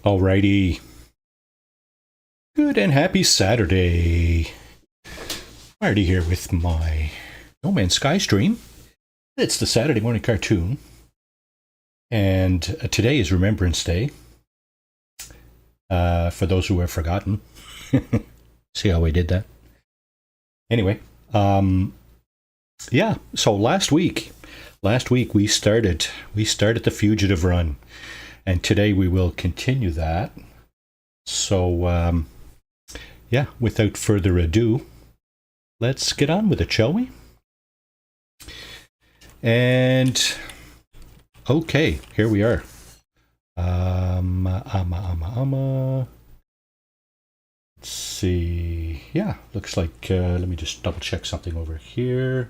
Alrighty. Good and happy Saturday. Marty here with my No Man's Sky stream. It's the Saturday morning cartoon. And today is Remembrance Day. For those who have forgotten. See how we did that? Anyway, yeah, so last week we started the Fugitive run. And today we will continue that. So, yeah, without further ado, let's get on with it, shall we? And, okay, here we are. Let's see. Yeah, looks like, let me just double check something over here.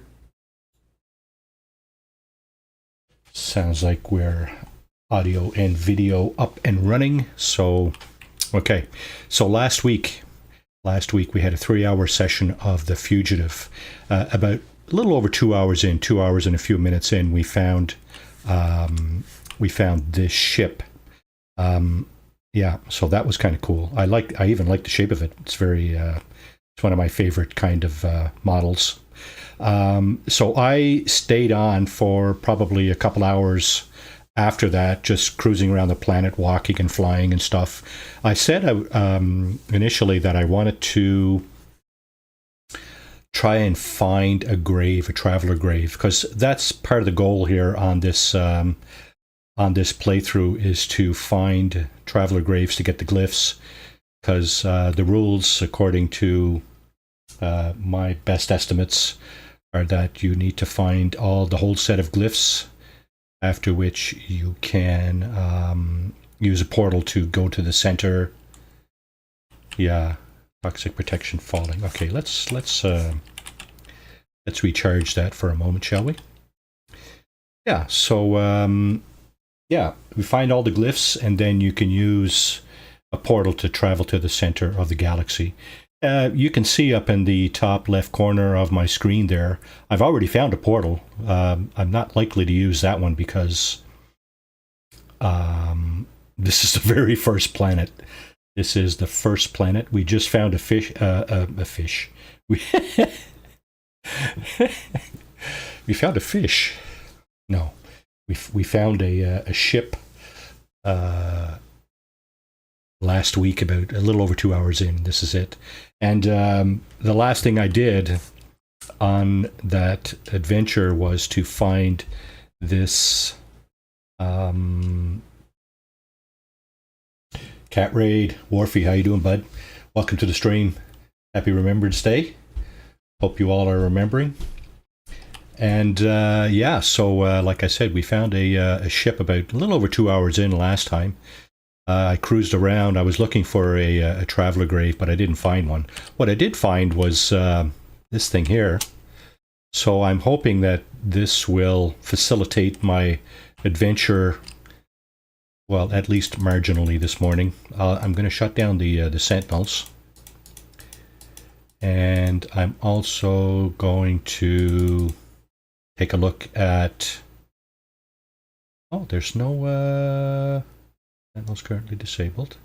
Sounds like we're audio and video up and running. So, okay. So last week we had a 3-hour session of The Fugitive. About a little over 2 hours in, 2 hours and a few minutes in, we found this ship. Yeah, so that was kind of cool. I even like the shape of it. It's very, it's one of my favorite kind of models. So I stayed on for probably a couple hours after that, just cruising around the planet, walking and flying and stuff. I said initially that I wanted to try and find a grave, a traveler grave, because that's part of the goal here on this playthrough, is to find traveler graves to get the glyphs, because the rules, according to my best estimates, are that you need to find the whole set of glyphs, after which you can use a portal to go to the center. Yeah, toxic protection falling. Okay, let's recharge that for a moment, shall we? Yeah, so yeah, we find all the glyphs, and then you can use a portal to travel to the center of the galaxy. You can see up in the top left corner of my screen there, I've already found a portal. I'm not likely to use that one because this is the very first planet. This is the first planet. We just found a fish. We we found a fish. No, we found a ship. Last week, about a little over 2 hours in. This is it. And the last thing I did on that adventure was to find this Cat Raid. Wharfie, how you doing, bud? Welcome to the stream. Happy Remembrance Day. Hope you all are remembering. And yeah, so like I said, we found a ship about a little over 2 hours in last time. I cruised around. I was looking for a traveler grave, but I didn't find one. What I did find was this thing here. So I'm hoping that this will facilitate my adventure, well, at least marginally this morning. I'm going to shut down the sentinels. And I'm also going to take a look at... Oh, there's no... Sentinel's currently disabled.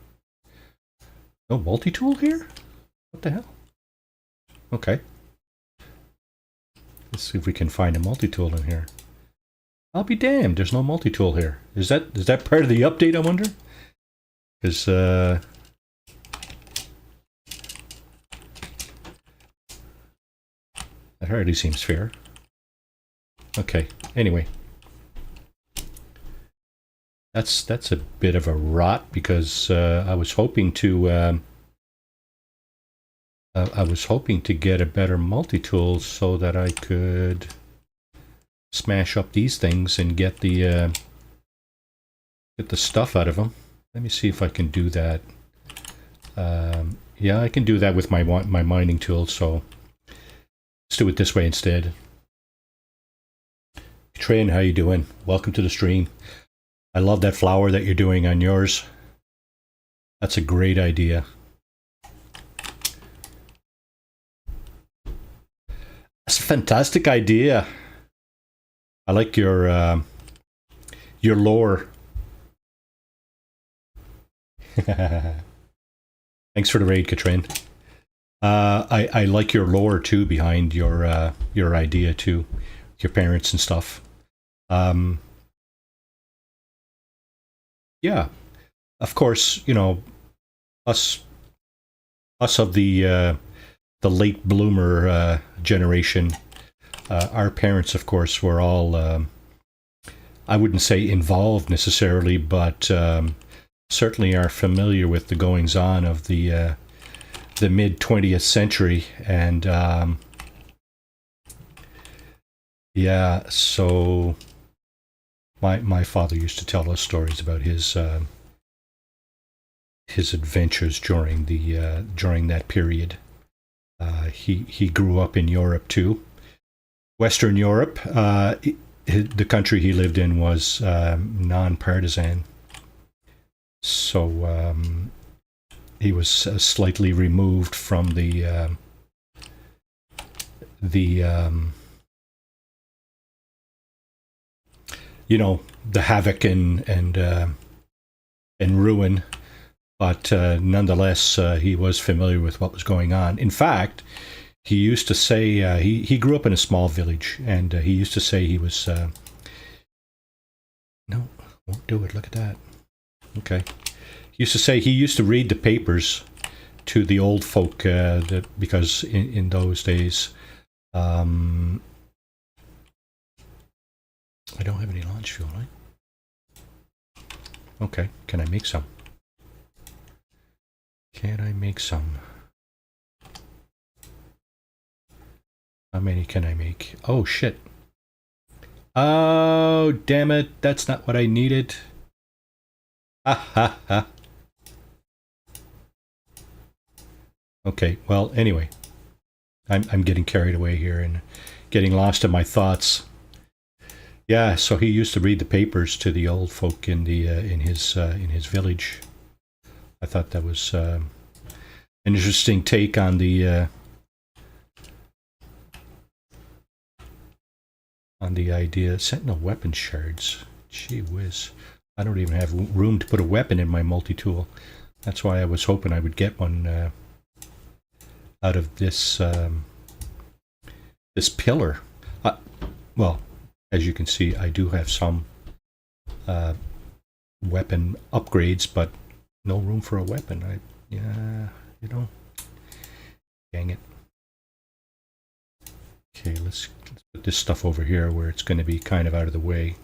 No multi-tool here? What the hell? Okay. Let's see if we can find a multi-tool in here. I'll be damned, there's no multi-tool here. Is that part of the update, I wonder? Because, that hardly seems fair. Okay, anyway. That's a bit of a rot, because I was hoping to get a better multi-tool so that I could smash up these things and get the stuff out of them. Let me see if I can do that. Yeah, I can do that with my mining tool. So let's do it this way instead. Train, how you doing? Welcome to the stream. I love that flower that you're doing on yours. That's a great idea. That's a fantastic idea. I like your lore. Thanks for the raid, Katrin. I like your lore too behind your idea too, your parents and stuff. Yeah, of course, you know, us of the late bloomer generation. Our parents, of course, were all, I wouldn't say involved necessarily, but certainly are familiar with the goings on of the mid 20th century. And yeah, so my father used to tell us stories about his adventures during that period. He grew up in Europe too, Western Europe. The country he lived in was non-partisan, so he was slightly removed from the you know, the havoc and ruin, but nonetheless he was familiar with what was going on. In fact, he used to say he grew up in a small village, and he used to say he was no, won't do it. Look at that. Okay. He used to say he used to read the papers to the old folk because in those days, I don't have any launch fuel, right? Okay, can I make some? Can I make some? How many can I make? Oh, shit. Oh, damn it. That's not what I needed. Ha ha ha. Okay, well, anyway. I'm getting carried away here and getting lost in my thoughts. Yeah, so he used to read the papers to the old folk in his village. I thought that was an interesting take on the idea. Sentinel weapon shards. Gee whiz. I don't even have room to put a weapon in my multi-tool. That's why I was hoping I would get one out of this this pillar. Well, as you can see, I do have some weapon upgrades, but no room for a weapon. Yeah, you know. Dang it. Okay, let's put this stuff over here where it's going to be kind of out of the way.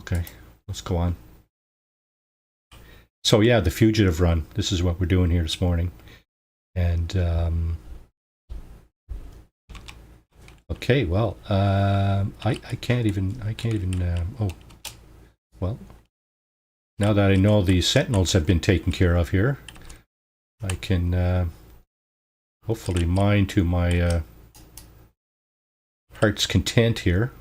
Okay, let's go on. So yeah, the Fugitive run. This is what we're doing here this morning. And okay, well, I can't even. Oh, well. Now that I know the Sentinels have been taken care of here, I can hopefully mine to my heart's content here.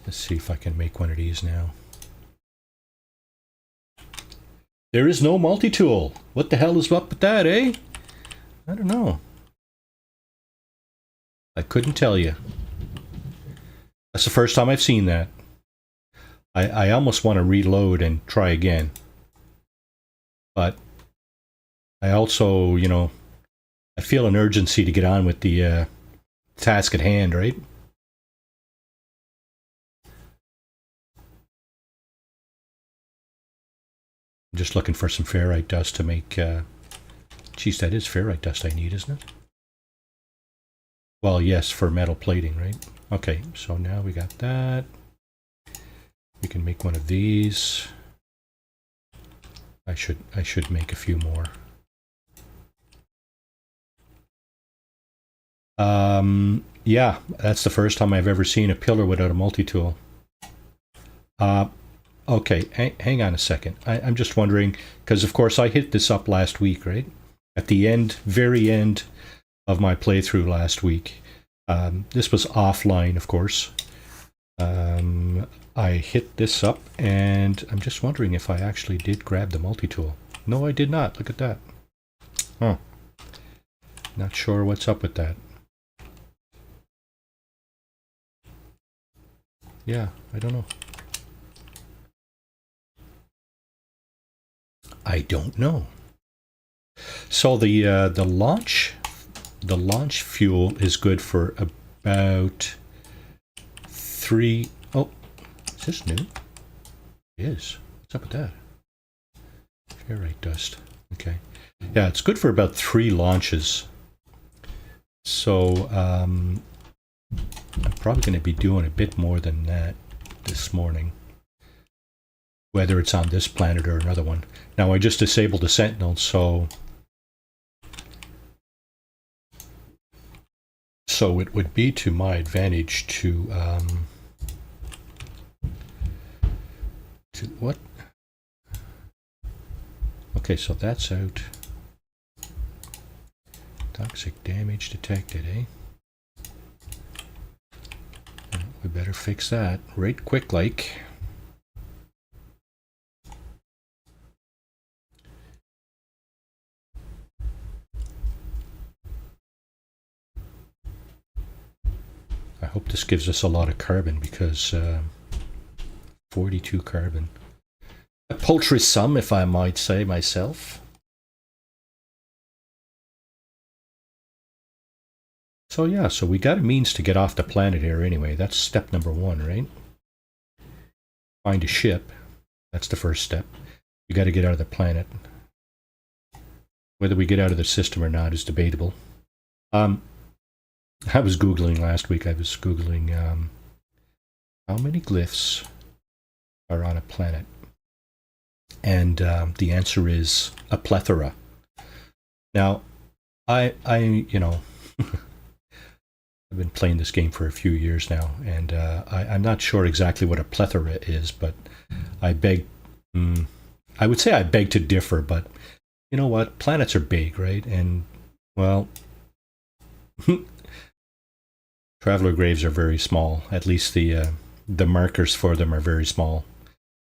Let's see if I can make one of these now. There is no multi-tool. What the hell is up with that, eh? I don't know. I couldn't tell you. That's the first time I've seen that. I almost want to reload and try again. But I also, you know, I feel an urgency to get on with the task at hand, right? I'm just looking for some ferrite dust to make... Geez, that is ferrite dust I need, isn't it? Well, yes, for metal plating, right? Okay, so now we got that. We can make one of these. I should make a few more. Yeah, that's the first time I've ever seen a pillar without a multi-tool. Okay, hang on a second. I'm just wondering, because of course I hit this up last week, right? At the end, very end of my playthrough last week. This was offline, of course. I hit this up, and I'm just wondering if I actually did grab the multi-tool. No, I did not. Look at that. Huh. Not sure what's up with that. Yeah, I don't know. I don't know. So the launch fuel is good for about 3. Oh, is this new? It is. What's up with that? Ferrite dust. Okay. Yeah, it's good for about 3 launches. So I'm probably going to be doing a bit more than that this morning, whether it's on this planet or another one. Now, I just disabled the Sentinel, so it would be to my advantage to what? Okay, so that's out. Toxic damage detected, eh? We better fix that right quick like. I hope this gives us a lot of carbon because 42 carbon. A paltry sum, if I might say myself. So yeah, so we got a means to get off the planet here anyway. That's step number 1, right? Find a ship. That's the first step. You got to get out of the planet. Whether we get out of the system or not is debatable. I was Googling last week. I was Googling how many glyphs are on a planet. And the answer is a plethora. Now, I you know, I've been playing this game for a few years now, and I'm not sure exactly what a plethora is, but I would say I beg to differ, but you know what? Planets are big, right? And, well, traveler graves are very small. At least the markers for them are very small.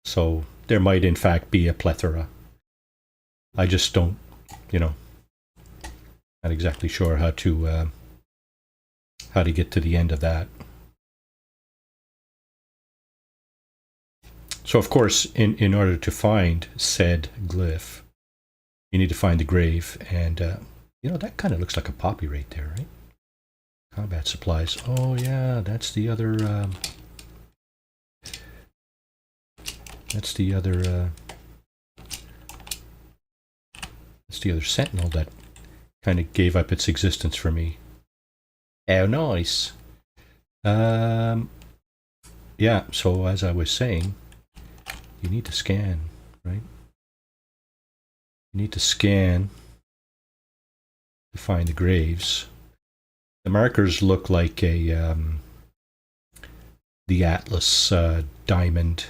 So there might, in fact, be a plethora. I just don't, not exactly sure how to get to the end of that. So, of course, in order to find said glyph, you need to find the grave, and that kind of looks like a poppy right there, right? Combat supplies. Oh yeah, that's the other. That's the other Sentinel that kind of gave up its existence for me. Oh, nice. Yeah. So as I was saying, you need to scan, right? You need to scan to find the graves. The markers look like the Atlas diamond.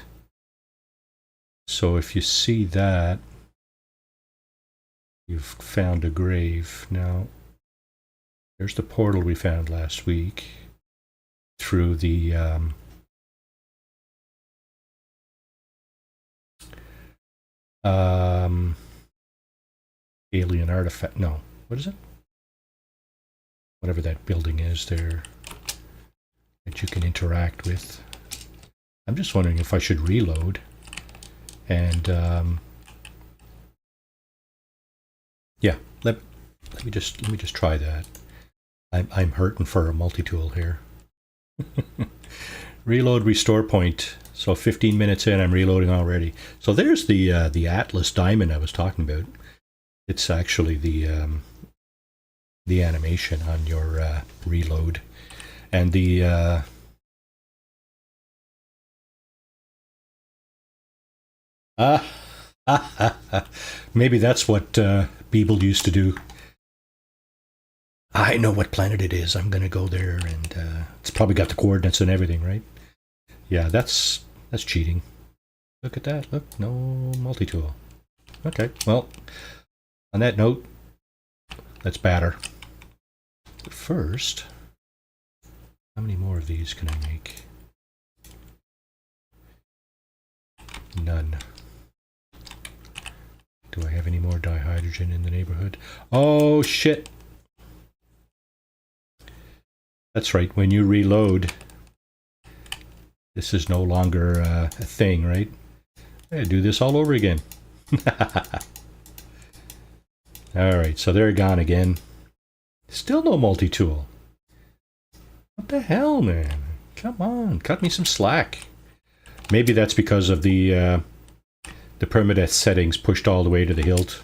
So if you see that, you've found a grave. Now, there's the portal we found last week through the alien artifact. No, what is it? Whatever that building is there that you can interact with. I'm just wondering if I should reload and yeah, let me just try that. I'm hurting for a multi-tool here. Reload restore point. So 15 minutes in, I'm reloading already. So there's the Atlas diamond I was talking about. It's actually the animation on your reload, and the maybe that's what Beeble used to do. I know what planet it is. I'm going to go there, and it's probably got the coordinates and everything, right? Yeah, that's cheating. Look at that. Look, no multi-tool. Okay, well, on that note, let's batter. But first, how many more of these can I make? None. Do I have any more dihydrogen in the neighborhood? Oh, shit! That's right, when you reload, This is no longer a thing, right? I do this all over again. Alright, so they're gone again. Still no multi-tool. What the hell, man? Come on, cut me some slack. Maybe that's because of the permadeath settings pushed all the way to the hilt.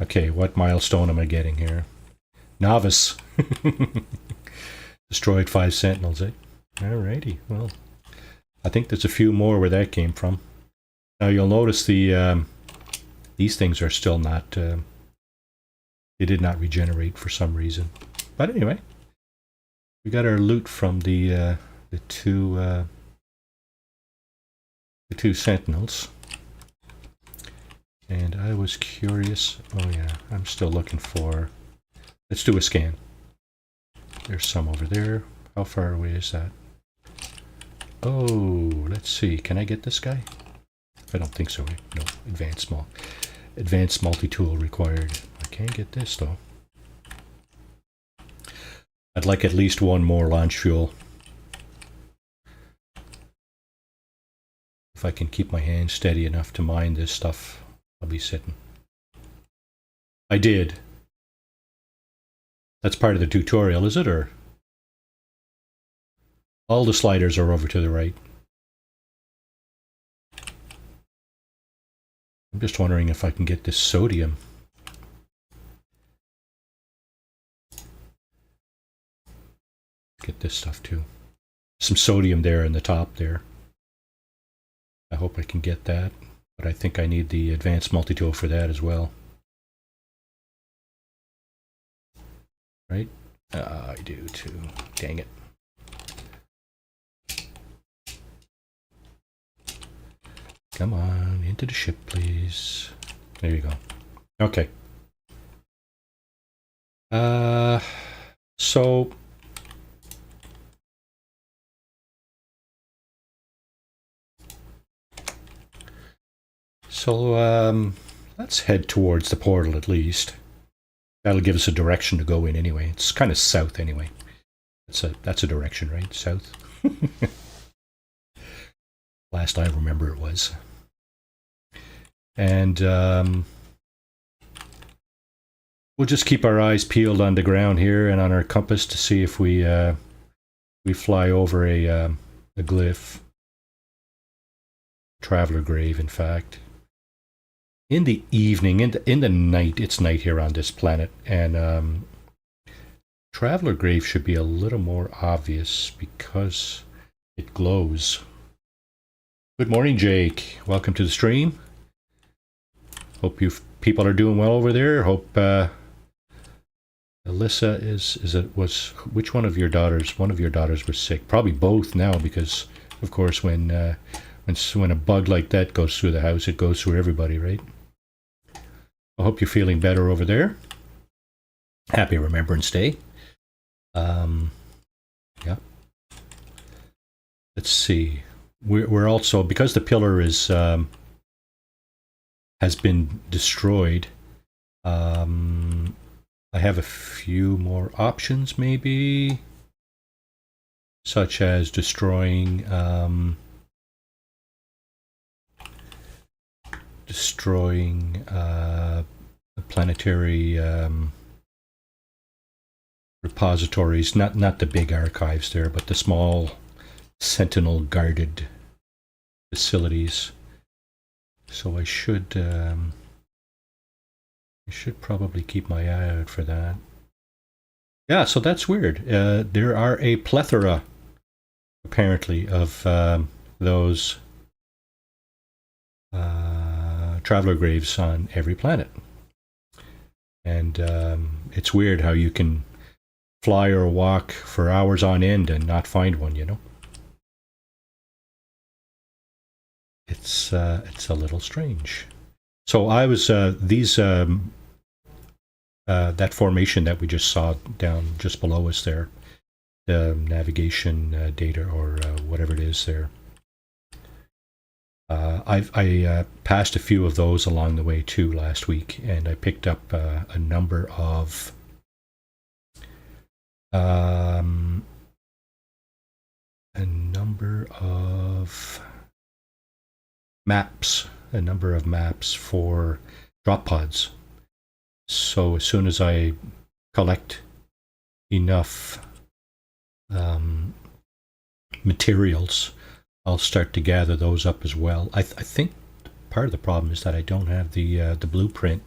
Okay, what milestone am I getting here? Novice. Destroyed 5 sentinels, eh? Alrighty, well, I think there's a few more where that came from. Now you'll notice the these things are still not, they did not regenerate for some reason. But anyway, we got our loot from the two sentinels. And I was curious, oh yeah, I'm still looking for, let's do a scan. There's some over there. How far away is that? Oh, let's see, can I get this guy? I don't think so, no, advanced multi-tool required. I can't get this though. I'd like at least one more launch fuel. If I can keep my hands steady enough to mine this stuff, I'll be sitting. I did. That's part of the tutorial, is it, or? All the sliders are over to the right. I'm just wondering if I can get this sodium. Get this stuff too. Some sodium there in the top there. I hope I can get that, but I think I need the advanced multi-tool for that as well. Right? I do too. Dang it. Come on, into the ship, please. There you go. Okay. So let's head towards the portal at least. That'll give us a direction to go in anyway. It's kind of south anyway. That's a direction, right? South. Last I remember it was. And we'll just keep our eyes peeled on the ground here and on our compass to see if we fly over a glyph. Traveler grave, in fact. In the evening, in the night, it's night here on this planet, and Traveler grave should be a little more obvious because it glows. Good morning, Jake. Welcome to the stream. Hope you people are doing well over there. Hope Alyssa was which one of your daughters? One of your daughters was sick. Probably both now, because of course when a bug like that goes through the house, it goes through everybody, right? I hope you're feeling better over there. Happy Remembrance Day. Yeah. Let's see. We're also, because the pillar is has been destroyed. I have a few more options, maybe, such as destroying planetary repositories, not the big archives there, but the small sentinel guarded facilities. So I should probably keep my eye out for that. Yeah, so that's weird. There are a plethora, apparently, of those traveler graves on every planet. And it's weird how you can fly or walk for hours on end and not find one, you know? It's a little strange. So I was that formation that we just saw down just below us there, the navigation data or whatever it is there. I passed a few of those along the way too last week, and I picked up a number of a number of maps, for drop pods. So as soon as I collect enough materials, I'll start to gather those up as well. I think part of the problem is that I don't have the blueprint.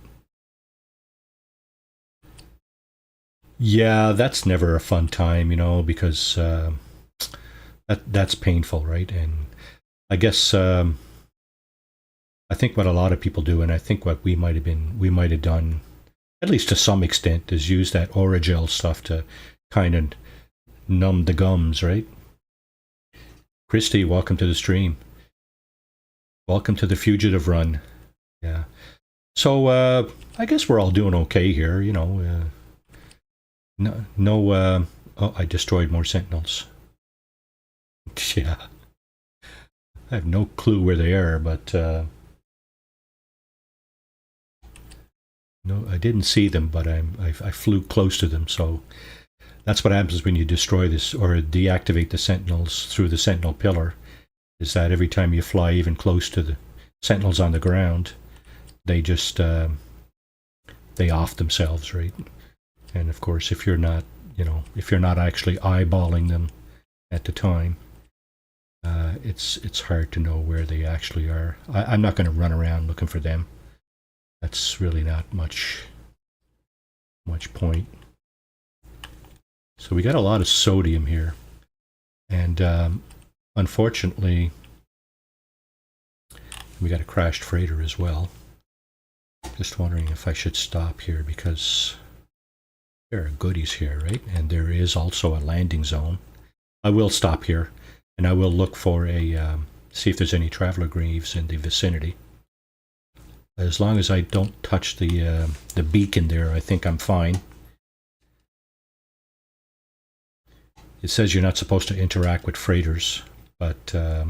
Yeah, that's never a fun time, because that's painful, right? And I guess I think what a lot of people do, and I think what we might have done, at least to some extent, is use that Oragel stuff to kind of numb the gums, right? Christy, welcome to the stream. Welcome to the Fugitive run. Yeah. So I guess we're all doing okay here, No, oh, I destroyed more sentinels. Yeah. I have no clue where they are, but no, I didn't see them, but I flew close to them. So that's what happens when you destroy this or deactivate the sentinels through the sentinel pillar, is that every time you fly even close to the sentinels on the ground, they just they off themselves, right? And of course, if you're not actually eyeballing them at the time, it's hard to know where they actually are. I'm not going to run around looking for them. That's really not much point. So we got a lot of sodium here, and unfortunately, we got a crashed freighter as well. Just wondering if I should stop here because there are goodies here, right? And there is also a landing zone. I will stop here, and I will look for see if there's any traveler graves in the vicinity. As long as I don't touch the beacon there, I think I'm fine. It says you're not supposed to interact with freighters, but I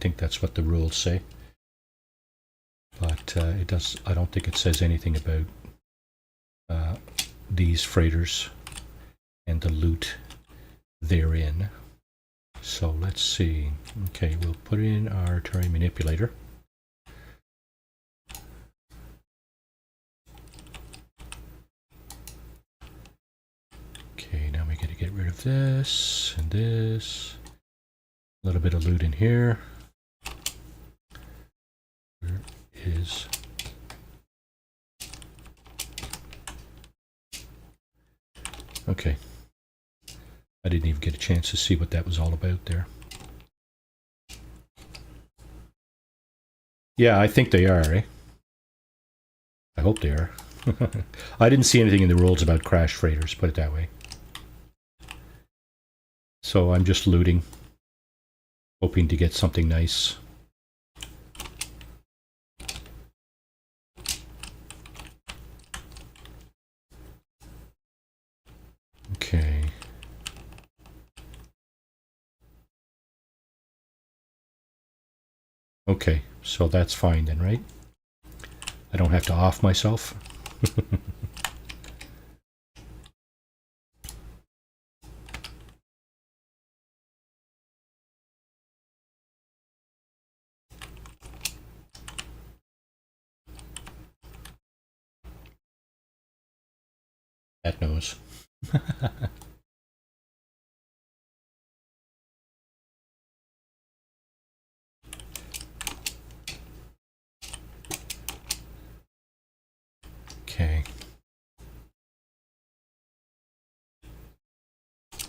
think that's what the rules say. But it does. I don't think it says anything about these freighters and the loot therein. So let's see. Okay, we'll put in our terrain manipulator. Okay, now we got to get rid of this and this. A little bit of loot in here. Where is... Okay. I didn't even get a chance to see what that was all about there. Yeah, I think they are, eh? I hope they are. I didn't see anything in the rules about crash freighters, put it that way. So I'm just looting, hoping to get something nice. Okay. Okay, so that's fine then, right? I don't have to off myself. That knows. Okay.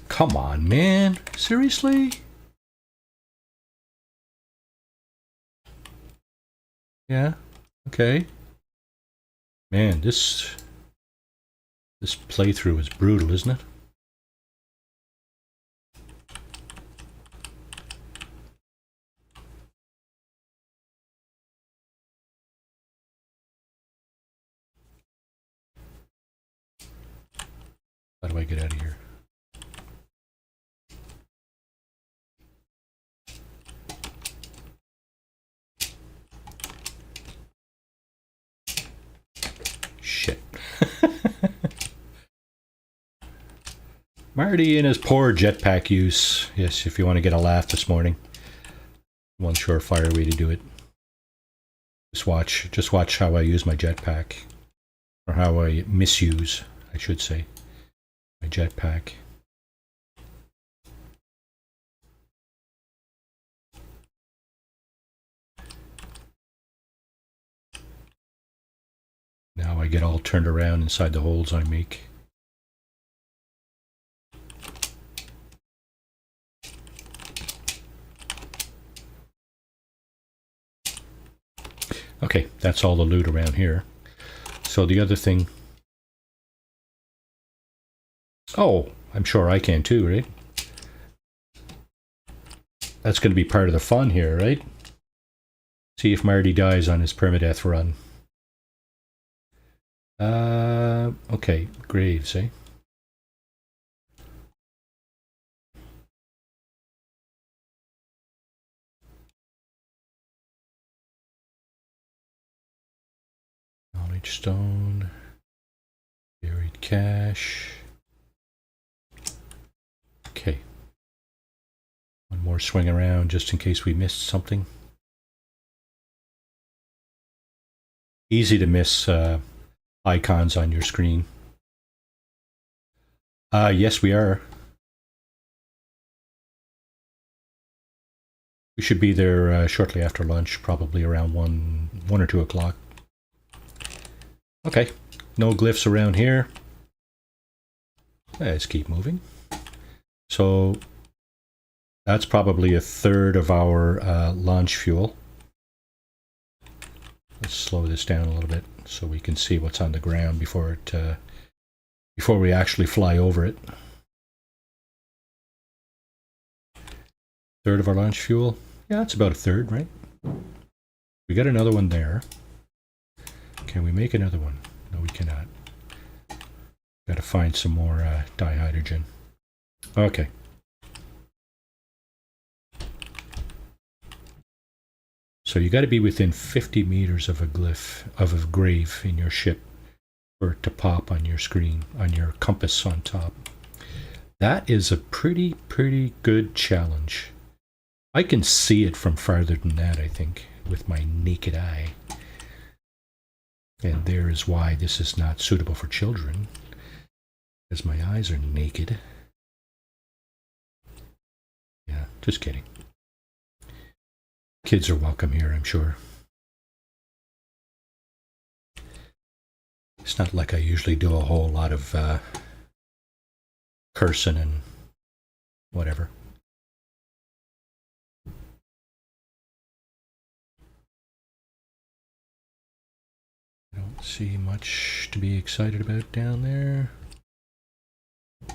Come on, man. Seriously? Yeah. Okay. Man, this playthrough is brutal, isn't it? How do I get out of here? Shit. Marty and his poor jetpack use. Yes, if you want to get a laugh this morning. One surefire way to do it. Just watch how I use my jetpack. Or how I misuse, I should say, my jetpack. Now I get all turned around inside the holes I make. Okay, that's all the loot around here. So the other thing... Oh, I'm sure I can too, right? That's going to be part of the fun here, right? See if Marty dies on his permadeath run. Okay, graves, eh? Knowledge stone. Buried cache. Okay. One more swing around just in case we missed something. Easy to miss icons on your screen. Yes, we are. We should be there shortly after lunch, probably around 1 or 2 o'clock. Okay, no glyphs around here. Let's keep moving. So that's probably a third of our launch fuel. Let's slow this down a little bit so we can see what's on the ground before we actually fly over it. Third of our launch fuel. Yeah, it's about a third, right? We got another one there. Can we make another one? No, we cannot. Got to find some more dihydrogen. Okay. So you got to be within 50 meters of a glyph, of a grave in your ship for it to pop on your screen, on your compass on top. That is a pretty good challenge. I can see it from farther than that, I think, with my naked eye. And there is why this is not suitable for children, because my eyes are naked. Yeah, just kidding. Kids are welcome here, I'm sure. It's not like I usually do a whole lot of cursing and whatever. I don't see much to be excited about down there.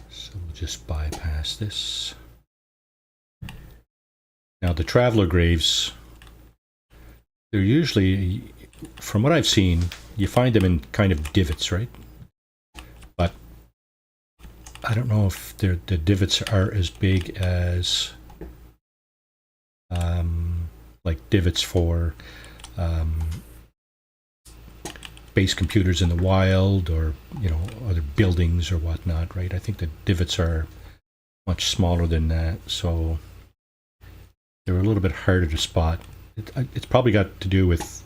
So we'll just bypass this. Now the traveler graves, they're usually, from what I've seen, you find them in kind of divots, right? But I don't know if the divots are as big as like divots for base computers in the wild, or other buildings or whatnot, right? I think the divots are much smaller than that, so they're a little bit harder to spot. It's probably got to do with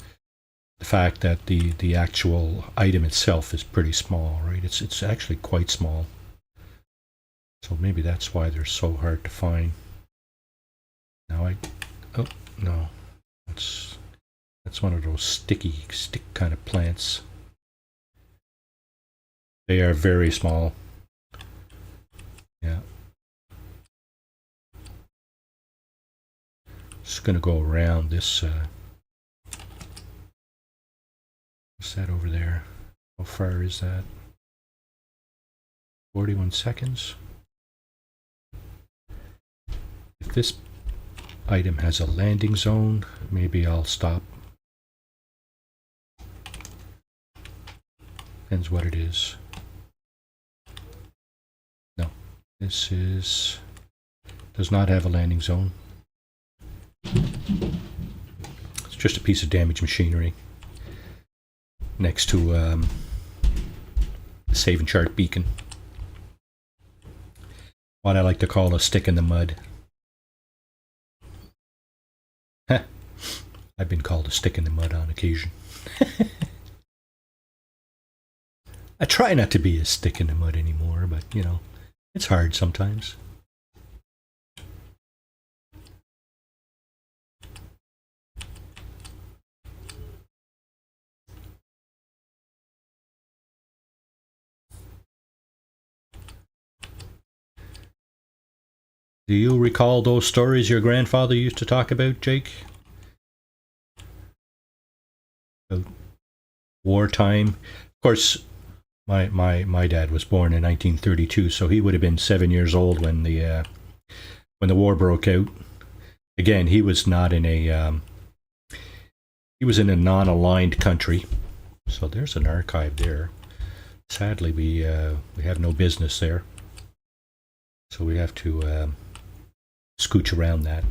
the fact that the actual item itself is pretty small, right? It's actually quite small, so maybe that's why they're so hard to find. Now oh no, that's one of those stick kind of plants. They are very small. Yeah. Just going to go around this. What's that over there? How far is that? 41 seconds. If this item has a landing zone, maybe I'll stop. Depends what it is. No, this does not have a landing zone. It's just a piece of damaged machinery next to the save and chart beacon. what I like to call a stick in the mud. I've been called a stick in the mud on occasion. I try not to be a stick in the mud anymore, but, you know, it's hard sometimes. Do you recall those stories your grandfather used to talk about, Jake? About wartime? Of course, my dad was born in 1932, so he would have been 7 years old when the war broke out. Again, he was not in a he was in a non-aligned country, so there's an archive there. Sadly, we have no business there, so we have to scooch around that.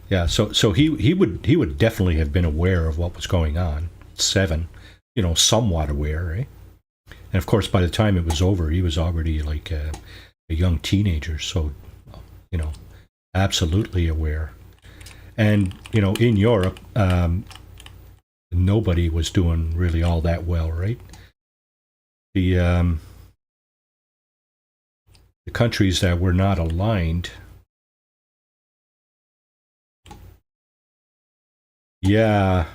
Yeah, so he would definitely have been aware of what was going on. 7, you know, somewhat aware, eh? And of course, by the time it was over, he was already like a young teenager, so, you know, absolutely aware. And, you know, in Europe, nobody was doing really all that well, right? The countries that were not aligned, yeah,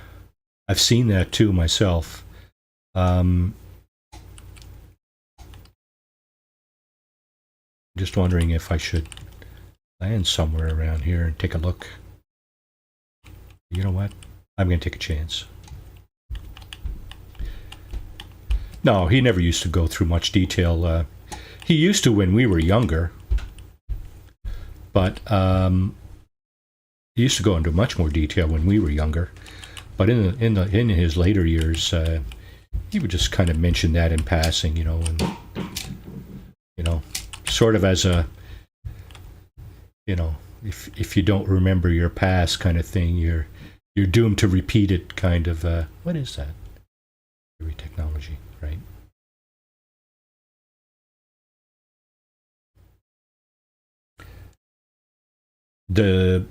I've seen that too myself. Just wondering if I should land somewhere around here and take a look. You know what? I'm going to take a chance. No, he never used to go through much detail. He used to when we were younger, but he used to go into much more detail when we were younger. But in his later years, he would just kind of mention that in passing, you know, and you know, sort of as a, you know, if you don't remember your past kind of thing, you're doomed to repeat it kind of. What is that? Technology, right? The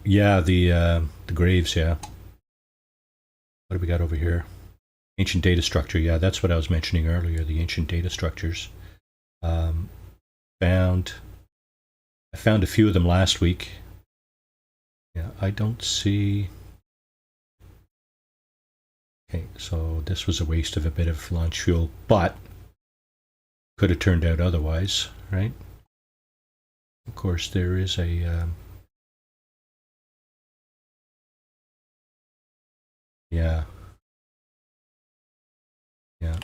graves, yeah. What do we got over here? Ancient data structure, yeah, that's what I was mentioning earlier, the ancient data structures. I found a few of them last week. Yeah, I don't see... Okay, so this was a waste of a bit of launch fuel, but could have turned out otherwise, right? Of course, there is a... yeah. Yeah.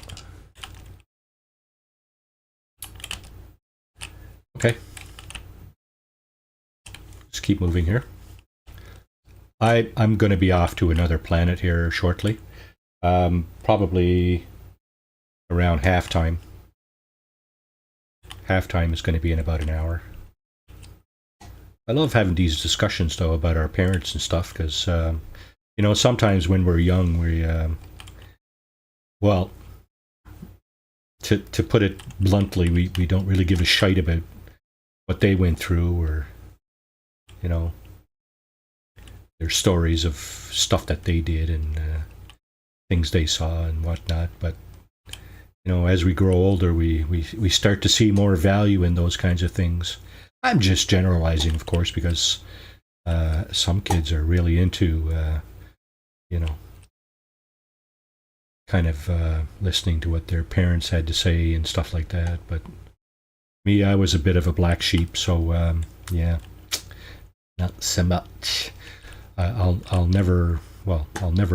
Okay. Let's keep moving here. I'm going to be off to another planet here shortly. Probably around halftime. Halftime is going to be in about an hour. I love having these discussions, though, about our parents and stuff, because, you know, sometimes when we're young, we, well, to put it bluntly, we don't really give a shite about what they went through, or, you know, their stories of stuff that they did and things they saw and whatnot. But, you know, as we grow older, we start to see more value in those kinds of things. I'm just generalizing, of course, because some kids are really into, you know, kind of listening to what their parents had to say and stuff like that. But me, I was a bit of a black sheep, so yeah, not so much. I'll never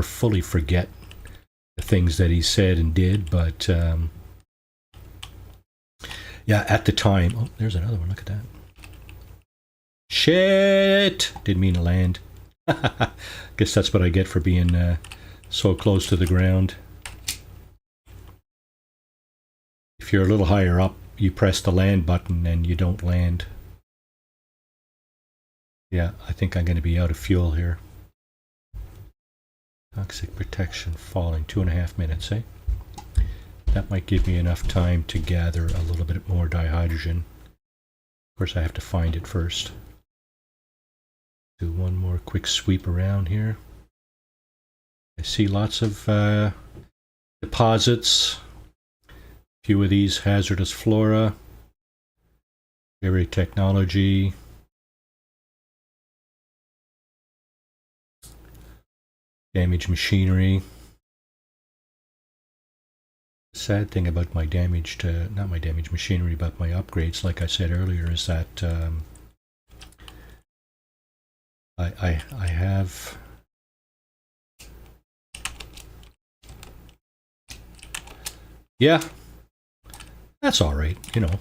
fully forget the things that he said and did, but yeah, at the time. Oh, there's another one. Look at that. Shit! Didn't mean to land. Guess that's what I get for being so close to the ground. If you're a little higher up, you press the land button and you don't land. Yeah, I think I'm going to be out of fuel here. Toxic protection falling, 2.5 minutes, eh? That might give me enough time to gather a little bit more dihydrogen. Of course, I have to find it first. Do one more quick sweep around here. I see lots of deposits. A few of these hazardous flora. Very technology. Damaged machinery. The sad thing about my damaged, not my damaged machinery, but my upgrades, like I said earlier, is that I have yeah, that's all right, you know.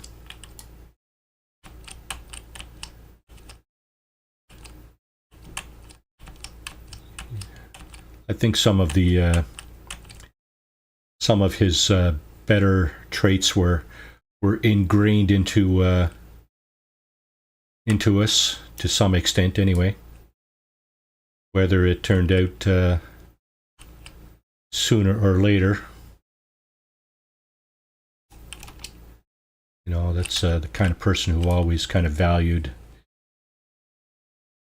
I think some of his better traits were ingrained into us to some extent, anyway. Whether it turned out sooner or later, you know, that's the kind of person who always kind of valued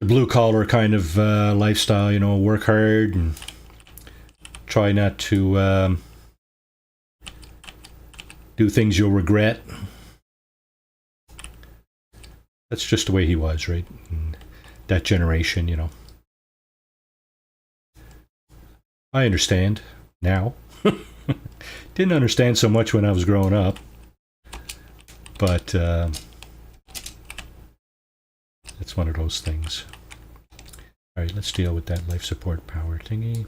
the blue collar kind of lifestyle. You know, work hard and try not to do things you'll regret. That's just the way he was, right? And that generation, you know. I understand now. Didn't understand so much when I was growing up. But it's one of those things. Alright, let's deal with that life support power thingy.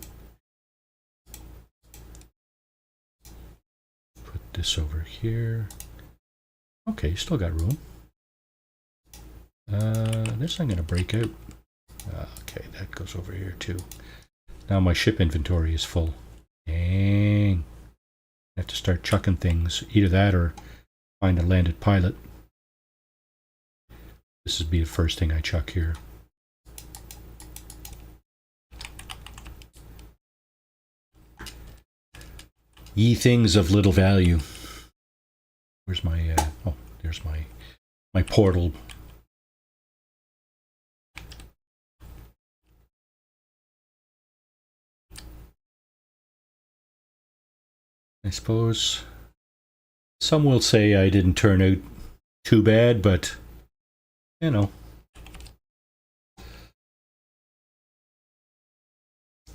Put this over here. Okay, still got room. This I'm going to break out. Okay, that goes over here too. Now my ship inventory is full. Dang. I have to start chucking things. Either that or find a landed pilot. This would be the first thing I chuck here. Ye things of little value. Where's my, oh, there's my portal. I suppose some will say I didn't turn out too bad, but, you know.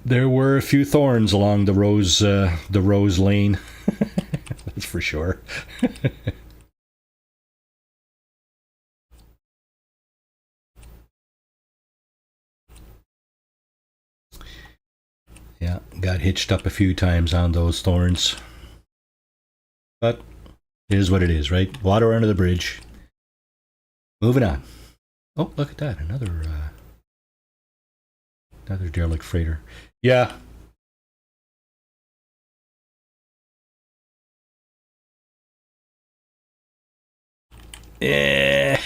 There were a few thorns along the rose lane. That's for sure. Yeah, got hitched up a few times on those thorns. But it is what it is, right? Water under the bridge. Moving on. Oh, look at that. Another derelict freighter. Yeah. Yeah.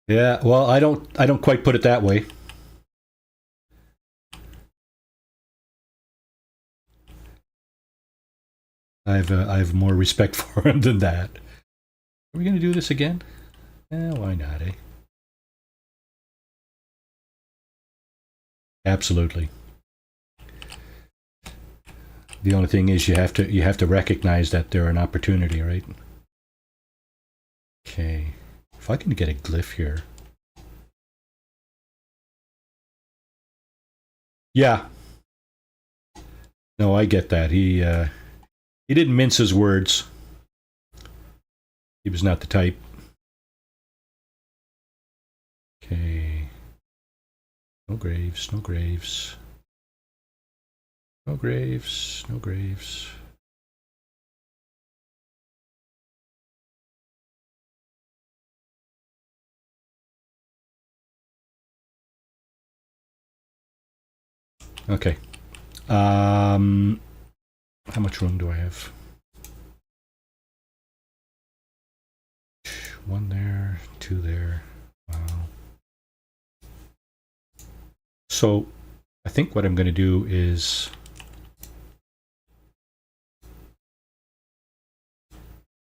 Yeah, well, I don't quite put it that way. I've more respect for him than that. Are we going to do this again? Why not, eh? Absolutely. The only thing is you have to recognize that they're an opportunity, right? Okay. If I can get a glyph here. Yeah. No, I get that. He didn't mince his words. He was not the type. Okay. No graves, no graves. No graves, no graves. Okay. How much room do I have? One there, two there. Wow. So, I think what I'm going to do is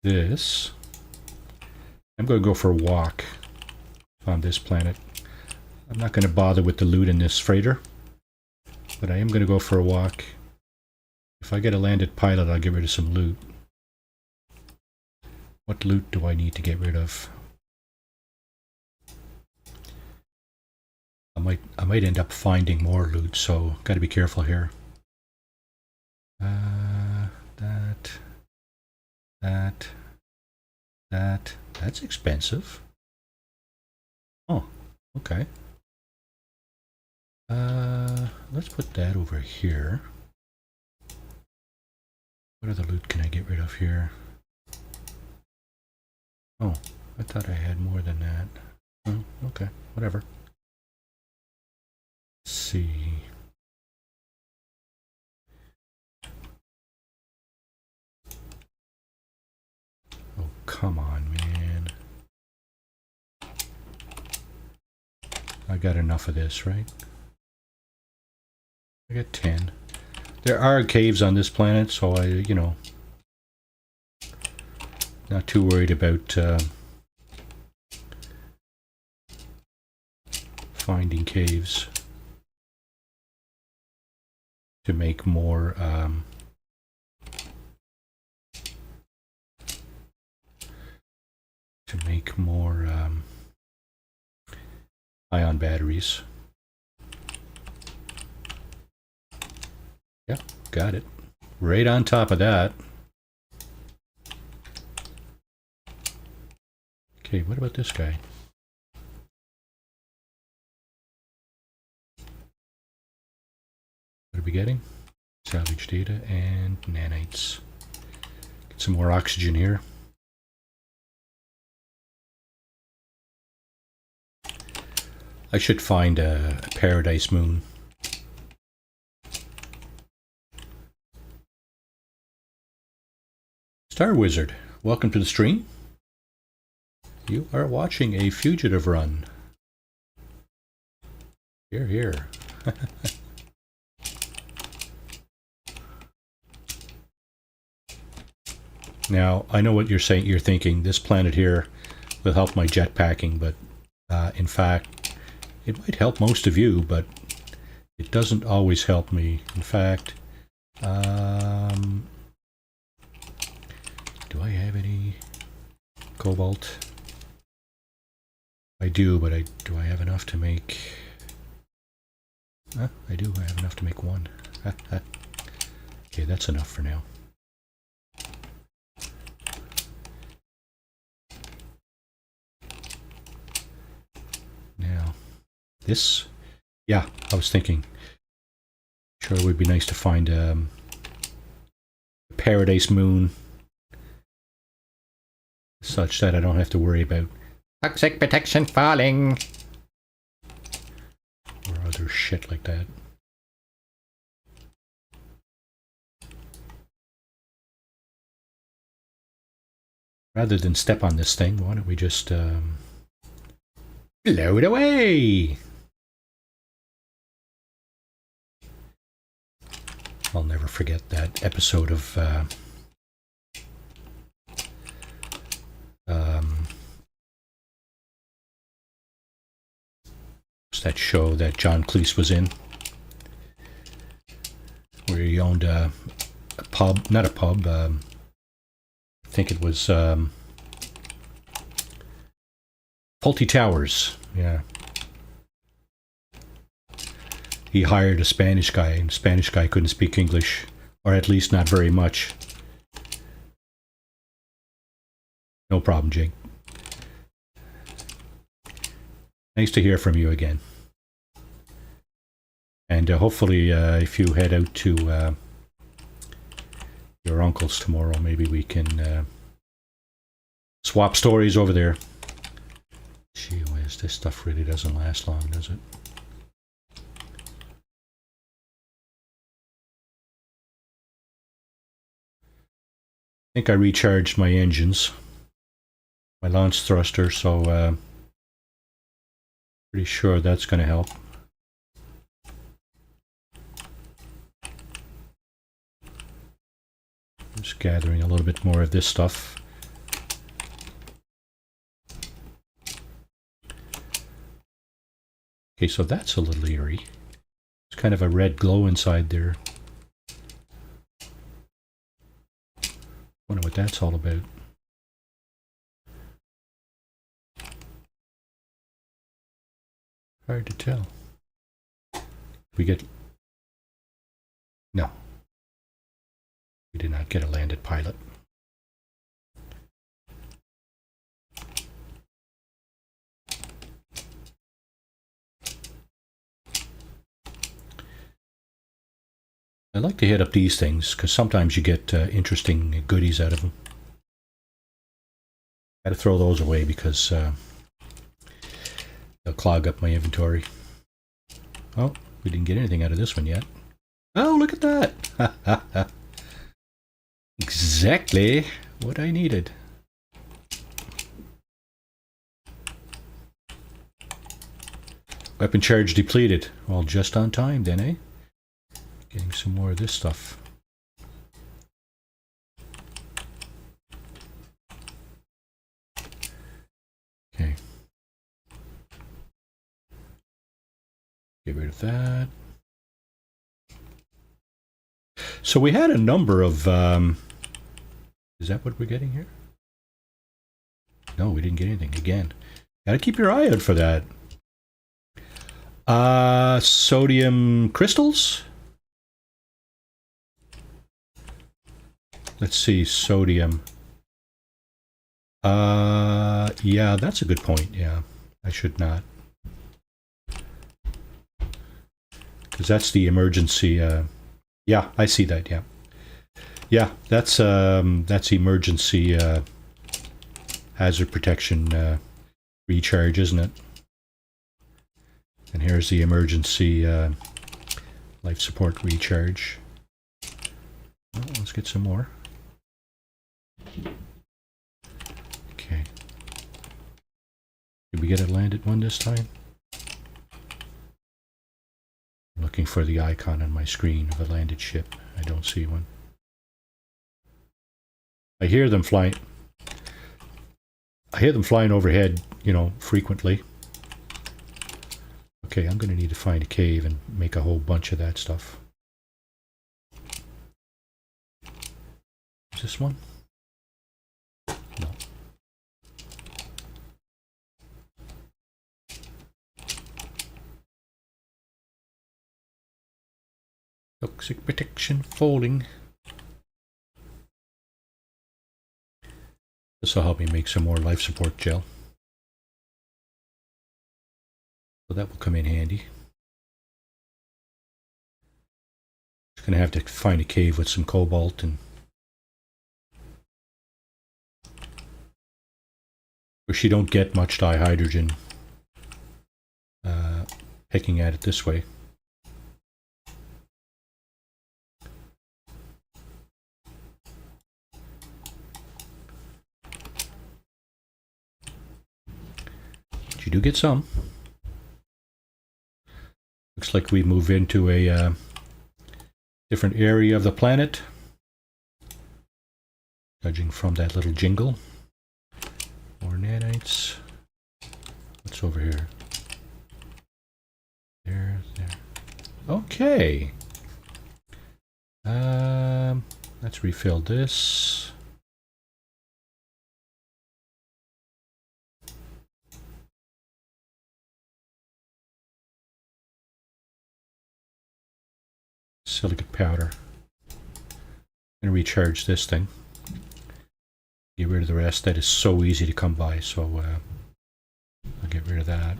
this. I'm going to go for a walk on this planet. I'm not going to bother with the loot in this freighter, but I am going to go for a walk. If I get a landed pilot, I'll get rid of some loot. What loot do I need to get rid of? I might end up finding more loot, so got to be careful here. That's expensive. Oh, okay. Let's put that over here. What other loot can I get rid of here? Oh, I thought I had more than that. Oh, okay, whatever. Let's see. Oh, come on, man. I got enough of this, right? I got 10. There are caves on this planet, so I, you know, not too worried about finding caves to make more ion batteries. Yeah, got it. Right on top of that. Okay, what about this guy? What are we getting? Salvage data and nanites. Get some more oxygen here. I should find a paradise moon. Star Wizard, welcome to the stream. You are watching a Fugitive run. Here, here. Now, I know what you're saying. You're thinking this planet here will help my jetpacking, but in fact, it might help most of you, but it doesn't always help me. In fact, do I have any cobalt? I do, but do I have enough to make... I do. I have enough to make one. Okay, that's enough for now. Now, this... Yeah, I was thinking. Sure, it would be nice to find a paradise moon such that I don't have to worry about toxic protection falling or other shit like that. Rather than step on this thing, why don't we just blow it away? I'll never forget that episode of that show that John Cleese was in, where he owned a pub, not a pub, I think it was Fawlty Towers, yeah. He hired a Spanish guy, and the Spanish guy couldn't speak English, or at least not very much. No problem, Jake. Nice to hear from you again. And hopefully, if you head out to your uncle's tomorrow, maybe we can swap stories over there. Gee whiz, this stuff really doesn't last long, does it? I think I recharged my engines, my launch thruster, so pretty sure that's going to help. Just gathering a little bit more of this stuff. Okay, so that's a little eerie. It's kind of a red glow inside there. Wonder what that's all about. Hard to tell. We get... No. We did not get a landed pilot. I like to hit up these things because sometimes you get interesting goodies out of them. I had to throw those away because they'll clog up my inventory. Oh, we didn't get anything out of this one yet. Oh, look at that! Exactly what I needed. Weapon charge depleted. Well, just on time then, eh? Getting some more of this stuff. Okay. Get rid of that. So we had a number of... is that what we're getting here? No, we didn't get anything. Again. Gotta keep your eye out for that. Sodium crystals? Let's see, sodium. Yeah, that's a good point. Yeah, I should not. Because that's the emergency, yeah, I see that, yeah. Yeah, that's emergency hazard protection recharge, isn't it? And here's the emergency life support recharge. Oh, let's get some more. Okay. Did we get a landed one this time? I'm looking for the icon on my screen of a landed ship. I don't see one. I hear them flying. I hear them flying overhead, you know, frequently. Okay, I'm going to need to find a cave and make a whole bunch of that stuff. Is this one? No. Toxic protection folding. This will help me make some more life support gel. So that will come in handy. Just gonna have to find a cave with some cobalt and which you don't get much dihydrogen picking at it this way. But you do get some. Looks like we move into a different area of the planet, judging from that little jingle. More nanites. What's over here? There. Okay. Let's refill this. Silicate powder. I'm going to recharge this thing. Get rid of the rest. That is so easy to come by, so I'll get rid of that.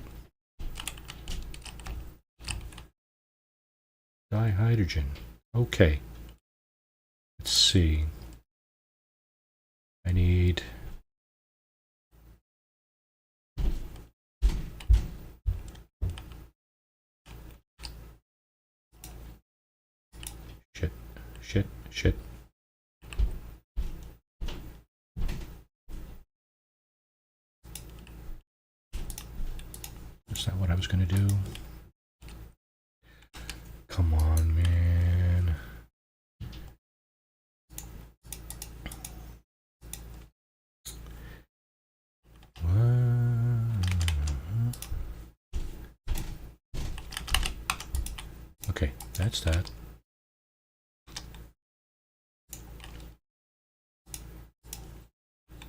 Dihydrogen. Okay. Let's see. I need... Shit. Is that what I was going to do? Come on, man. Okay, that's that.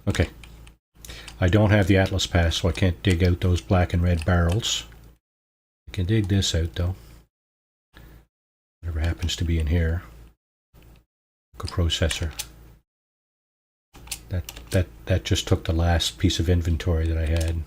Okay. I don't have the Atlas Pass, so I can't dig out those black and red barrels. I can dig this out, though. Whatever happens to be in here. Processor. That just took the last piece of inventory that I had.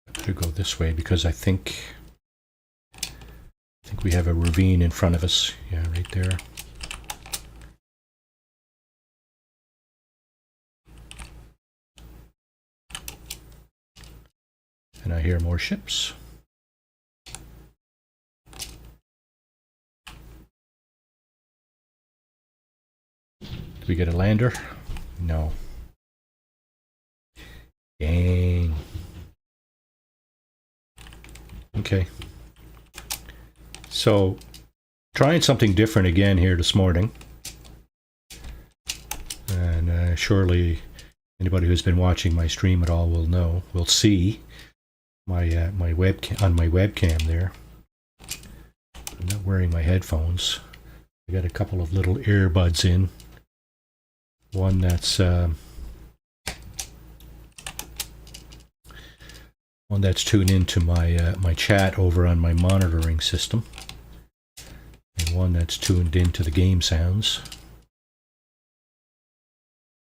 I better go this way because I think we have a ravine in front of us. Yeah, right there. And I hear more ships. Did we get a lander? No. Dang. Okay. So, trying something different again here this morning. And surely anybody who's been watching my stream at all will see my my webcam there. I'm not wearing my headphones. I got a couple of little earbuds in. One that's tuned into my my chat over on my monitoring system, and one that's tuned into the game sounds.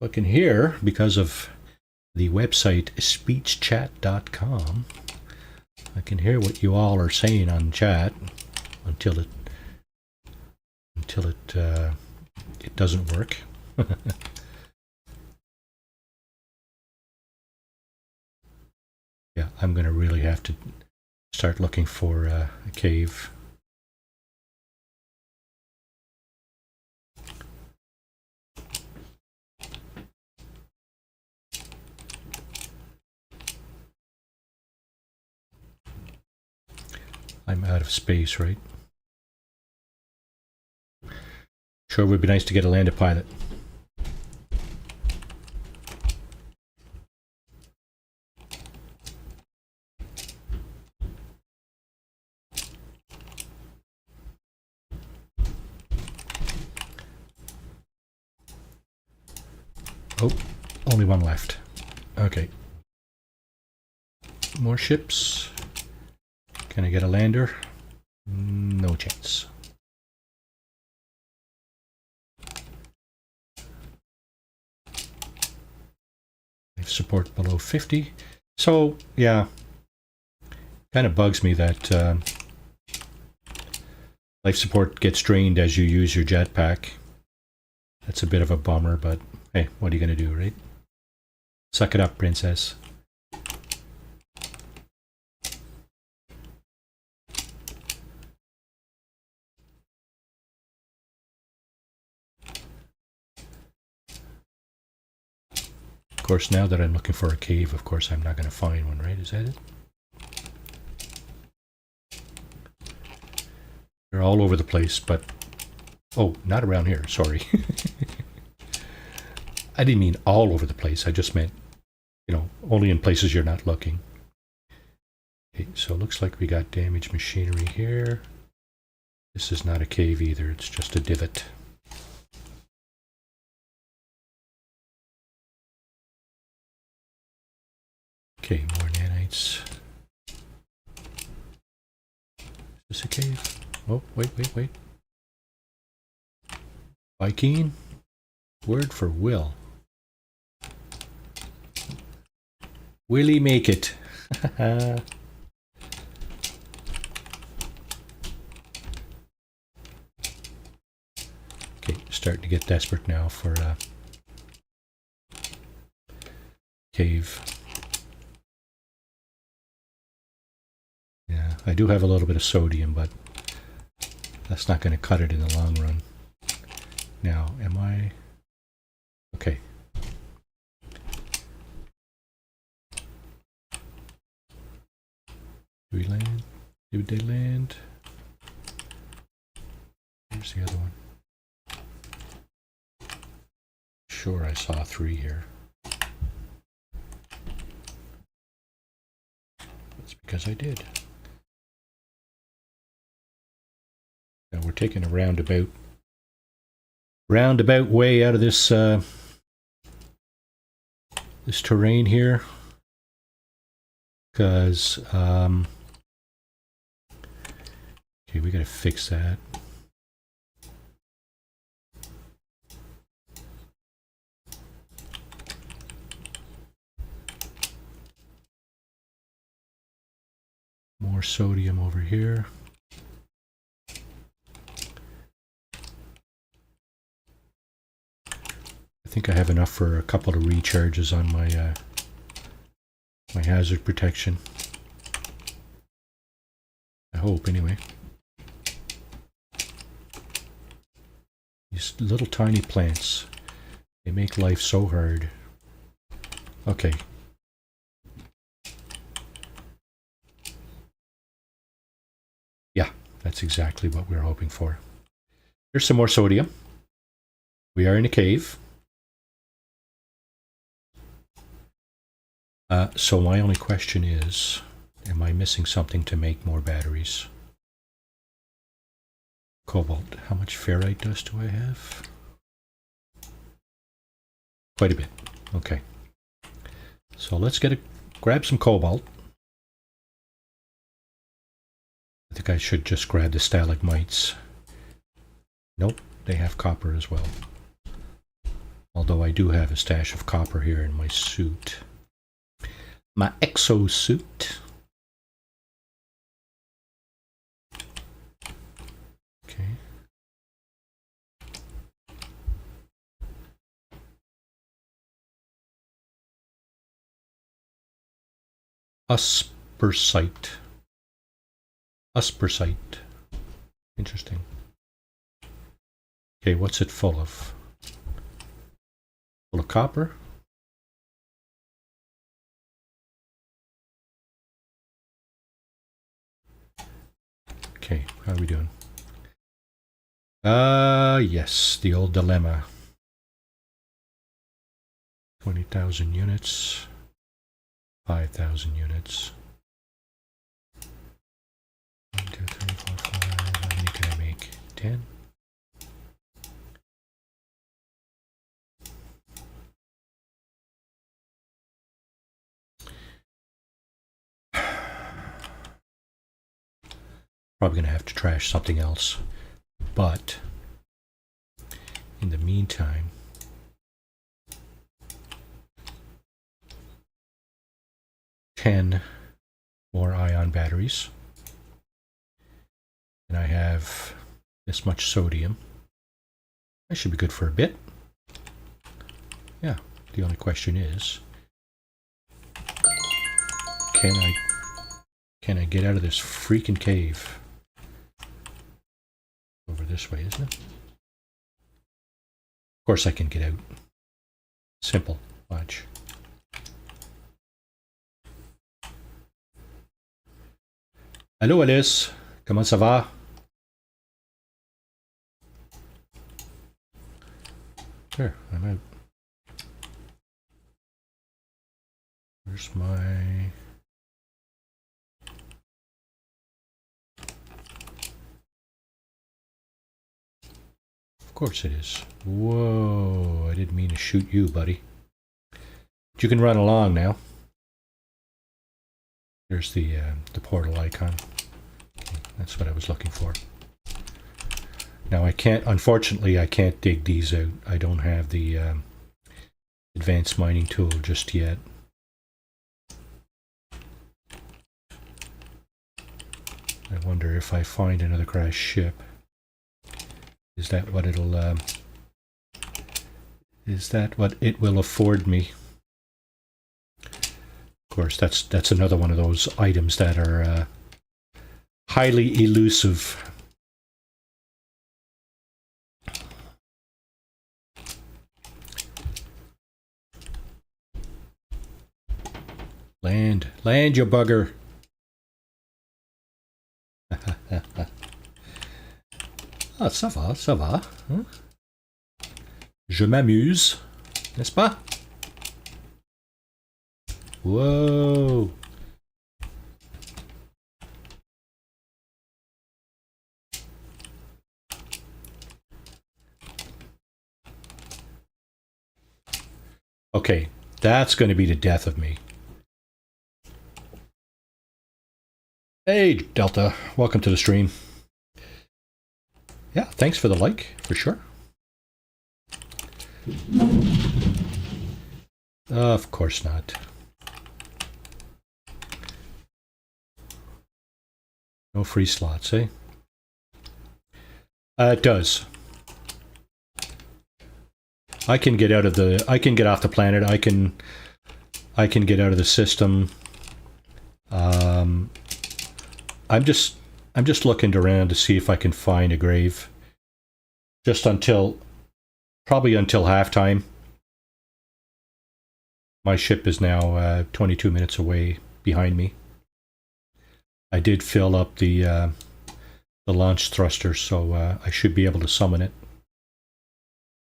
I can hear, because of the website speechchat.com, I can hear what you all are saying on chat until it doesn't work. Yeah, I'm going to really have to start looking for a cave. I'm out of space, right? Sure would be nice to get a landed pilot. Oh, only one left. Okay. More ships. Can I get a lander? No chance. Life support below 50. So, yeah. Kind of bugs me that life support gets drained as you use your jetpack. That's a bit of a bummer, but hey, what are you going to do, right? Suck it up, princess. Of course, now that I'm looking for a cave, of course, I'm not going to find one, right? Is that it? They're all over the place, but... Oh, not around here, sorry. I didn't mean all over the place. I just meant, you know, only in places you're not looking. Okay, so it looks like we got damaged machinery here. This is not a cave either, it's just a divot. Okay, more nanites. Is this a cave? Oh, wait. Viking? Word for will. Will he make it? Okay, starting to get desperate now for a cave. Yeah, I do have a little bit of sodium, but that's not going to cut it in the long run. Now, am I... Okay. Do we land? Did they land? Here's the other one. Sure, I saw 3 here. That's because I did. Now we're taking a roundabout way out of this this terrain here, because okay, we gotta fix that. More sodium over here. I think I have enough for a couple of recharges on my my hazard protection. I hope, anyway. These little tiny plants, they make life so hard. Okay. Yeah, that's exactly what we're hoping for. Here's some more sodium. We are in a cave. So my only question is, am I missing something to make more batteries? Cobalt. How much ferrite dust do I have? Quite a bit. Okay. So let's grab some cobalt. I think I should just grab the stalagmites. Nope, they have copper as well. Although I do have a stash of copper here in my suit. My exosuit. Okay. Uspersite. Uspersite. Interesting. Okay, what's it full of? Full of copper? Okay, how are we doing? Yes, the old dilemma. 20,000 units. 5,000 units. 1, 2, 3, 4, 5. How many can I make? 10? Probably going to have to trash something else. But in the meantime, more ion batteries. And I have this much sodium. That should be good for a bit. Yeah, the only question is, can I get out of this freaking cave? Over this way, isn't it? Of course I can get out. Simple. Watch. Allô Alice, comment ça va? There, I'm out. Where's my... Of course it is. Whoa, I didn't mean to shoot you, buddy. But you can run along now. There's the portal icon. Okay, that's what I was looking for. Now I can't, unfortunately, I can't dig these out. I don't have the advanced mining tool just yet. I wonder if I find another crashed ship. Is that what it'll, is that what it will afford me? Of course, that's another one of those items that are highly elusive. Land. Land, you bugger. Ah, ça va, ça va. Hein? Je m'amuse. N'est-ce pas? Whoa. Okay, that's going to be the death of me. Hey, Delta. Welcome to the stream. Yeah, thanks for the like, for sure. Of course not. No free slots, eh? It does. I can get out of the. I can get off the planet. I can get out of the system. I'm just looking around to see if I can find a grave. Just probably until halftime. My ship is now 22 minutes away behind me. I did fill up the launch thruster, so I should be able to summon it.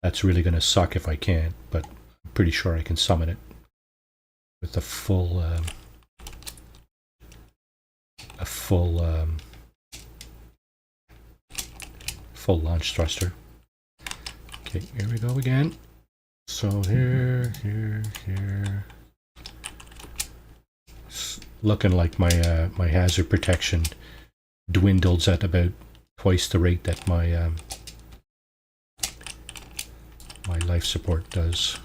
That's really going to suck if I can't, but I'm pretty sure I can summon it with a full launch thruster. Okay, here we go again. So here. It's looking like my my hazard protection dwindles at about twice the rate that my my life support does.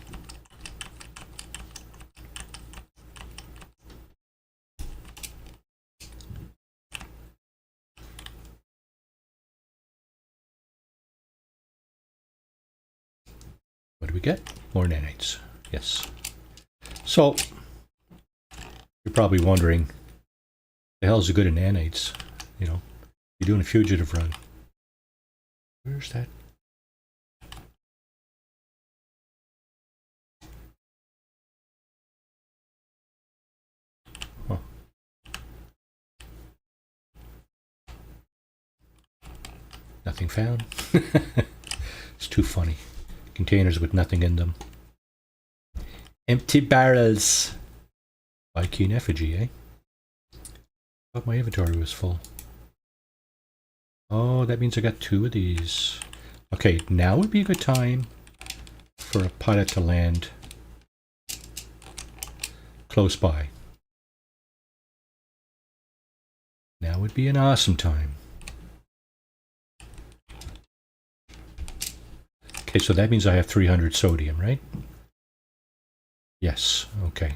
What do we get? More nanites. Yes. So, you're probably wondering, the hell is the good of nanites? You know, you're doing a fugitive run. Where's that? Huh. Nothing found? It's too funny. Containers with nothing in them. Empty barrels. By keen effigy, eh? Thought my inventory was full. Oh, that means I got 2 of these. Okay, now would be a good time for a pilot to land close by. Now would be an awesome time. Okay, so that means I have 300 sodium, right? Yes, okay.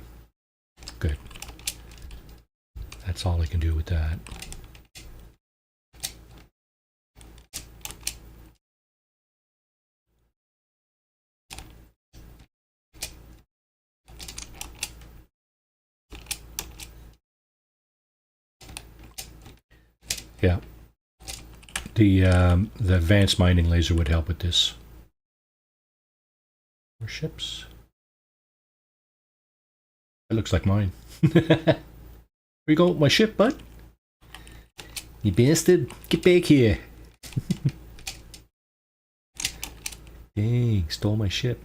Good. That's all I can do with that. Yeah. The advanced mining laser would help with this. More ships. That looks like mine. Where you go with my ship, bud? You bastard. Get back here. Dang, stole my ship.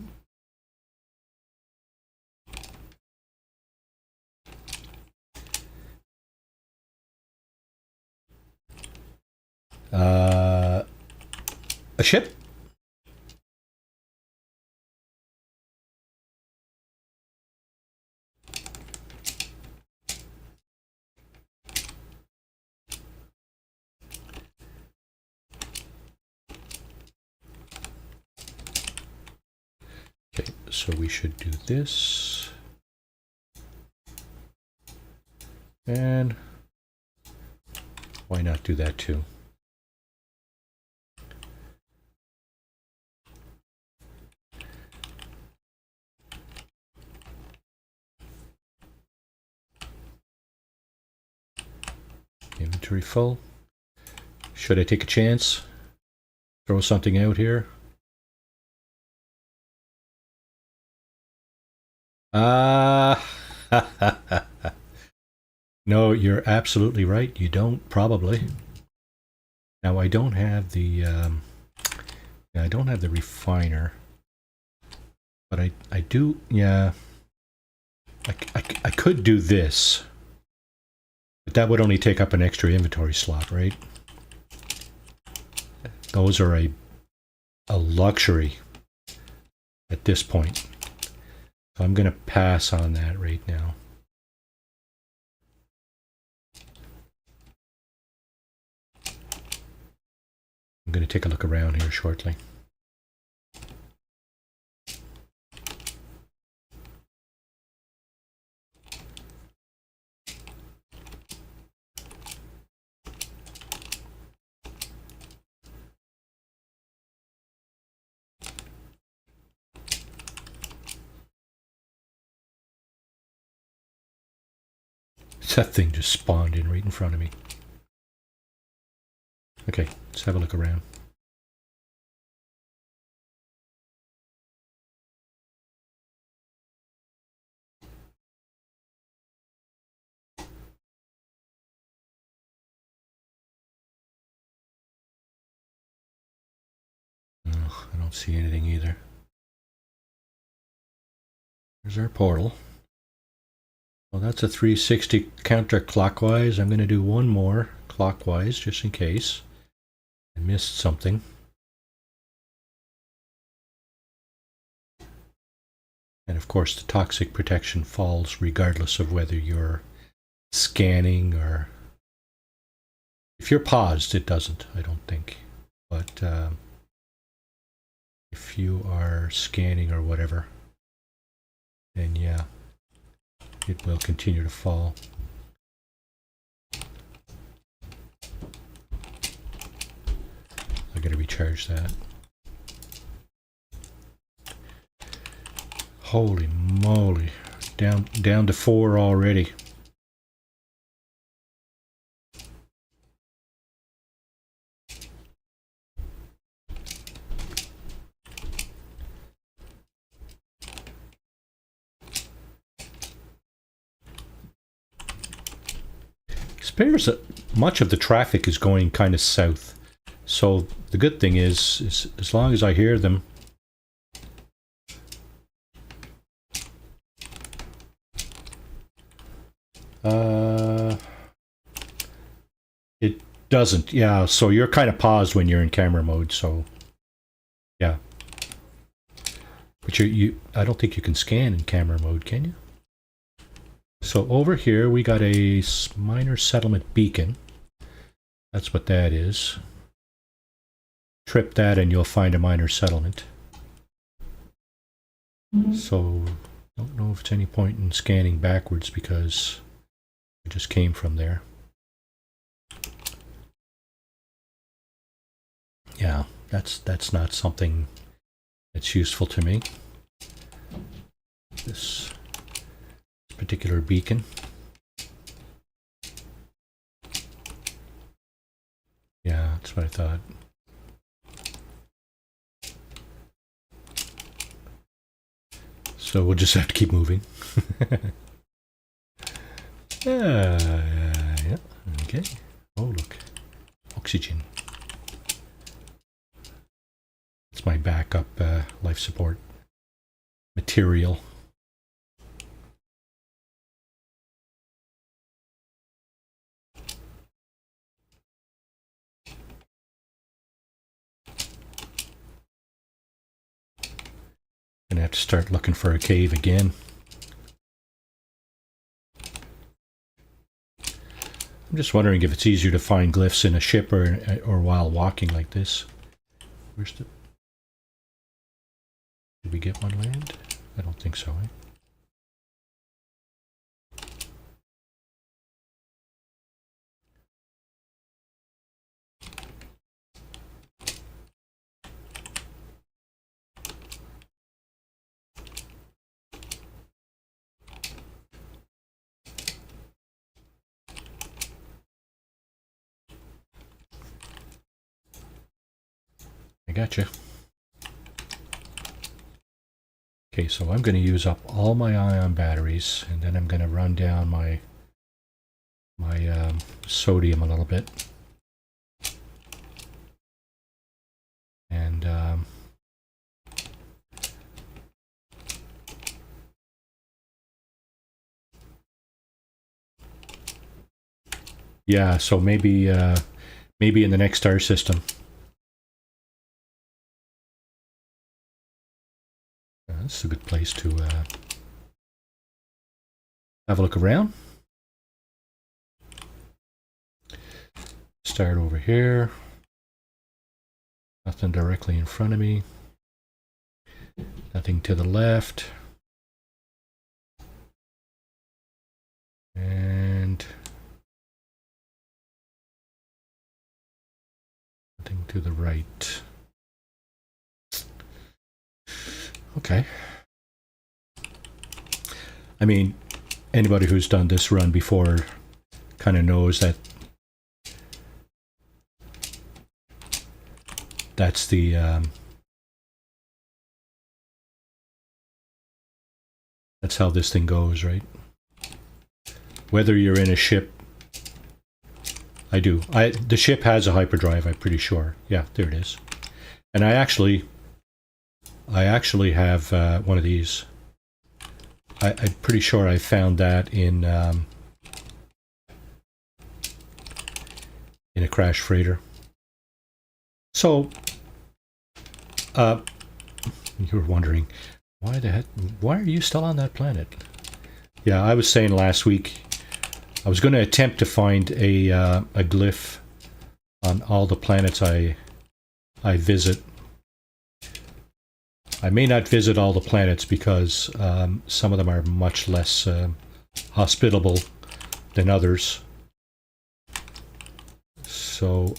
A ship? Okay, so we should do this. And why not do that too? Inventory full. Should I take a chance? Throw something out here? No, you're absolutely right. You don't, probably. Now, I don't have the I don't have the refiner, but I do. Yeah, I could do this, but that would only take up an extra inventory slot, right? Those are a luxury at this point. So I'm going to pass on that right now. I'm going to take a look around here shortly. That thing just spawned in right in front of me. Okay, let's have a look around. Oh, I don't see anything either. There's our portal. Well, that's a 360 counterclockwise. I'm going to do one more clockwise just in case I missed something. And of course, the toxic protection falls regardless of whether you're scanning or... If you're paused, it doesn't, I don't think. But if you are scanning or whatever, then yeah, it will continue to fall. I gotta recharge that. Holy moly, down to 4 already. Spares much of the traffic is going kind of south. So the good thing is as long as I hear them, it doesn't. Yeah, so you're kind of paused when you're in camera mode, so yeah. But I don't think you can scan in camera mode, can you? So over here we got a minor settlement beacon. That's what that is. Trip that and you'll find a minor settlement. So don't know if it's any point in scanning backwards because I just came from there. Yeah, that's not something that's useful to me. This particular beacon. Yeah, that's what I thought. So we'll just have to keep moving. Yeah, okay. Oh, look. Oxygen. It's my backup life support material. Gonna have to start looking for a cave again. I'm just wondering if it's easier to find glyphs in a ship or while walking like this. Where's the... Did we get one land? I don't think so, eh? I gotcha. Okay, so I'm going to use up all my ion batteries, and then I'm going to run down my my sodium a little bit. And yeah, so maybe maybe in the next star system. This is a good place to have a look around. Start over here. Nothing directly in front of me. Nothing to the left. And nothing to the right. Okay. I mean, anybody who's done this run before kind of knows that that's the that's how this thing goes, right? Whether you're in a ship, I do. The ship has a hyperdrive, I'm pretty sure. Yeah, there it is. And I actually have one of these. I'm pretty sure I found that in a crash freighter. So, you were wondering, why are you still on that planet? Yeah, I was saying last week, I was going to attempt to find a glyph on all the planets I visit. I may not visit all the planets because some of them are much less hospitable than others. So,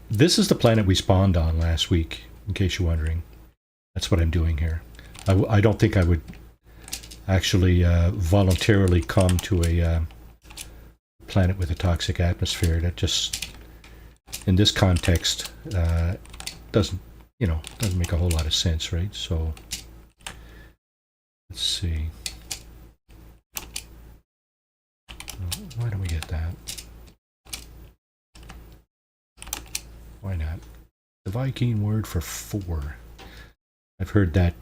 this is the planet we spawned on last week, in case you're wondering. That's what I'm doing here. I don't think I would actually voluntarily come to a planet with a toxic atmosphere. That just, in this context, doesn't make a whole lot of sense, right? So, let's see. Why don't we get that? Why not? The Viking word for 4. I've heard that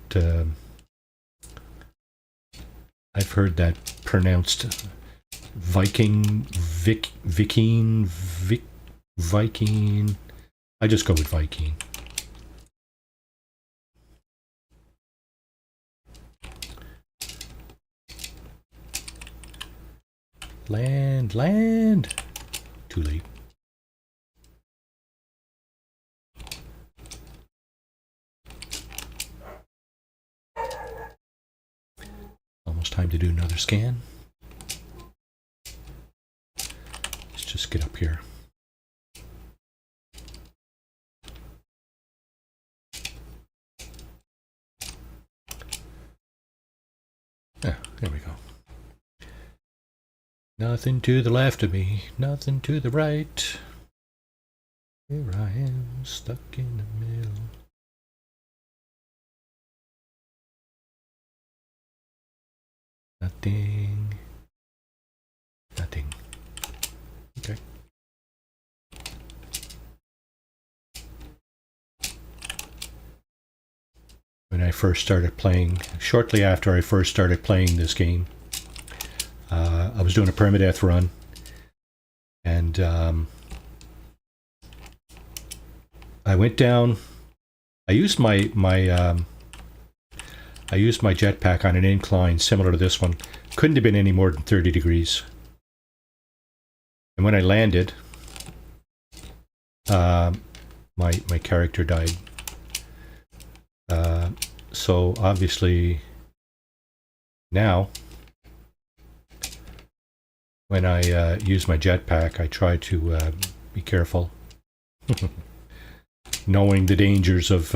pronounced Viking, Viking. I just go with Viking. Land. Too late. Almost time to do another scan. Let's just get up here. Yeah, there we go. Nothing to the left of me, nothing to the right. Here I am, stuck in the middle. Nothing. Okay. When I first started playing, shortly after I first started playing this game, I was doing a permadeath run, and I went down. I used my jetpack on an incline similar to this one. Couldn't have been any more than 30 degrees. And when I landed, my character died. So obviously now, when I use my jetpack, I try to be careful, knowing the dangers of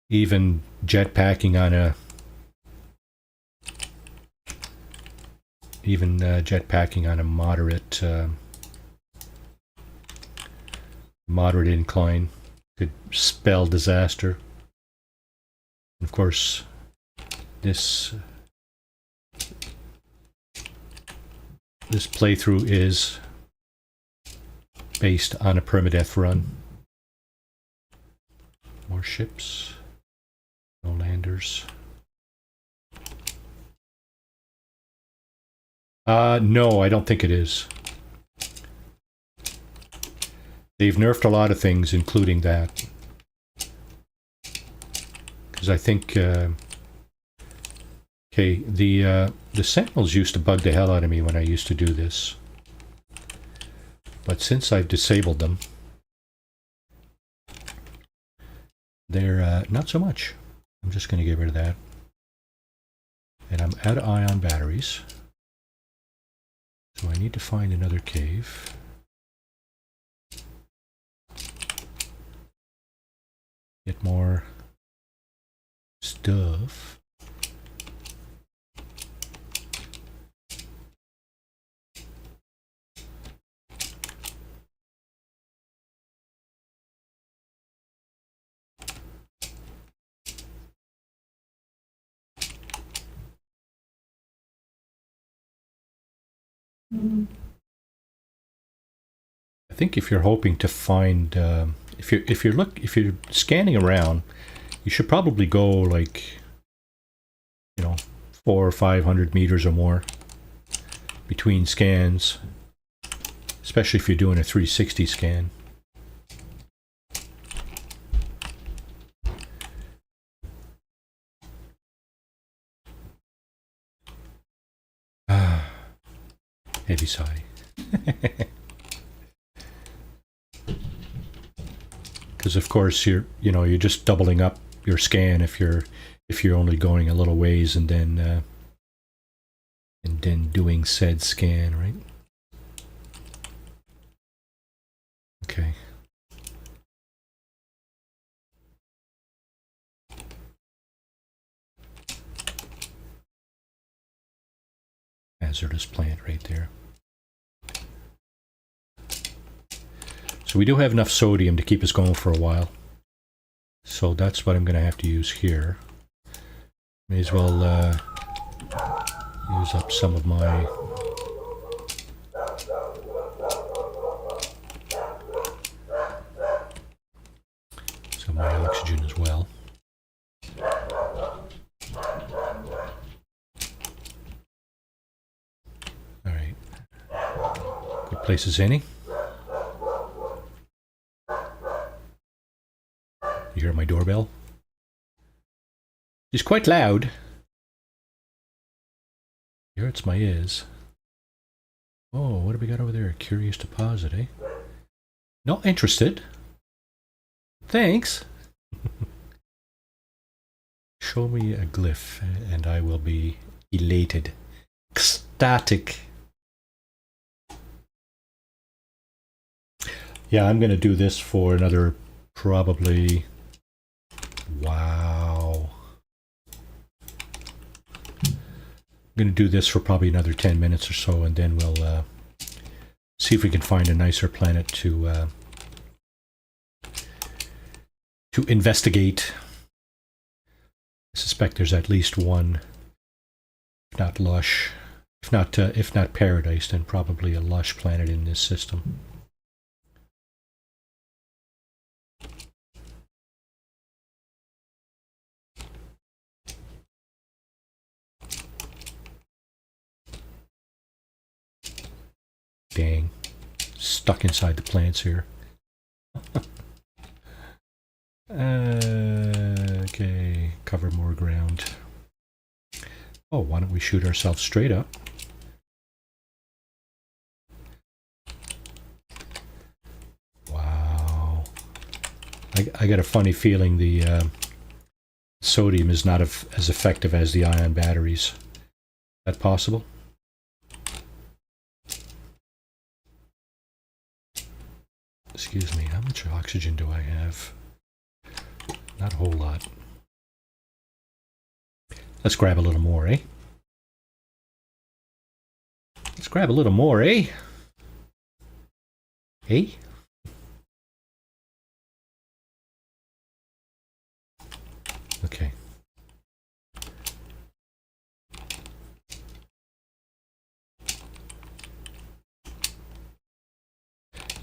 even jetpacking on a moderate incline could spell disaster. Of course, this playthrough is based on a permadeath run. More ships. No landers. No, I don't think it is. They've nerfed a lot of things, including that. Because I think... okay, the Sentinels used to bug the hell out of me when I used to do this. But since I've disabled them, they're not so much. I'm just going to get rid of that. And I'm out of ion batteries. So I need to find another cave. Get more stuff. I think if you're hoping to find, if you're scanning around, you should probably go like, 400 or 500 meters or more between scans, especially if you're doing a 360 scan. Heavy sigh. Because of course you're just doubling up your scan if you're only going a little ways and then doing said scan, right? Okay. Hazardous plant right there. So we do have enough sodium to keep us going for a while. So that's what I'm going to have to use here. May as well use up some of my... oxygen as well. Alright. Good place is any. You hear my doorbell? It's quite loud. It hurts my ears. Oh, what do we got over there? A curious deposit, eh? Not interested. Thanks. Show me a glyph and I will be elated. Ecstatic. Yeah, I'm going to do this for another probably... Wow. I'm going to do this for probably another 10 minutes or so, and then we'll see if we can find a nicer planet to investigate. I suspect there's at least one, if not lush, if not paradise, then probably a lush planet in this system. Dang. Stuck inside the plants here. Okay, cover more ground. Oh, why don't we shoot ourselves straight up? Wow. I got a funny feeling the sodium is not as effective as the ion batteries. Is that possible? Excuse me, how much oxygen do I have? Not a whole lot. Let's grab a little more, eh? Let's grab a little more, eh? Eh? Okay.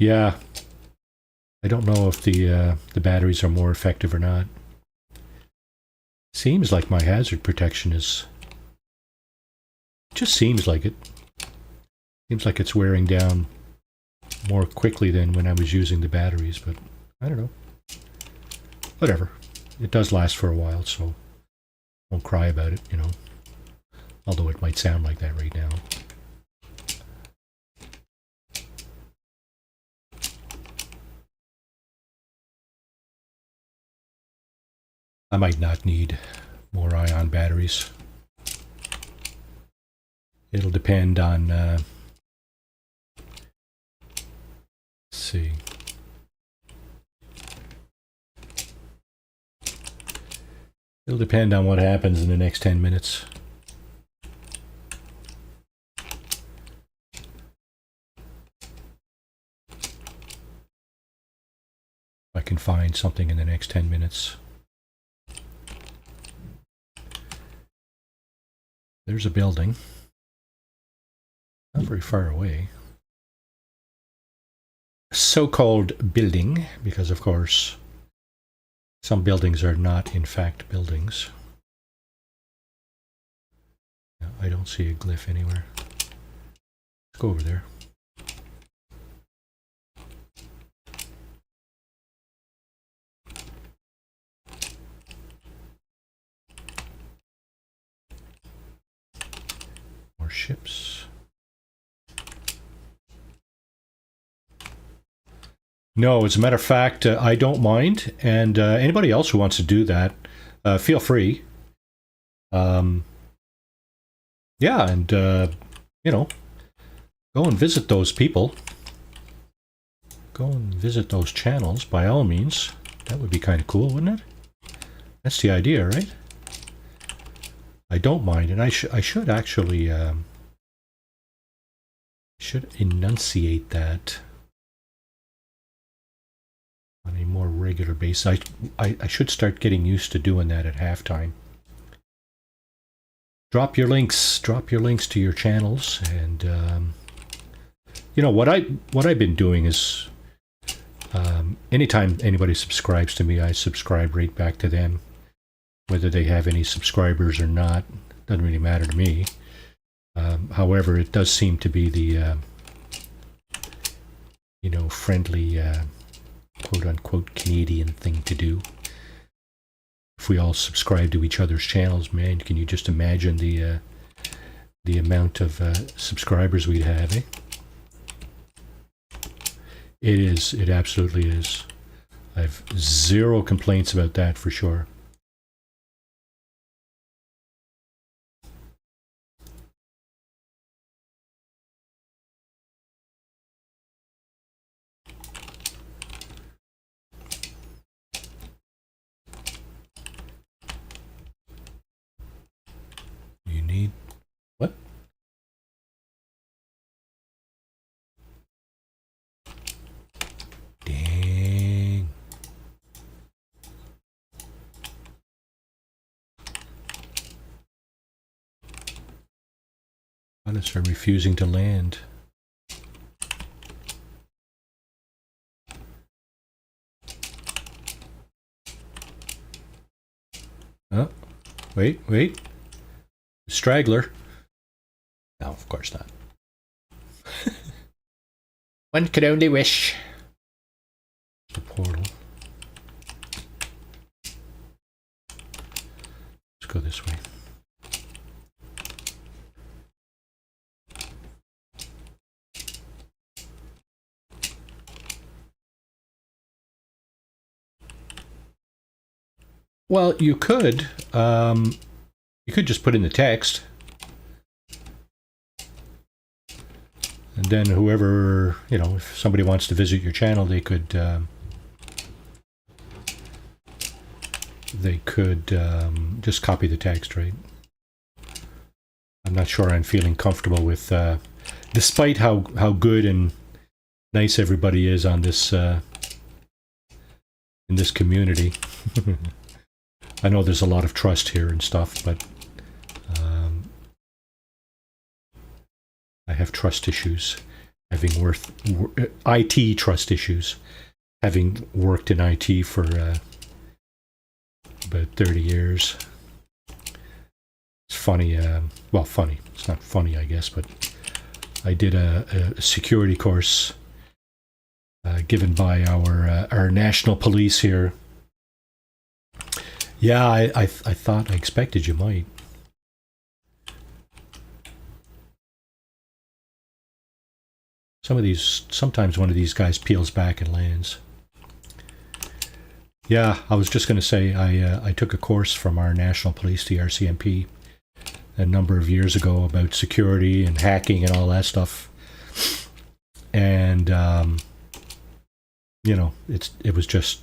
Yeah. I don't know if the batteries are more effective or not. Seems like my hazard protection is... Just seems like it. Seems like it's wearing down more quickly than when I was using the batteries, but I don't know. Whatever. It does last for a while, so won't cry about it, you know. Although it might sound like that right now. I might not need more ion batteries. It'll depend on, let's see. It'll depend on what happens in the next 10 minutes. If I can find something in the next 10 minutes. There's a building. Not very far away. So-called building, because of course some buildings are not in fact buildings. No, I don't see a glyph anywhere. Let's go over there. More ships. No, as a matter of fact, I don't mind, and anybody else who wants to do that, feel free. Yeah, and, you know, go and visit those people. Go and visit those channels, by all means. That would be kind of cool, wouldn't it? That's the idea, right? I don't mind, and I should actually, should enunciate that on a more regular basis. I should start getting used to doing that at halftime. Drop your links to your channels, and you know what I've been doing is anytime anybody subscribes to me, I subscribe right back to them, whether they have any subscribers or not. Doesn't really matter to me. However, it does seem to be the you know, friendly quote-unquote Canadian thing to do. If we all subscribe to each other's channels, man, can you just imagine the amount of subscribers we'd have, eh? It is. It absolutely is. I have zero complaints about that for sure. You need... What? Dang. Pilots are refusing to land. Oh, wait. Straggler. No, of course not. One could only wish. The portal. Let's go this way. Well, you could just put in the text, and then whoever, you know, if somebody wants to visit your channel, they could just copy the text, right? I'm not sure I'm feeling comfortable with, despite how good and nice everybody is on this in this community. I know there's a lot of trust here and stuff, but I have trust issues. having IT trust issues, having worked in IT for about 30 years. It's funny, well, funny. It's not funny, I guess, but I did a security course given by our national police here. Yeah, I thought, I expected you might. Sometimes one of these guys peels back and lands. Yeah, I was just going to say, I took a course from our national police, the RCMP, a number of years ago about security and hacking and all that stuff. And, you know, it was just...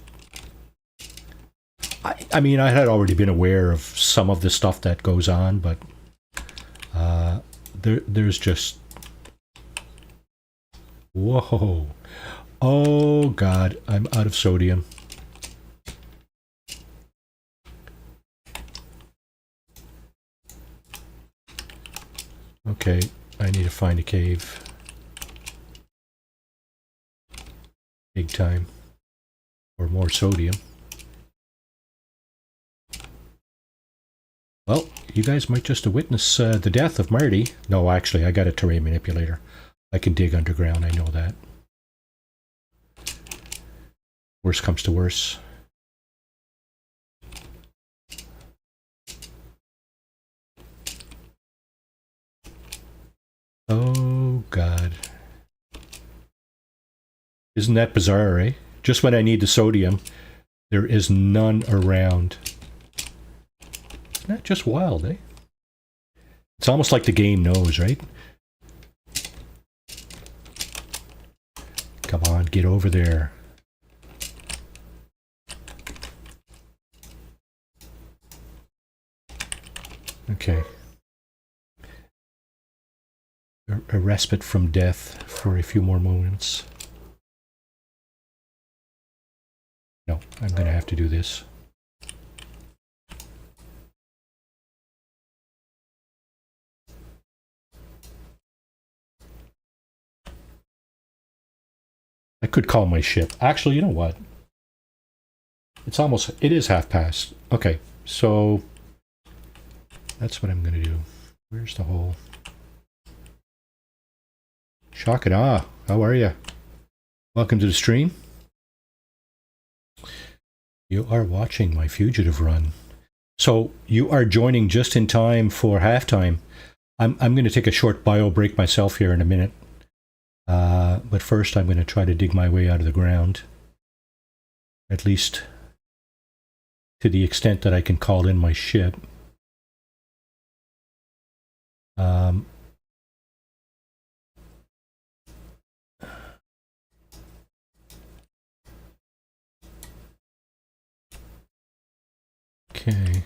I mean, I had already been aware of some of the stuff that goes on, but there's just... Whoa. Oh, God, I'm out of sodium. Okay, I need to find a cave. Big time. Or more sodium. Well, you guys might just witness the death of Marty. No, actually, I got a terrain manipulator. I can dig underground, I know that. Worst comes to worst. Oh, God. Isn't that bizarre, eh? Just when I need the sodium, there is none around. Isn't that just wild, eh? It's almost like the game knows, right? Come on, get over there. Okay. A respite from death for a few more moments. No, I'm going to have to do this. I could call my ship. Actually, you know what? It is half past. Okay, so that's what I'm going to do. Where's the hole? Shock and awe. How are you? Welcome to the stream. You are watching my Fugitive run. So you are joining just in time for halftime. I'm going to take a short bio break myself here in a minute. But first I'm going to try to dig my way out of the ground. At least to the extent that I can call in my ship. Okay.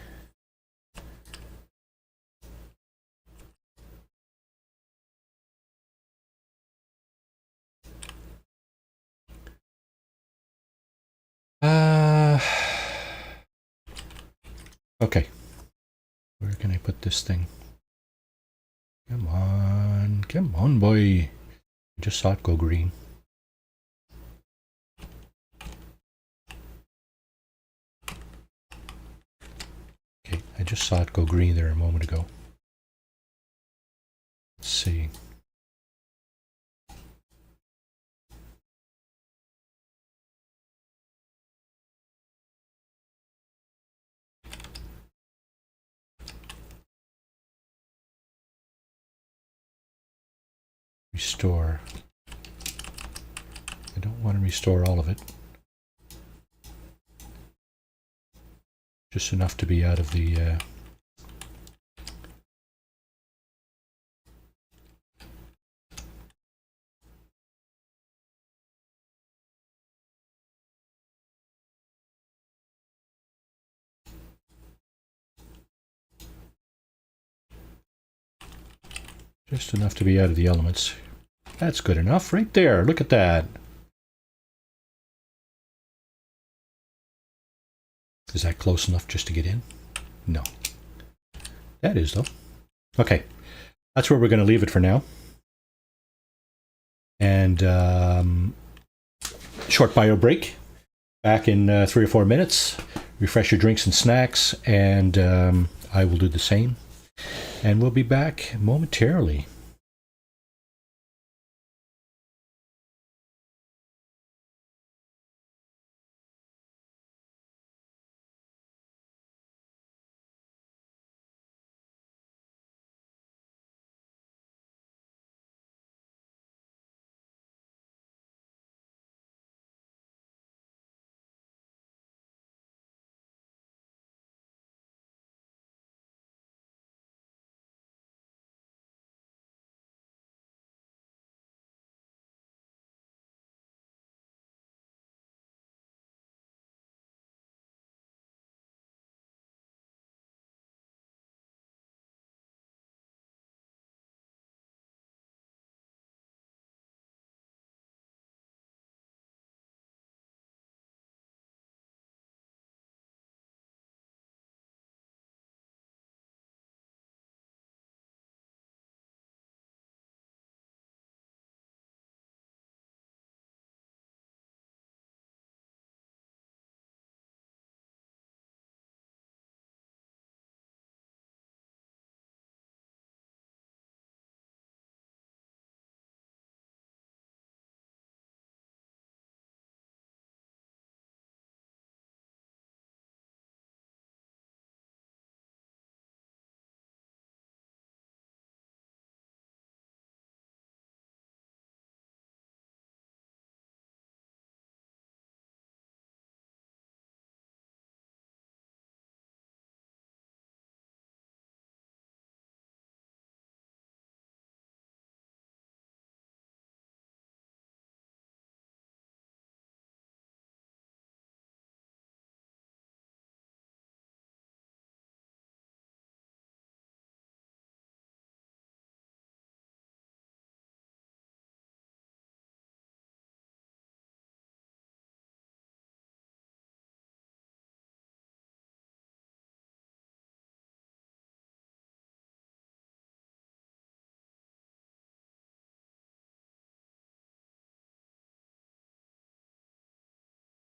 Okay. Where can I put this thing? Come on, boy. I just saw it go green. Okay, I just saw it go green there a moment ago. Let's see. Restore. I don't want to restore all of it. Just enough to be out of the... Just enough to be out of the elements. That's good enough right there. Look at that. Is that close enough just to get in? No. That is, though. Okay. That's where we're going to leave it for now. And And short bio break. Back in 3 or 4 minutes. Refresh your drinks and snacks, and I will do the same. And we'll be back momentarily.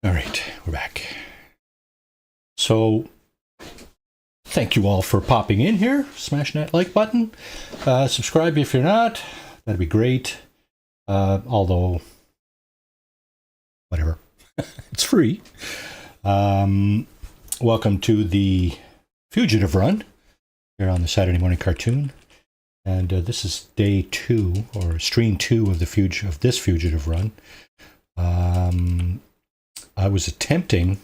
All right, we're back. So, thank you all for popping in here. Smash that like button. Subscribe if you're not. That'd be great. Although, whatever. It's free. Welcome to the Fugitive run here on the Saturday Morning Cartoon. And this is day 2, or stream 2 of this Fugitive run. I was attempting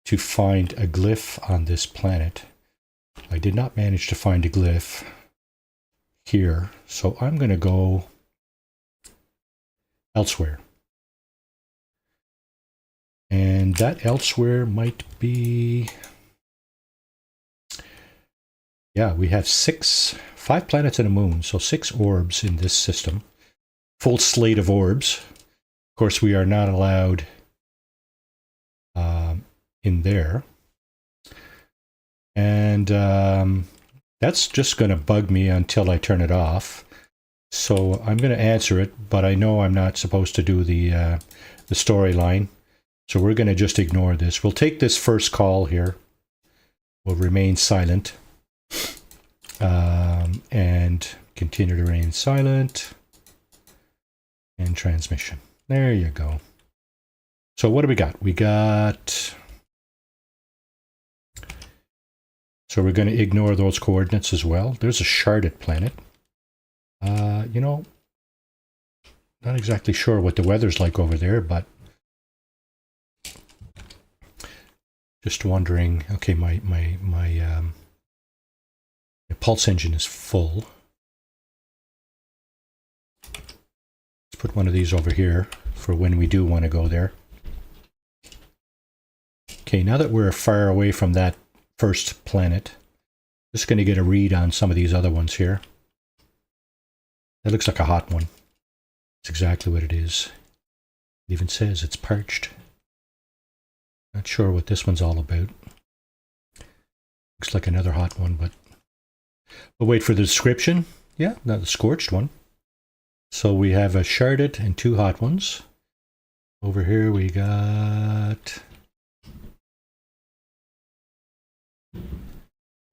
to find a glyph on this planet. I did not manage to find a glyph here, so I'm going to go elsewhere. And that elsewhere might be... Yeah, we have 5 planets and a moon, so 6 orbs in this system. Full slate of orbs. Of course, we are not allowed in there. And that's just going to bug me until I turn it off. So I'm going to answer it, but I know I'm not supposed to do the storyline. So we're going to just ignore this. We'll take this first call here. We'll remain silent. And continue to remain silent. And transmission. There you go. So what do we got? We got... So we're going to ignore those coordinates as well. There's a sharded planet. You know, not exactly sure what the weather's like over there, but just wondering. Okay, my pulse engine is full. Let's put one of these over here for when we do want to go there. Okay, now that we're far away from that first planet, just going to get a read on some of these other ones here. That looks like a hot one. That's exactly what it is. It even says it's parched. Not sure what this one's all about. Looks like another hot one, but we'll wait for the description. Yeah, not the scorched one. So we have a sharded and 2 hot ones. Over here we got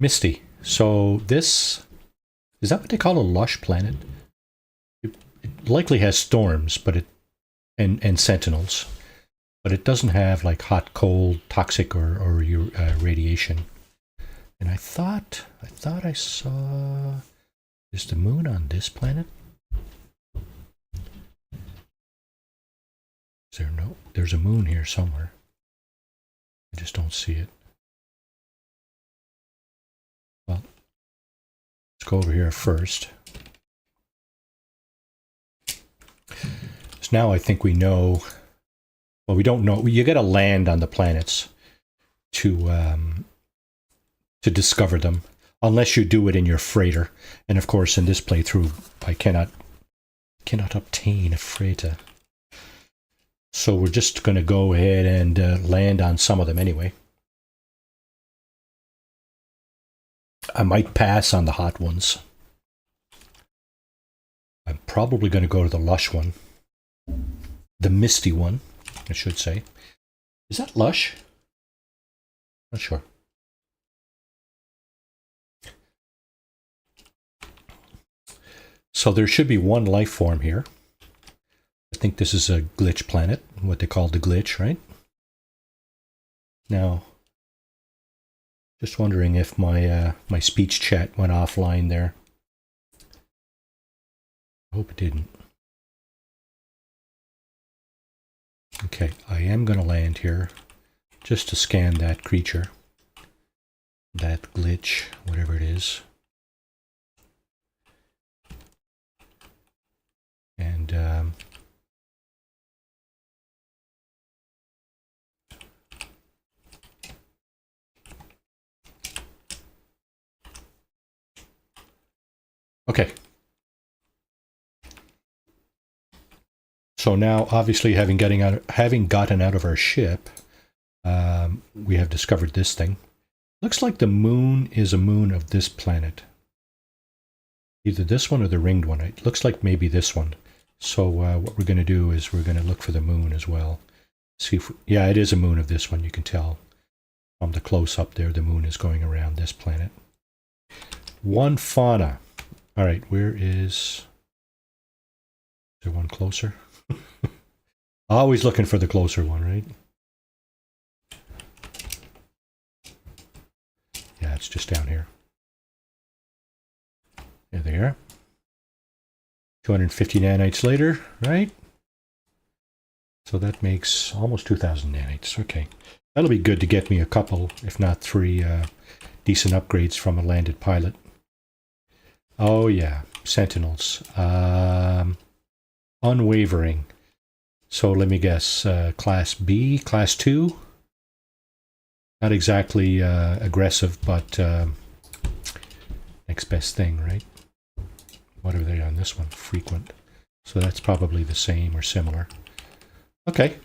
Misty. So this, is that what they call a lush planet? It likely has storms, but and sentinels, but it doesn't have like hot, cold, toxic, or radiation. And I thought I saw, is the moon on this planet? Is there no? There's a moon here somewhere. I just don't see it. Well, let's go over here first. So now I think we know. Well, we don't know. You got to land on the planets to discover them, unless you do it in your freighter. And of course, in this playthrough, I cannot obtain a freighter. So we're just going to go ahead and land on some of them anyway. I might pass on the hot ones. I'm probably going to go to the lush one. The misty one, I should say. Is that lush? Not sure. So there should be one life form here. I think this is a glitch planet, what they call the glitch, right? Now, just wondering if my my speech chat went offline there. I hope it didn't. Okay, I am going to land here just to scan that creature, that glitch, whatever it is. And okay. So now, obviously, having gotten out of our ship, we have discovered this thing. Looks like the moon is a moon of this planet. Either this one or the ringed one. It looks like maybe this one. So what we're going to do is we're going to look for the moon as well. See if yeah, it is a moon of this one. You can tell from the close up there, the moon is going around this planet. One fauna. All right, where is there one closer? Always looking for the closer one, right? Yeah, it's just down here. There they are. 250 nanites later, right? So that makes almost 2,000 nanites. Okay. That'll be good to get me a couple, if not 3, decent upgrades from a landed pilot. Oh yeah, sentinels. Unwavering. So let me guess, class B, class 2? Not exactly aggressive, but next best thing, right? What are they on this one? Frequent. So that's probably the same or similar. Okay.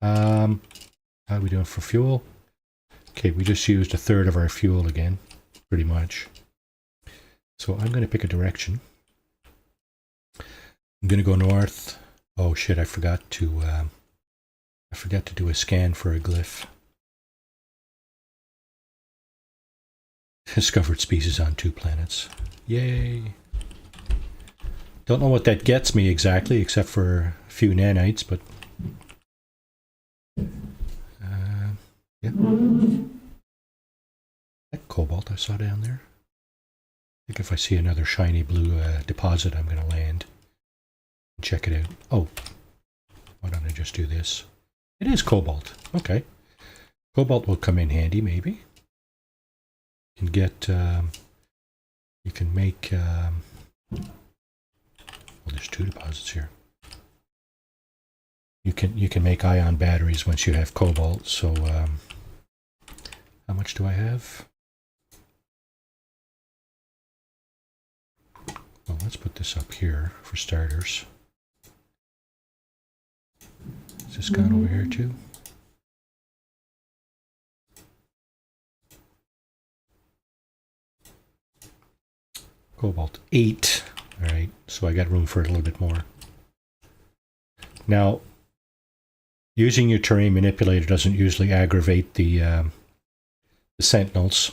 How are we doing for fuel? Okay, we just used a third of our fuel again, pretty much. So I'm going to pick a direction. I'm going to go north. Oh shit, I forgot to do a scan for a glyph. Discovered species on 2 planets. Yay. Don't know what that gets me exactly, except for a few nanites, but yeah. That cobalt I saw down there. I think if I see another shiny blue deposit, I'm going to land and check it out. Oh, why don't I just do this? It is cobalt. Okay. Cobalt will come in handy, maybe. You can get, you can make, well, there's 2 deposits here. You can make ion batteries once you have cobalt. So, how much do I have? Well, let's put this up here for starters. Is this gone over here too? Cobalt 8. All right, so I got room for a little bit more. Now, using your terrain manipulator doesn't usually aggravate the sentinels.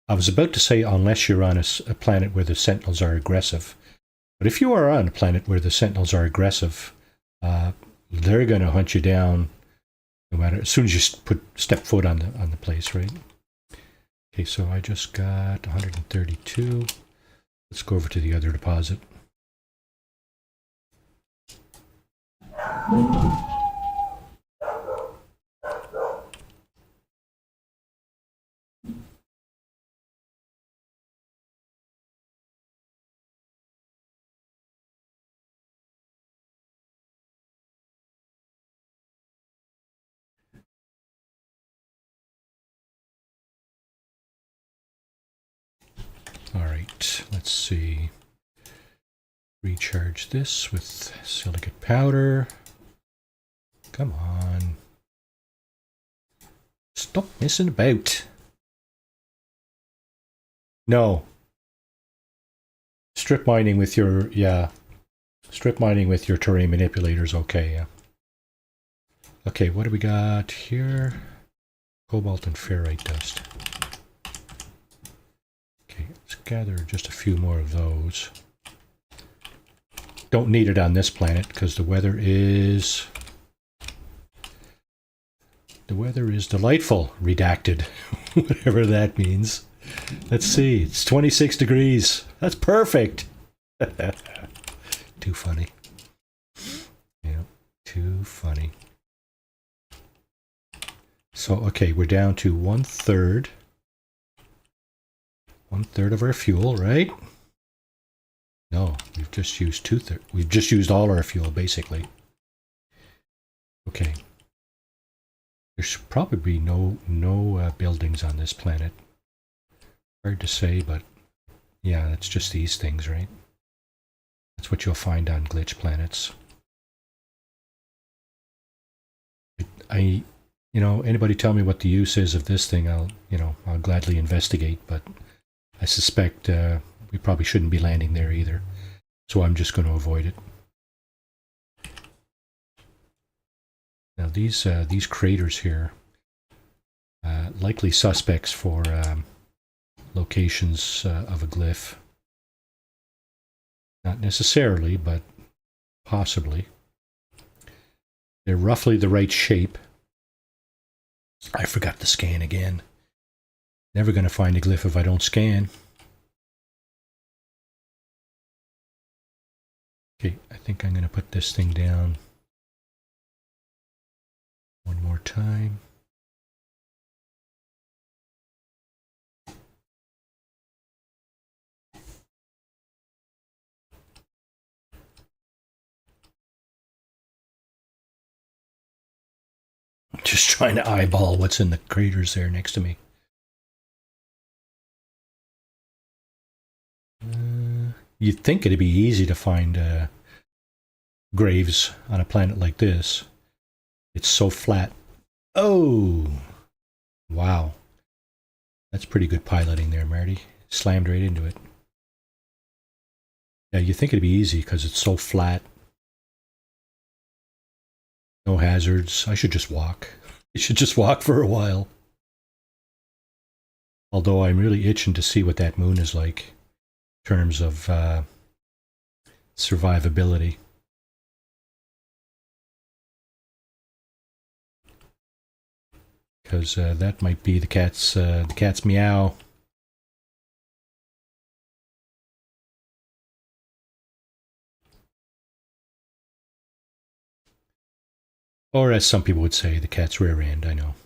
I was about to say unless you're on a planet where the sentinels are aggressive. But if you are on a planet where the sentinels are aggressive, they're going to hunt you down no matter, as soon as you step foot on the place, right? Okay, so I just got 132. Let's go over to the other deposit. All right, let's see. Recharge this with silicate powder. Come on. Stop messing about. No. Strip mining with your, strip mining with your terrain manipulator is okay, yeah. Okay, what do we got here? Cobalt and ferrite dust. Okay, let's gather just a few more of those. Don't need it on this planet because the weather is delightful. Redacted. Whatever that means. Let's see. It's 26 degrees. That's perfect. Too funny. Yeah, too funny. So, okay, we're down to 1/3. 1/3 of our fuel, right? No, we've just used 2/3. We've just used all our fuel, basically. Okay. There's probably no buildings on this planet. Hard to say, but yeah, it's just these things, right? That's what you'll find on glitch planets. Anybody tell me what the use is of this thing, I'll gladly investigate, but I suspect we probably shouldn't be landing there either. So I'm just going to avoid it. Now these craters here, likely suspects for locations of a glyph. Not necessarily, but possibly. They're roughly the right shape. I forgot to scan again. Never going to find a glyph if I don't scan. Okay, I think I'm going to put this thing down one more time. Just trying to eyeball what's in the craters there next to me. You'd think it'd be easy to find graves on a planet like this. It's so flat. Oh! Wow. That's pretty good piloting there, Marty. Slammed right into it. Yeah, you'd think it'd be easy because it's so flat. No hazards. I should just walk. I should just walk for a while. Although I'm really itching to see what that moon is like in terms of survivability. Because that might be the cat's meow. Or as some people would say, the cat's rear end, I know.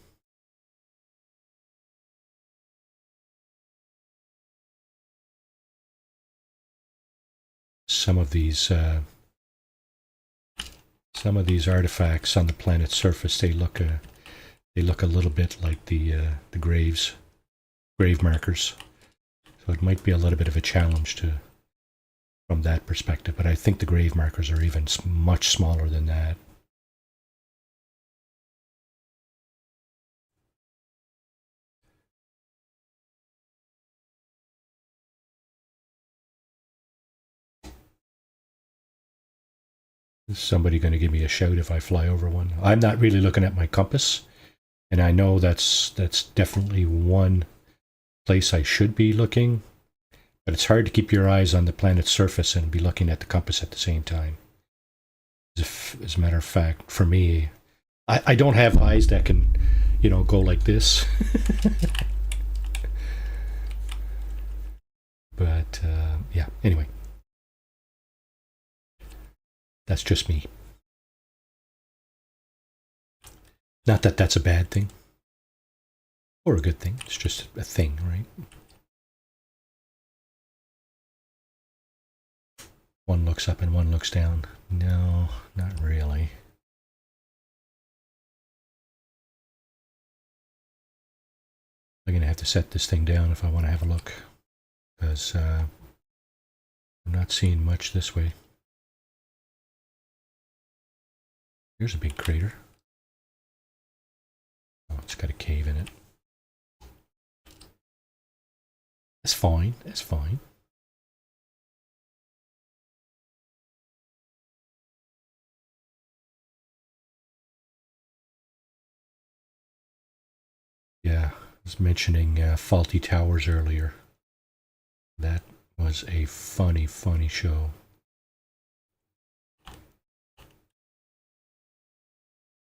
Some of these artifacts on the planet's surface, they look a little bit like the grave markers. So it might be a little bit of a challenge from that perspective, but I think the grave markers are even much smaller than that. Is somebody going to give me a shout if I fly over one? I'm not really looking at my compass, and I know that's definitely one place I should be looking, but it's hard to keep your eyes on the planet's surface and be looking at the compass at the same time. As a matter of fact, for me, I don't have eyes that can, go like this. But, yeah, anyway. That's just me. Not that that's a bad thing. Or a good thing. It's just a thing, right? One looks up and one looks down. No, not really. I'm going to have to set this thing down if I want to have a look. Because I'm not seeing much this way. Here's a big crater. Oh, it's got a cave in it. That's fine. That's fine. Yeah, I was mentioning faulty towers earlier. That was a funny, funny show.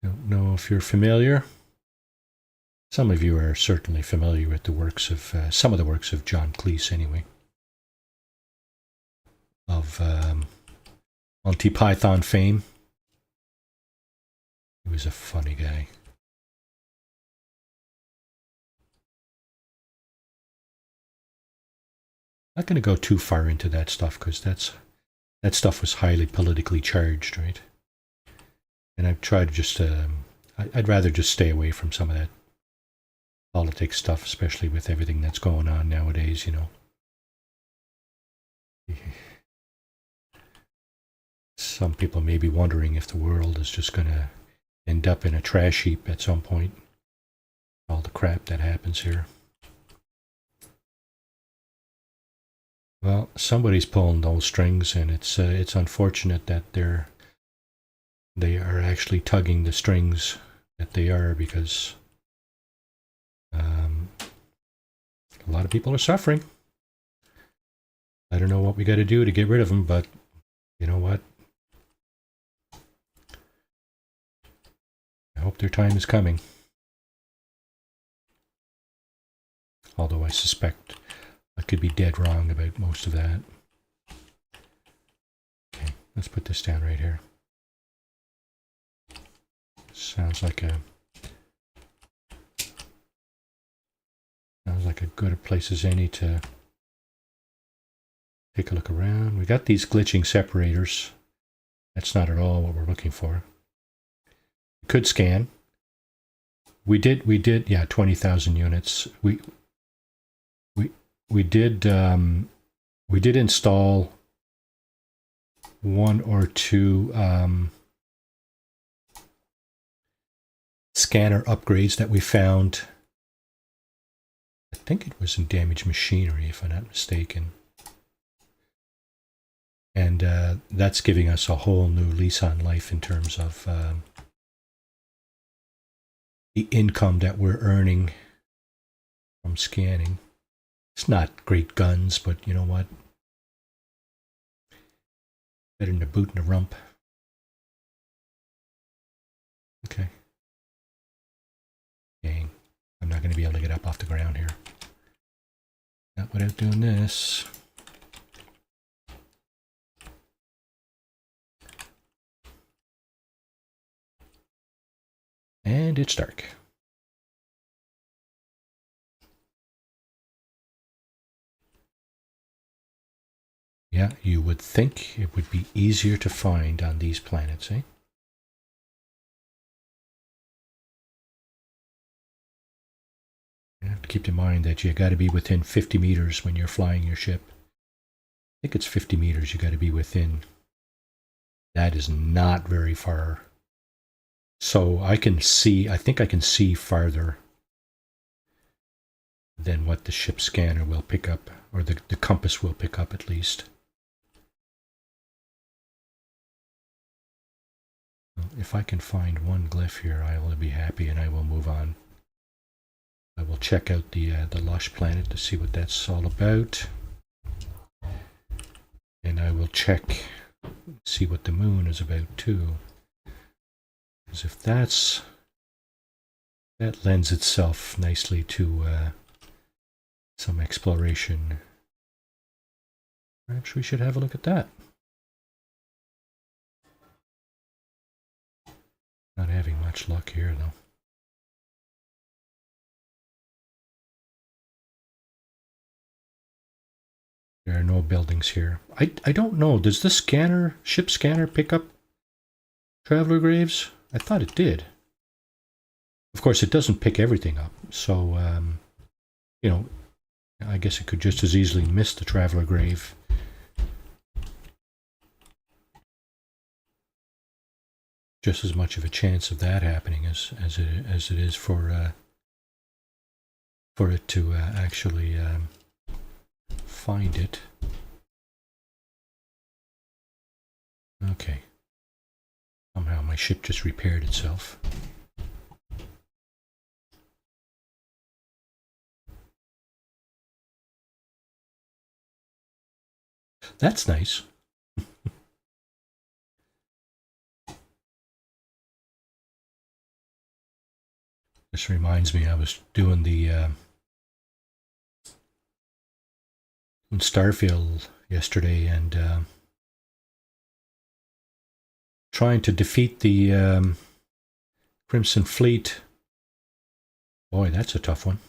Don't know if you're familiar. Some of you are certainly familiar with the works of, some of the works of John Cleese anyway. Of Monty Python fame. He was a funny guy. Not going to go too far into that stuff because that stuff was highly politically charged, right? And I've tried to just, I'd rather just stay away from some of that politics stuff, especially with everything that's going on nowadays, Some people may be wondering if the world is just going to end up in a trash heap at some point. All the crap that happens here. Well, somebody's pulling those strings, and it's unfortunate that they are actually tugging the strings that they are, because a lot of people are suffering. I don't know what we got to do to get rid of them, but you know what? I hope their time is coming. Although I suspect I could be dead wrong about most of that. Okay, let's put this down right here. Sounds like a good place as any to take a look around. We got these glitching separators. That's not at all what we're looking for. We could scan. We did, yeah, 20,000 units. We did install one or two scanner upgrades that we found. I think it was in damaged machinery, if I'm not mistaken. And that's giving us a whole new lease on life in terms of the income that we're earning from scanning. It's not great guns, but you know what? Better than a boot and a rump. Okay. Dang. I'm not going to be able to get up off the ground here. Not without doing this. And it's dark. Yeah, you would think it would be easier to find on these planets, eh? You have to keep in mind that you got to be within 50 meters when you're flying your ship. I think it's 50 meters you got to be within. That is not very far. So I think I can see farther than what the ship scanner will pick up, or the compass will pick up at least. if I can find one glyph here, I will be happy, and I will move on. I will check out the lush planet to see what that's all about, and I will see what the moon is about too. Because if that lends itself nicely to some exploration. Perhaps we should have a look at that. Not having much luck here, though. There are no buildings here. I don't know. Does this ship scanner pick up traveler graves? I thought it did. Of course, it doesn't pick everything up. So, you know, I guess it could just as easily miss the traveler grave. Just as much of a chance of that happening as it is for it to actually find it. Okay. Somehow my ship just repaired itself. That's nice. This reminds me, I was doing the in Starfield yesterday and trying to defeat the Crimson Fleet. Boy, that's a tough one.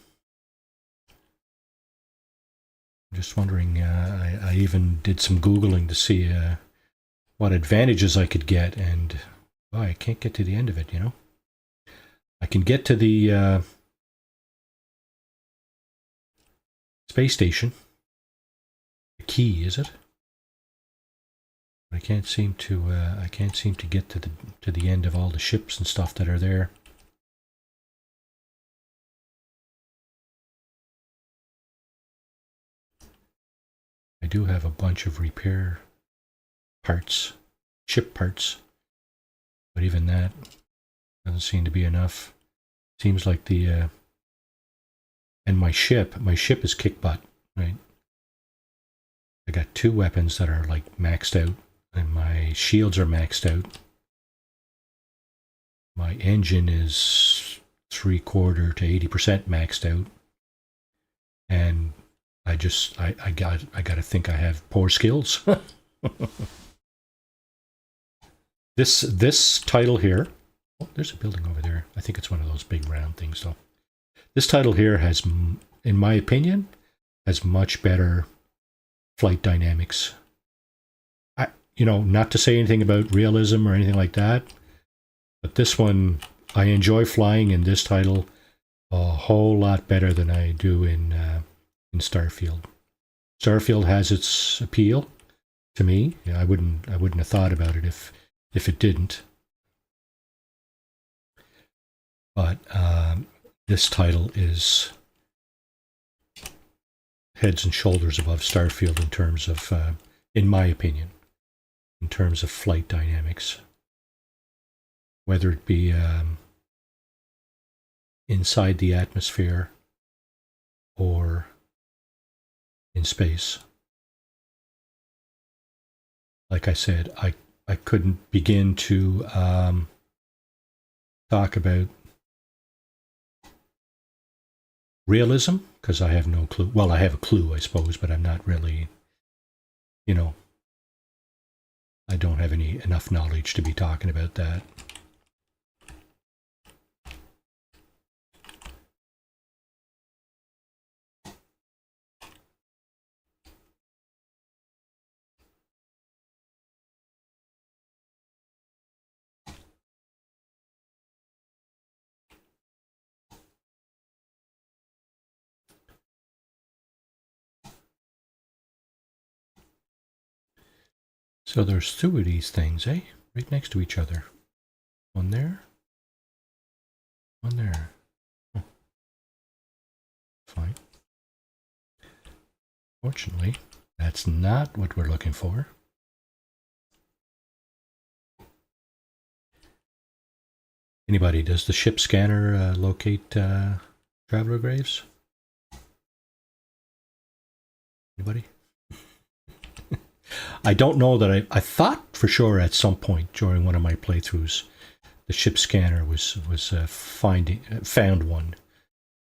I'm just wondering, I even did some Googling to see what advantages I could get, and boy, I can't get to the end of it, you know? I can get to the space station. The key, is it? I can't seem to get to the end of all the ships and stuff that are there. I do have a bunch of repair parts, ship parts, but even that doesn't seem to be enough. Seems like the and my ship is kick butt, right? I got 2 weapons that are like maxed out, and my shields are maxed out. My engine is 3/4 to 80% maxed out, and I gotta think I have poor skills. This title here. Oh, there's a building over there. I think it's one of those big round things, though. This title here has, in my opinion, has much better flight dynamics. Not to say anything about realism or anything like that, but this one, I enjoy flying in this title a whole lot better than I do in Starfield. Starfield has its appeal to me. I wouldn't have thought about it if it didn't. But this title is heads and shoulders above Starfield in terms of, in my opinion, in terms of flight dynamics. Whether it be inside the atmosphere or in space. Like I said, I couldn't begin to talk about realism because I have no clue. Well, I have a clue, I suppose, but I'm not really, I don't have enough knowledge to be talking about that. So there's 2 of these things, eh? Right next to each other. One there. One there. Oh. Fine. Fortunately, that's not what we're looking for. Anybody, does the ship scanner locate traveler graves? Anybody? I don't know that I thought for sure at some point during one of my playthroughs the ship scanner was found one.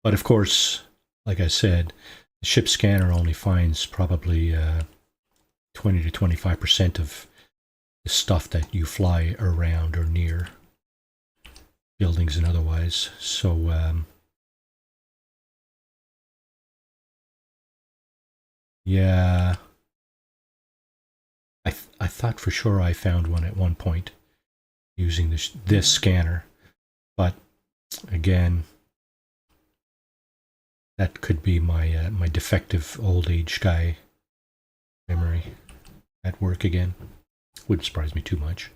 But of course, like I said, the ship scanner only finds probably 20 to 25% of the stuff that you fly around or near, buildings and otherwise. So, yeah, I thought for sure I found one at one point using this scanner, but again, that could be my my defective old age guy memory at work again. Wouldn't surprise me too much.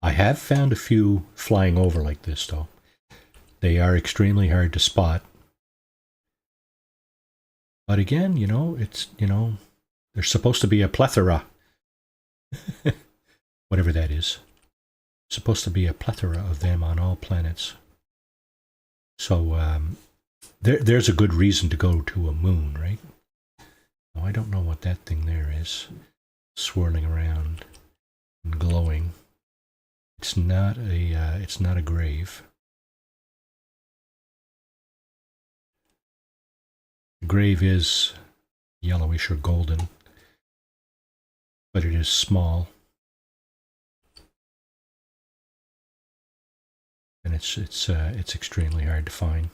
I have found a few flying over like this, though. They are extremely hard to spot. But again, there's supposed to be a plethora. Whatever that is. Supposed to be a plethora of them on all planets. So there's a good reason to go to a moon, right? Oh, I don't know what that thing there is, swirling around and glowing. It's not a grave. The grave is yellowish or golden, but it is small. And it's extremely hard to find.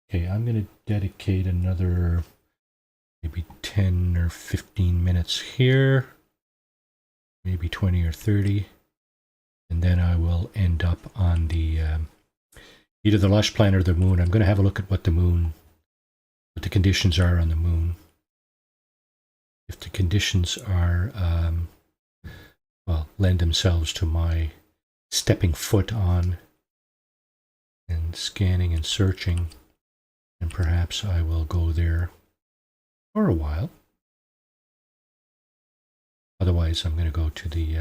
Okay, I'm going to dedicate another maybe 10 or 15 minutes here, maybe 20 or 30, and then I will end up on the either the lush planet or the moon. I'm going to have a look at what the conditions are on the moon. If the conditions are lend themselves to my stepping foot on and scanning and searching, and perhaps I will go there for a while. Otherwise, I'm going to go to the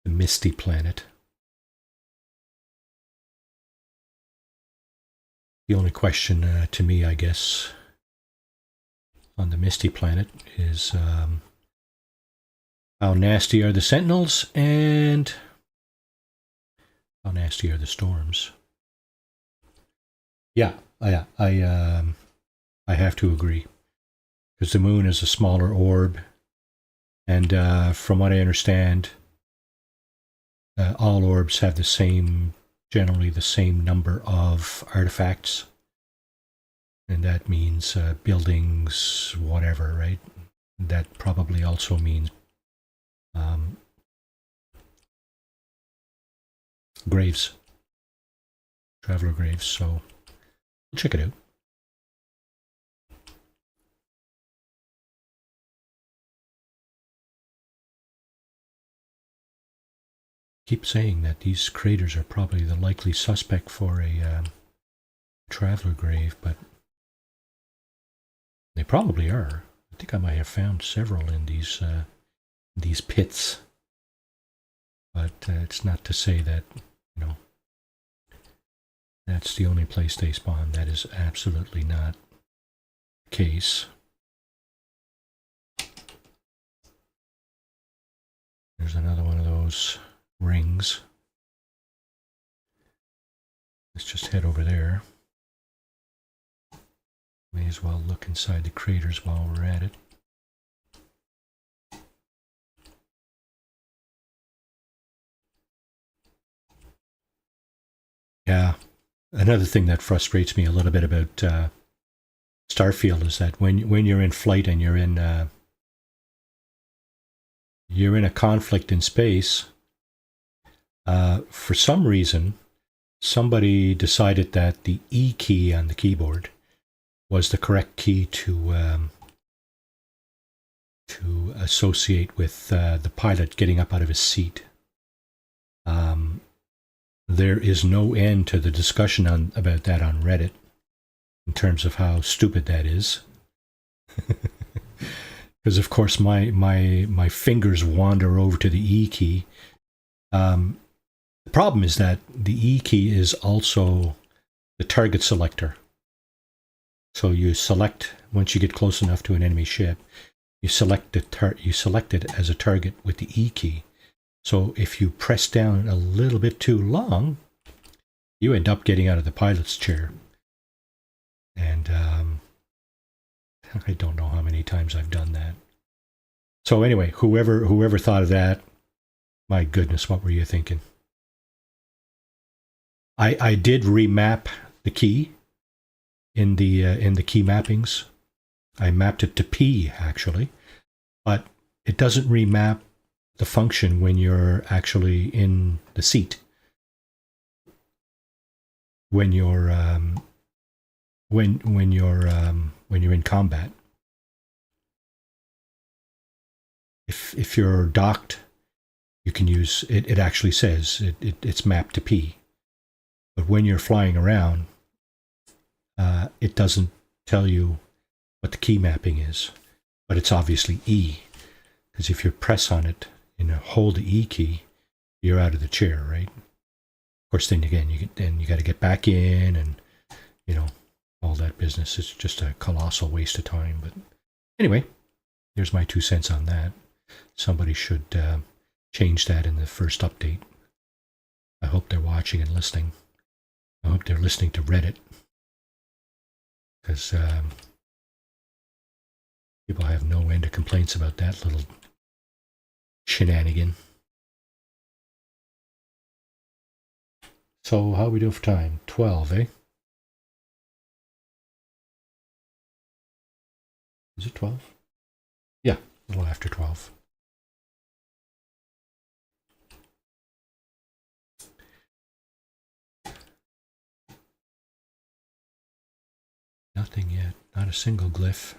the misty planet. The only question to me, I guess, on the misty planet is how nasty are the sentinels and how nasty are the storms? Yeah, I have to agree, because the moon is a smaller orb, and from what I understand, all orbs have generally the same number of artifacts, and that means buildings, whatever, right? That probably also means graves, traveler graves. So check it out. Keep saying that these craters are probably the likely suspect for a traveler grave, but they probably are. I think I might have found several in these pits, but it's not to say that that's the only place they spawn. That is absolutely not the case. There's another one of those rings. Let's just head over there. May as well look inside the craters while we're at it. Yeah, another thing that frustrates me a little bit about Starfield is that when you're in flight and you're in a conflict in space, for some reason, somebody decided that the E key on the keyboard was the correct key to associate with the pilot getting up out of his seat. There is no end to the discussion about that on Reddit. in terms of how stupid that is. Because of course my fingers wander over to the E key. The problem is that the E key is also the target selector. So you select, once you get close enough to an enemy ship, you select it as a target with the E key. So if you press down a little bit too long, you end up getting out of the pilot's chair. And I don't know how many times I've done that. So anyway, whoever thought of that, my goodness, what were you thinking? I did remap the key in the key mappings. I mapped it to P actually, but it doesn't remap the function when you're actually in the seat. When you're when you're in combat. If you're docked, you can use it. It actually says it's mapped to P. But when you're flying around, it doesn't tell you what the key mapping is. But it's obviously E, because if you press on it and hold the E key, you're out of the chair, right? Of course, then again, you got to get back in, and all that business. It's just a colossal waste of time. But anyway, there's my 2 cents on that. Somebody should change that in the first update. I hope they're watching and listening. I hope they're listening to Reddit, because people have no end of complaints about that little shenanigan. So how are we doing for time? 12, eh? Is it 12? Yeah, a little after 12. Nothing yet. Not a single glyph.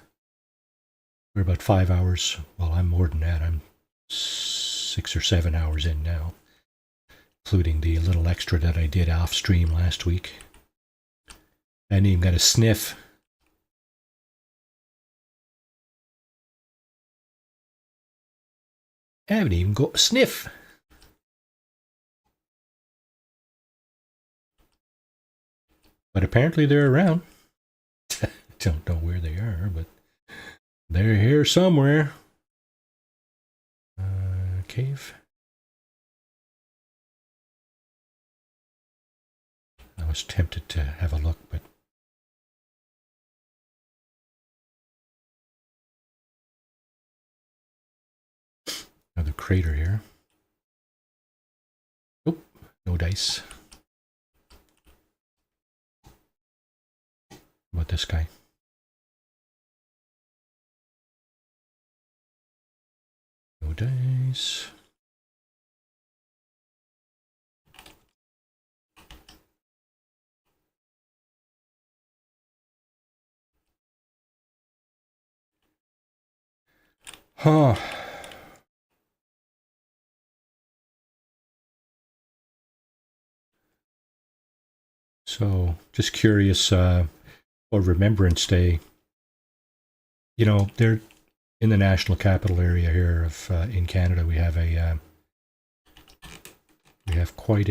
We're about 5 hours. Well, I'm more than that. I'm 6 or 7 hours in now, including the little extra that I did off stream last week. I hadn't even got a sniff. I haven't even got a sniff. But apparently they're around. Don't know where they are, but they're here somewhere. Cave. I was tempted to have a look, but another crater here. Oh, no dice. How about this guy? No dice. Huh. So, just curious, for Remembrance Day, they're in the national capital area here of in Canada. We have quite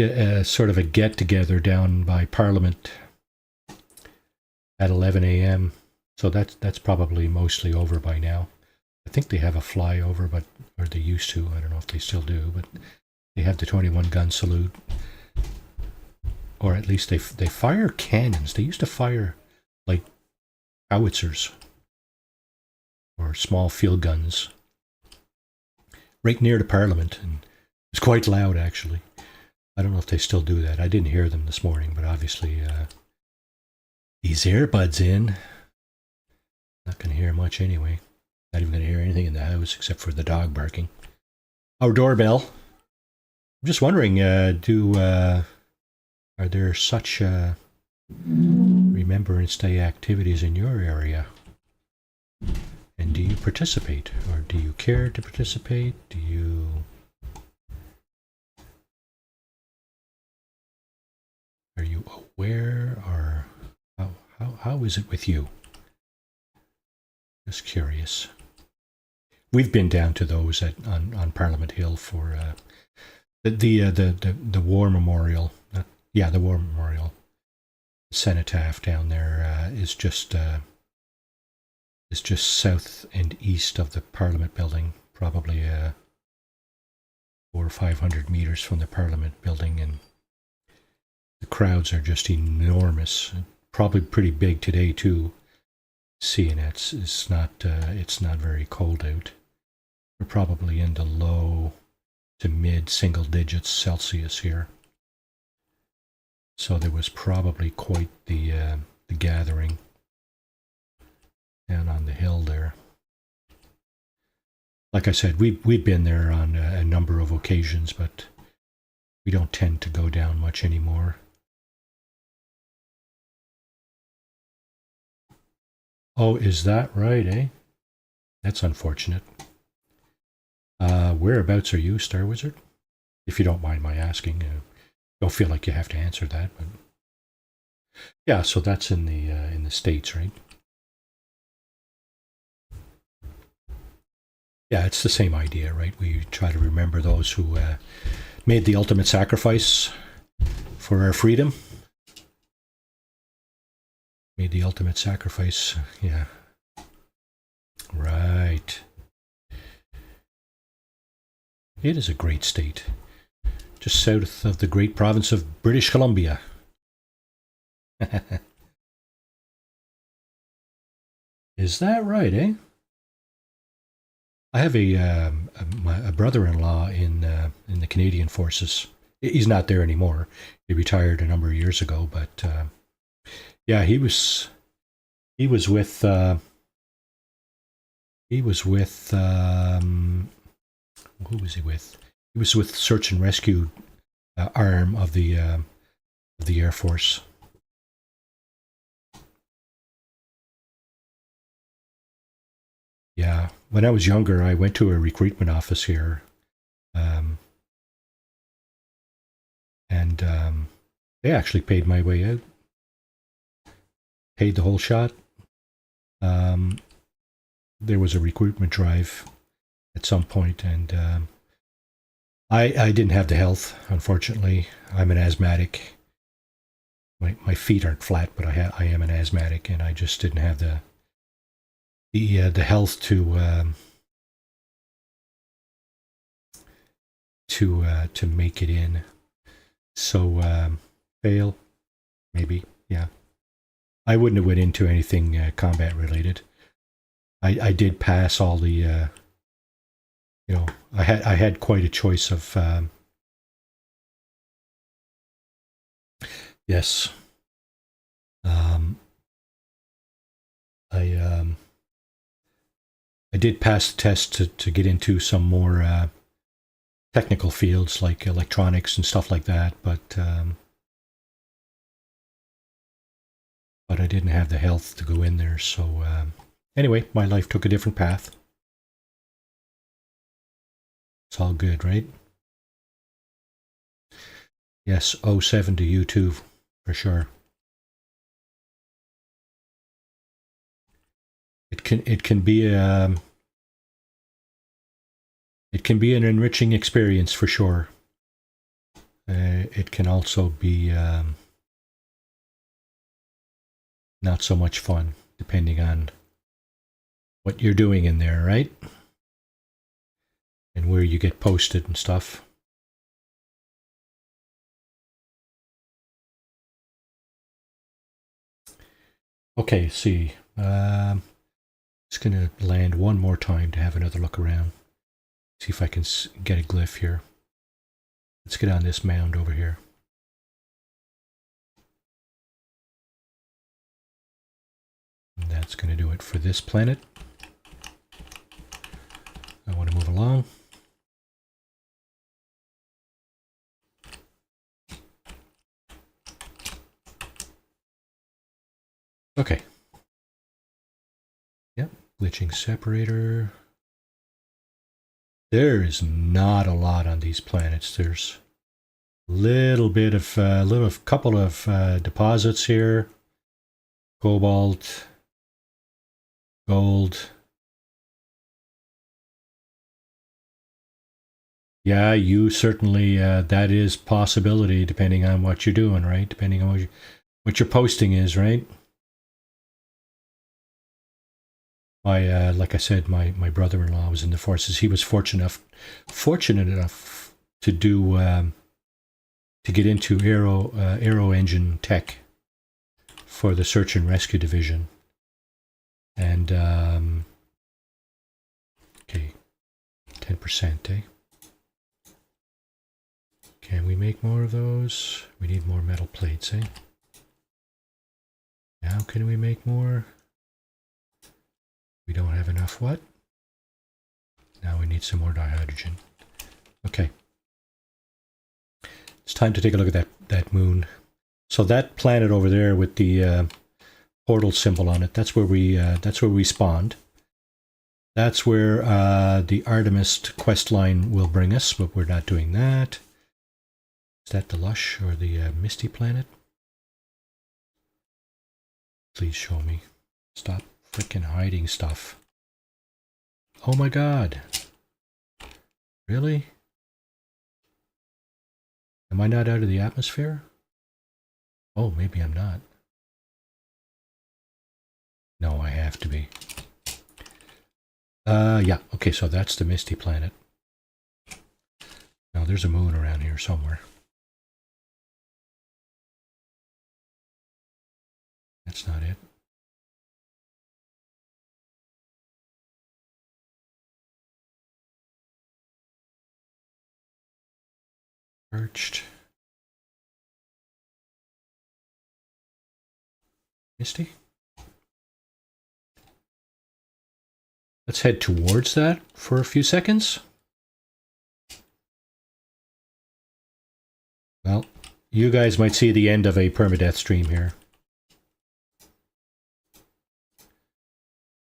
a sort of a get together down by Parliament at 11 a.m. So that's probably mostly over by now. I think they have a flyover, or they used to. I don't know if they still do, but they have the 21 gun salute, or at least they fire cannons. They used to fire like howitzers or small field guns right near the Parliament, and it's quite loud actually. I don't know if they still do that. I didn't hear them this morning, but obviously these earbuds in, not going to hear much anyway. Not even going to hear anything in the house except for the dog barking. Our doorbell. I'm just wondering, are there such Remembrance Day activities in your area? And do you participate? Or do you care to participate? Are you where are... How is it with you? Just curious. We've been down to those on Parliament Hill for the War Memorial. The War Memorial. Cenotaph down there is just south and east of the Parliament building, probably 400 or 500 meters from the Parliament building, and the crowds are just enormous. Probably pretty big today too. Seeing it's not very cold out. We're probably in the low to mid single digits Celsius here. So there was probably quite the gathering down on the hill there. Like I said, we've been there on a number of occasions, but we don't tend to go down much anymore. Oh, is that right, eh? That's unfortunate. Whereabouts are you, Star Wizard? If you don't mind my asking. Don't feel like you have to answer that, but yeah. So that's in the States, right? Yeah, it's the same idea, right? We try to remember those who made the ultimate sacrifice for our freedom. Made the ultimate sacrifice, yeah. Right. It is a great state. Just south of the great province of British Columbia. Is that right, eh? I have a brother-in-law in the Canadian Forces. He's not there anymore. He retired a number of years ago, but yeah, he was with who was he with? He was with search and rescue arm of the Air Force. Yeah, when I was younger, I went to a recruitment office here, and they actually paid my way out. Paid the whole shot. There was a recruitment drive at some point, and I didn't have the health, unfortunately. I'm an asthmatic. My feet aren't flat, but I am an asthmatic, and I just didn't have the health to make it in. So fail, maybe, yeah. I wouldn't have went into anything combat related. I did pass all the I had quite a choice of yes. I did pass the test to get into some more technical fields like electronics and stuff like that, but I didn't have the health to go in there. So anyway, my life took a different path. It's all good, right? Yes, 07 to you too, for sure. It can be an enriching experience for sure. It can also be not so much fun, depending on what you're doing in there, right? And where you get posted and stuff. Okay, see. Just going to land one more time to have another look around. See if I can get a glyph here. Let's get on this mound over here. And that's going to do it for this planet. I want to move along. Okay. Yep, glitching separator. There is not a lot on these planets. There's Little bit of couple of deposits here. Cobalt, gold. Yeah, you certainly, that is possibility depending on what you're doing, right? Depending on what your posting is, right? Like I said, my brother-in-law was in the forces. He was fortunate enough to do to get into aero engine tech for the search and rescue division. And okay, 10%, eh? Can we make more of those? We need more metal plates, eh? How can we make more? We don't have enough what? Now we need some more dihydrogen. Okay. It's time to take a look at that moon. So that planet over there with the portal symbol on it, that's where we spawned. That's where the Artemis quest line will bring us, but we're not doing that. Is that the Lush or the Misty planet? Please show me. Stop freaking hiding stuff. Oh my god. Really? Am I not out of the atmosphere? Oh, maybe I'm not. No, I have to be. Yeah. Okay, so that's the Misty planet. Now there's a moon around here somewhere. That's not it. Perched. Misty? Let's head towards that for a few seconds. Well, you guys might see the end of a permadeath stream here.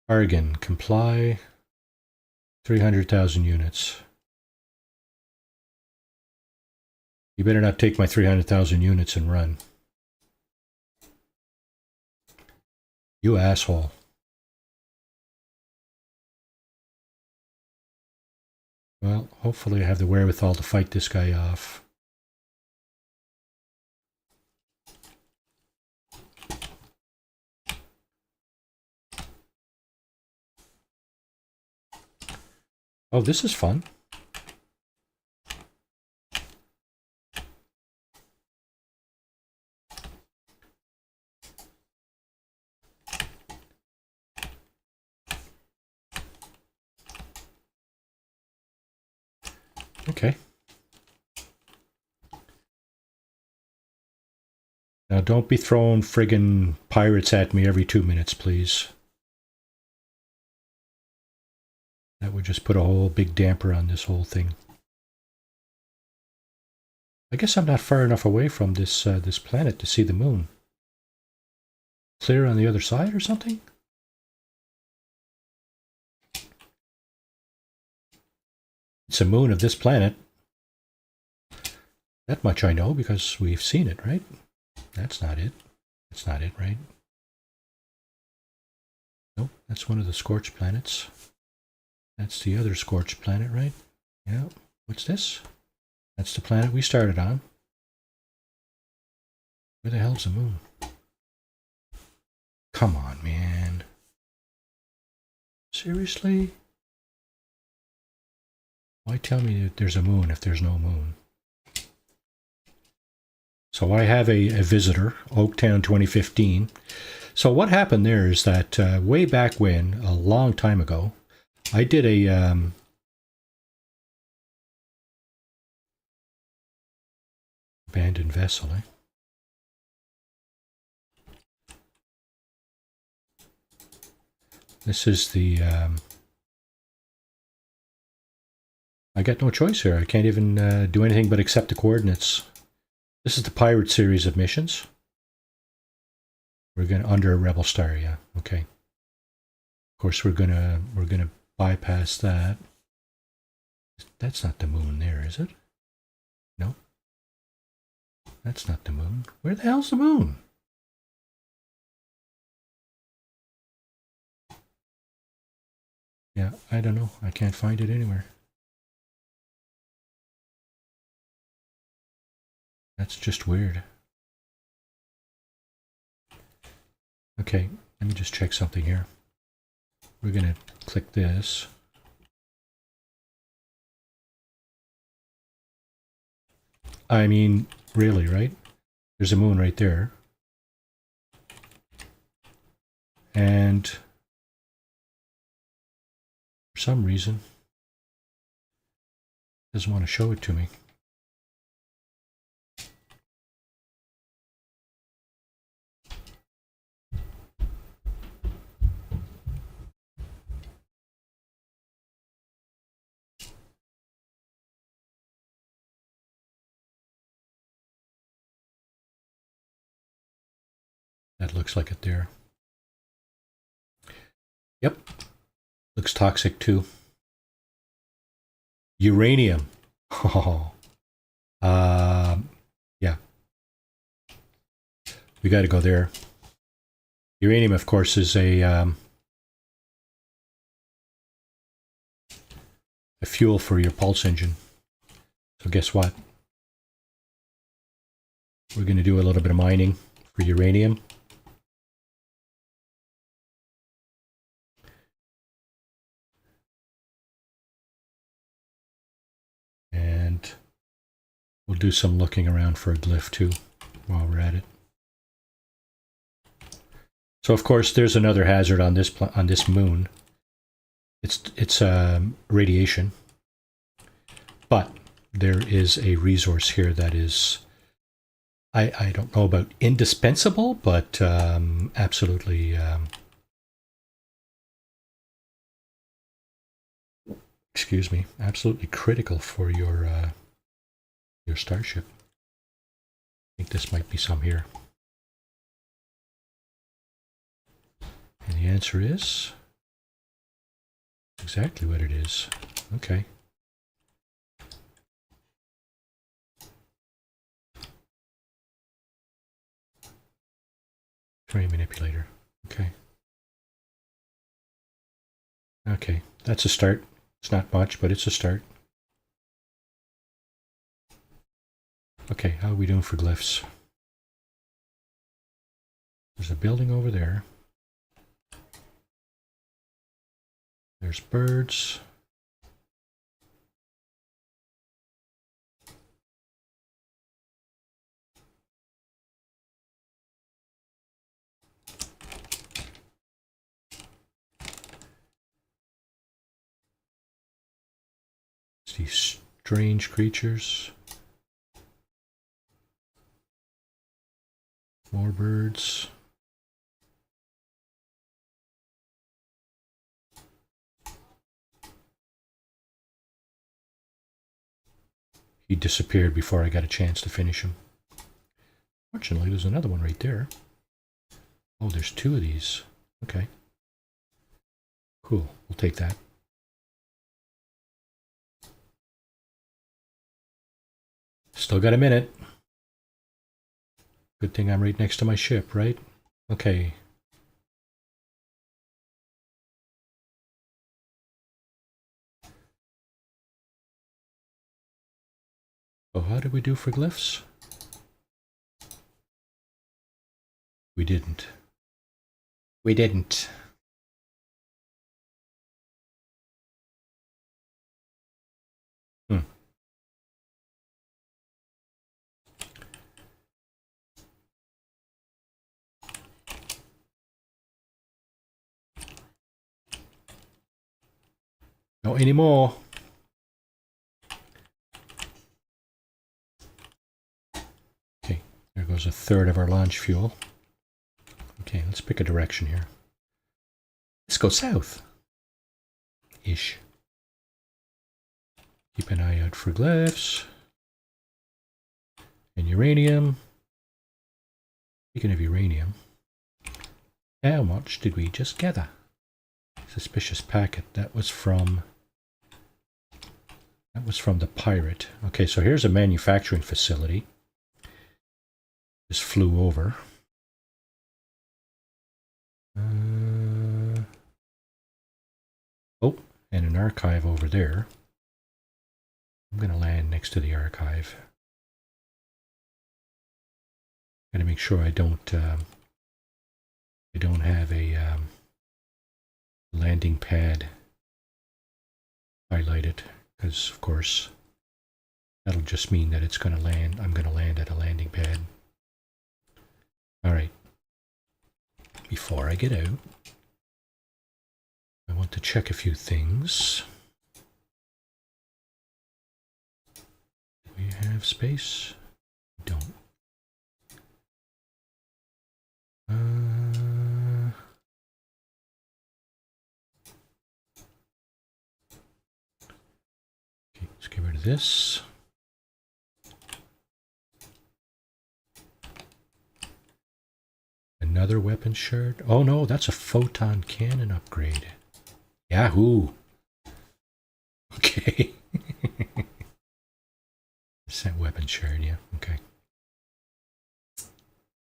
Bargain, comply, 300,000 units. You better not take my 300,000 units and run. You asshole. Well, hopefully I have the wherewithal to fight this guy off. Oh, this is fun. Okay. Now don't be throwing friggin' pirates at me every 2 minutes, please. That would just put a whole big damper on this whole thing. I guess I'm not far enough away from this this planet to see the moon. Clear on the other side or something? It's a moon of this planet. That much I know because we've seen it, right? That's not it. That's not it, right? Nope, that's one of the scorched planets. That's the other scorched planet, right? Yeah. What's this? That's the planet we started on. Where the hell's the moon? Come on, man. Seriously? Why tell me that there's a moon if there's no moon? So I have a visitor, Oaktown 2015. So what happened there is that way back when, a long time ago, I did a abandoned vessel, eh? This is the I got no choice here. I can't even do anything but accept the coordinates. This is the Pirate series of missions. We're gonna under a Rebel Star, yeah. Okay. Of course, we're gonna bypass that. That's not the moon there, is it? No. That's not the moon. Where the hell's the moon? Yeah, I don't know. I can't find it anywhere. That's just weird. Okay, let me just check something here. We're going to click this. I mean, really, right? There's a moon right there. And for some reason, it doesn't want to show it to me. That looks like it there. Yep. Looks toxic too. Uranium. Oh. Yeah. We got to go there. Uranium, of course, is a fuel for your pulse engine. So guess what? We're going to do a little bit of mining for uranium. And we'll do some looking around for a glyph too while we're at it. So of course there's another hazard on this moon. It's radiation, but there is a resource here that is, I don't know about indispensable, but absolutely excuse me, absolutely critical for your starship. I think this might be some here. And the answer is exactly what it is. Okay. Terrain manipulator. Okay. Okay, that's a start. It's not much, but it's a start. Okay, how are we doing for glyphs? There's a building over there. There's birds. These strange creatures. More birds. He disappeared before I got a chance to finish him. Fortunately, there's another one right there. Oh, there's two of these. Okay. Cool. We'll take that. Still got a minute. Good thing I'm right next to my ship, right? Okay. Oh, how did we do for glyphs? We didn't. We didn't. Not anymore. Okay, there goes a third of our launch fuel. Okay, let's pick a direction here. Let's go south. Ish. Keep an eye out for glyphs. And uranium. Speaking of uranium, how much did we just gather? Suspicious packet. That was from the pirate. Okay, so here's a manufacturing facility. just flew over. Oh, and an archive over there. I'm going to land next to the archive. Got to make sure I don't have a landing pad highlighted, because of course that'll just mean that it's going to land. I'm going to land at a landing pad. All right. Before I get out, I want to check a few things. Do we have space? We don't. Okay, let's get rid of this. Another weapon shard. Oh no, that's a photon cannon upgrade. Yahoo! Okay. Set weapon shard, yeah, okay.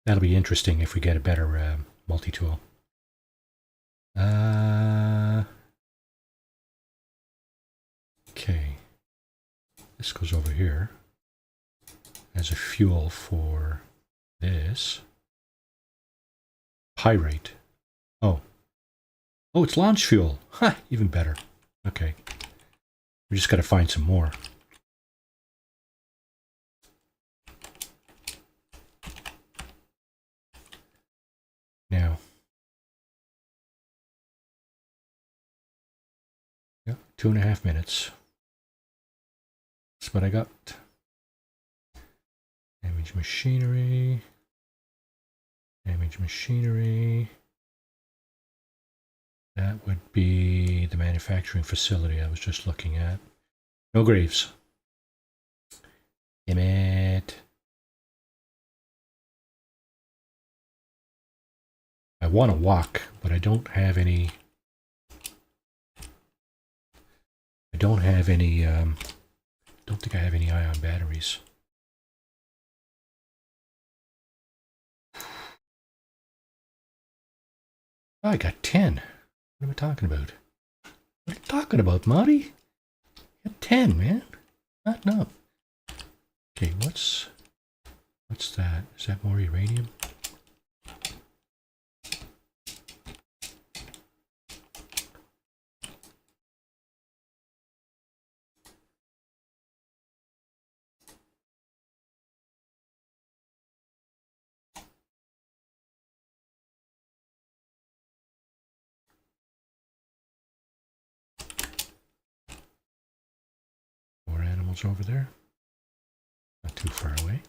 That'll be interesting if we get a better multi-tool. Okay. This goes over here as a fuel for this. Pyrite. Oh. Oh, it's launch fuel. Ha, even better. Okay. We just got to find some more. Now. Yeah, 2.5 minutes. That's what I got. Damage machinery. Damage machinery. That would be the manufacturing facility I was just looking at. No graves. Damn it. I want to walk, but I don't have any... don't think I have any ion batteries. Oh, I got 10. What am I talking about? What are you talking about, Marty? I got 10, man. Not enough. Okay, what's that? Is that more uranium? Over there, not too far away.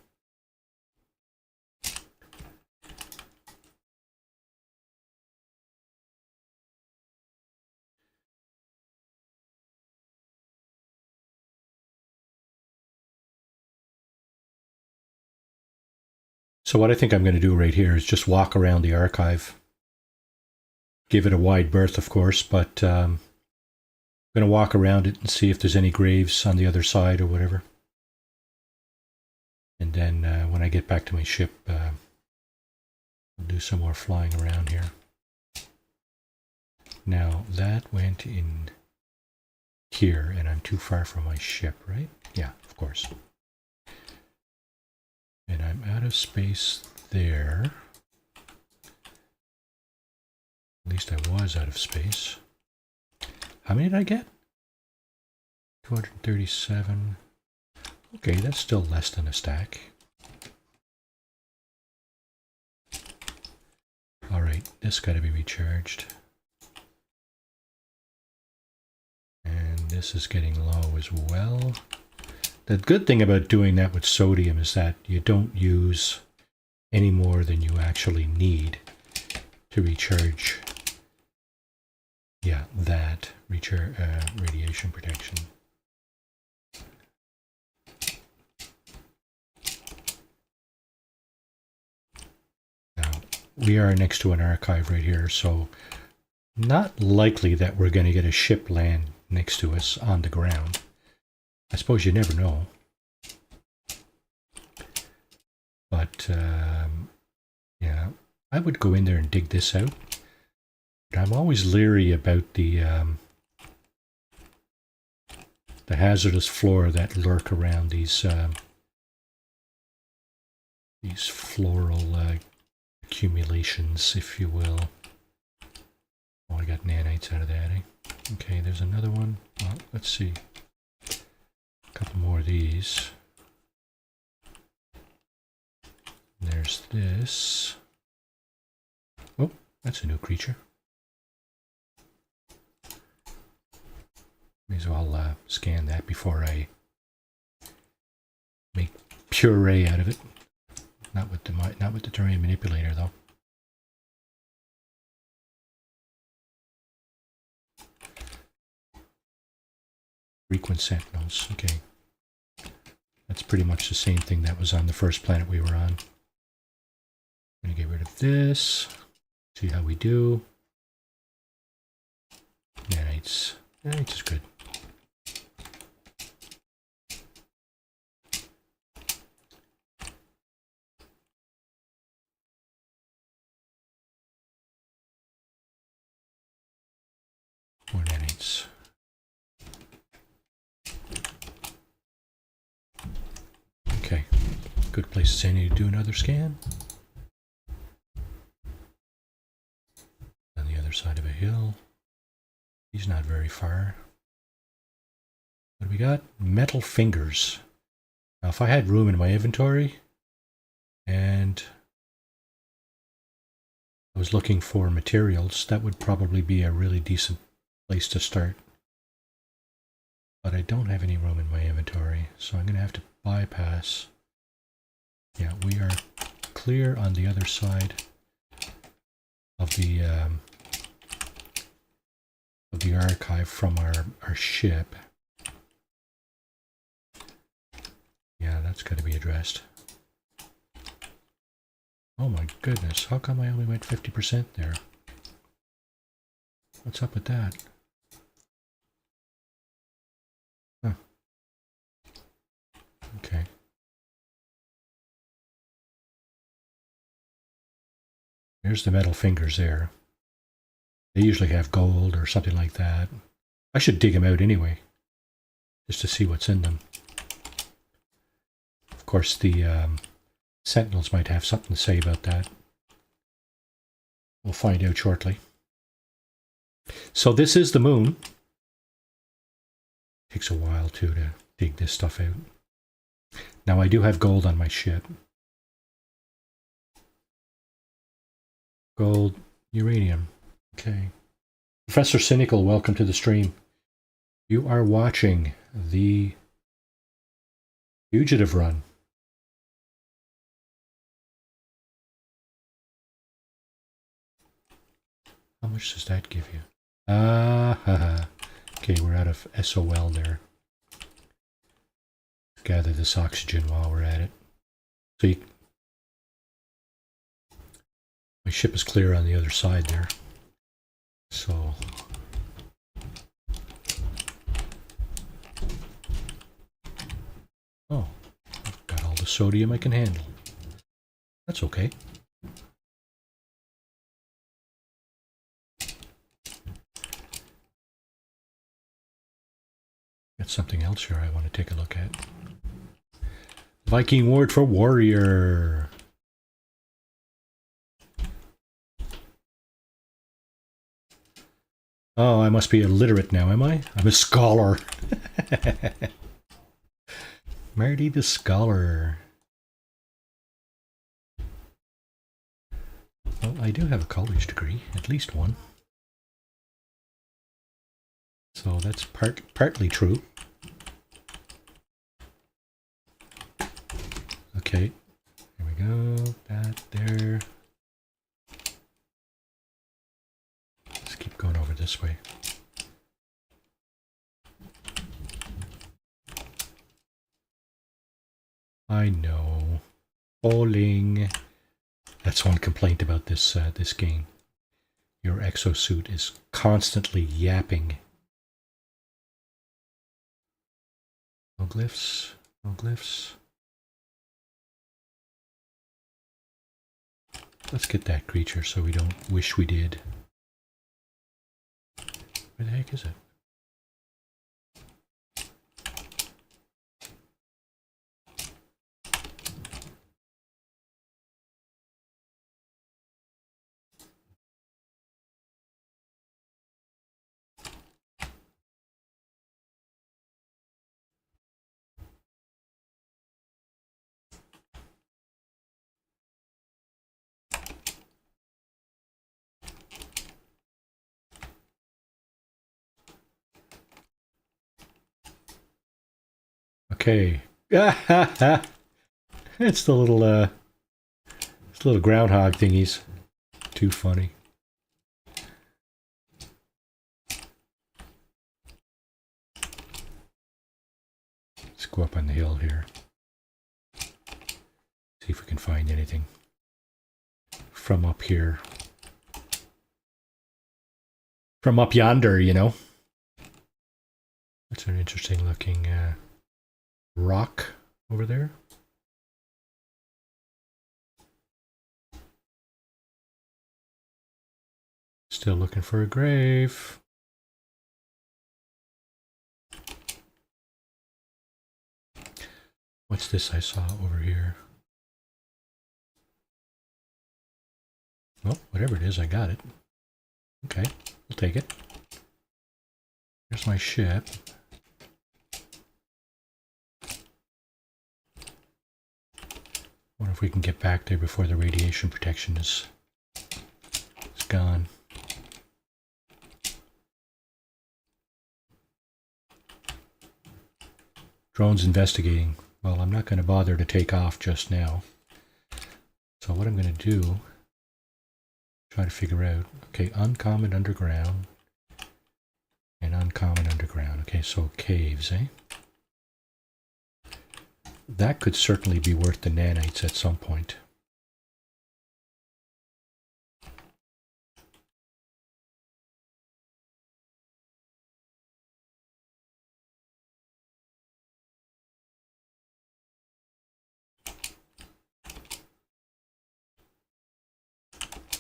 So what I think I'm going to do right here is just walk around the archive, give it a wide berth, of course, but I'm going to walk around it and see if there's any graves on the other side or whatever. And then when I get back to my ship, I'll do some more flying around here. Now, that went in here, and I'm too far from my ship, right? Yeah, of course. And I'm out of space there. At least I was out of space. How many did I get? 237. Okay, that's still less than a stack. Alright, this got to be recharged. And this is getting low as well. The good thing about doing that with sodium is that you don't use any more than you actually need to recharge. Yeah, that radiation protection. Now, we are next to an archive right here, so not likely that we're going to get a ship land next to us on the ground. I suppose you never know. But yeah, I would go in there and dig this out. But I'm always leery about the hazardous flora that lurk around these floral accumulations, if you will. Oh, I got nanites out of that, eh? Okay, there's another one. Well, let's see. A couple more of these. There's this. Oh, that's a new creature. May as well scan that before I make puree out of it. Not with the terrain manipulator, though. Frequent sentinels. Okay. That's pretty much the same thing that was on the first planet we were on. I'm going to get rid of this. See how we do. Nanites. Nanites is good. More nanites. Okay. Good place to say I need to do another scan. On the other side of a hill. He's not very far. What do we got? Metal fingers. Now, if I had room in my inventory and I was looking for materials, that would probably be a really decent place to start. But I don't have any room in my inventory, so I'm going to have to bypass. Yeah, we are clear on the other side of the archive from our ship. Yeah, that's got to be addressed. Oh my goodness, how come I only went 50% there? What's up with that? Huh. Okay. Here's the metal fingers there. They usually have gold or something like that. I should dig them out anyway, just to see what's in them. Of course, the Sentinels might have something to say about that. We'll find out shortly. So this is the moon. Takes a while too to dig this stuff out. Now I do have gold on my ship. Gold, uranium. Okay. Professor Cynical, welcome to the stream. You are watching the Fugitive run. How much does that give you? Okay, we're out of SOL there. Gather this oxygen while we're at it. So my ship is clear on the other side there. So oh, I've got all the sodium I can handle. That's okay. Got something else here I want to take a look at. Viking word for warrior. Oh, I must be illiterate now, am I? I'm a scholar. Marty the Scholar. Well, I do have a college degree, at least one. So that's partly true. Okay, here we go, that there. Let's keep going over this way. I know. Bowling. That's one complaint about this this game. Your exosuit is constantly yapping. No glyphs. No glyphs. Let's get that creature so we don't wish we did. Where the heck is it? Okay. It's the little groundhog thingies. Too funny. Let's go up on the hill here. See if we can find anything from up here. From up yonder, you know. That's an interesting looking rock over there. Still looking for a grave. What's this I saw over here? Well, whatever it is, I got it. Okay, we'll take it. Here's my ship. Wonder if we can get back there before the radiation protection is gone. Drone's investigating. Well, I'm not going to bother to take off just now. So what I'm going to do, try to figure out, okay, uncommon underground and uncommon underground. Okay, so caves, eh? That could certainly be worth the nanites at some point.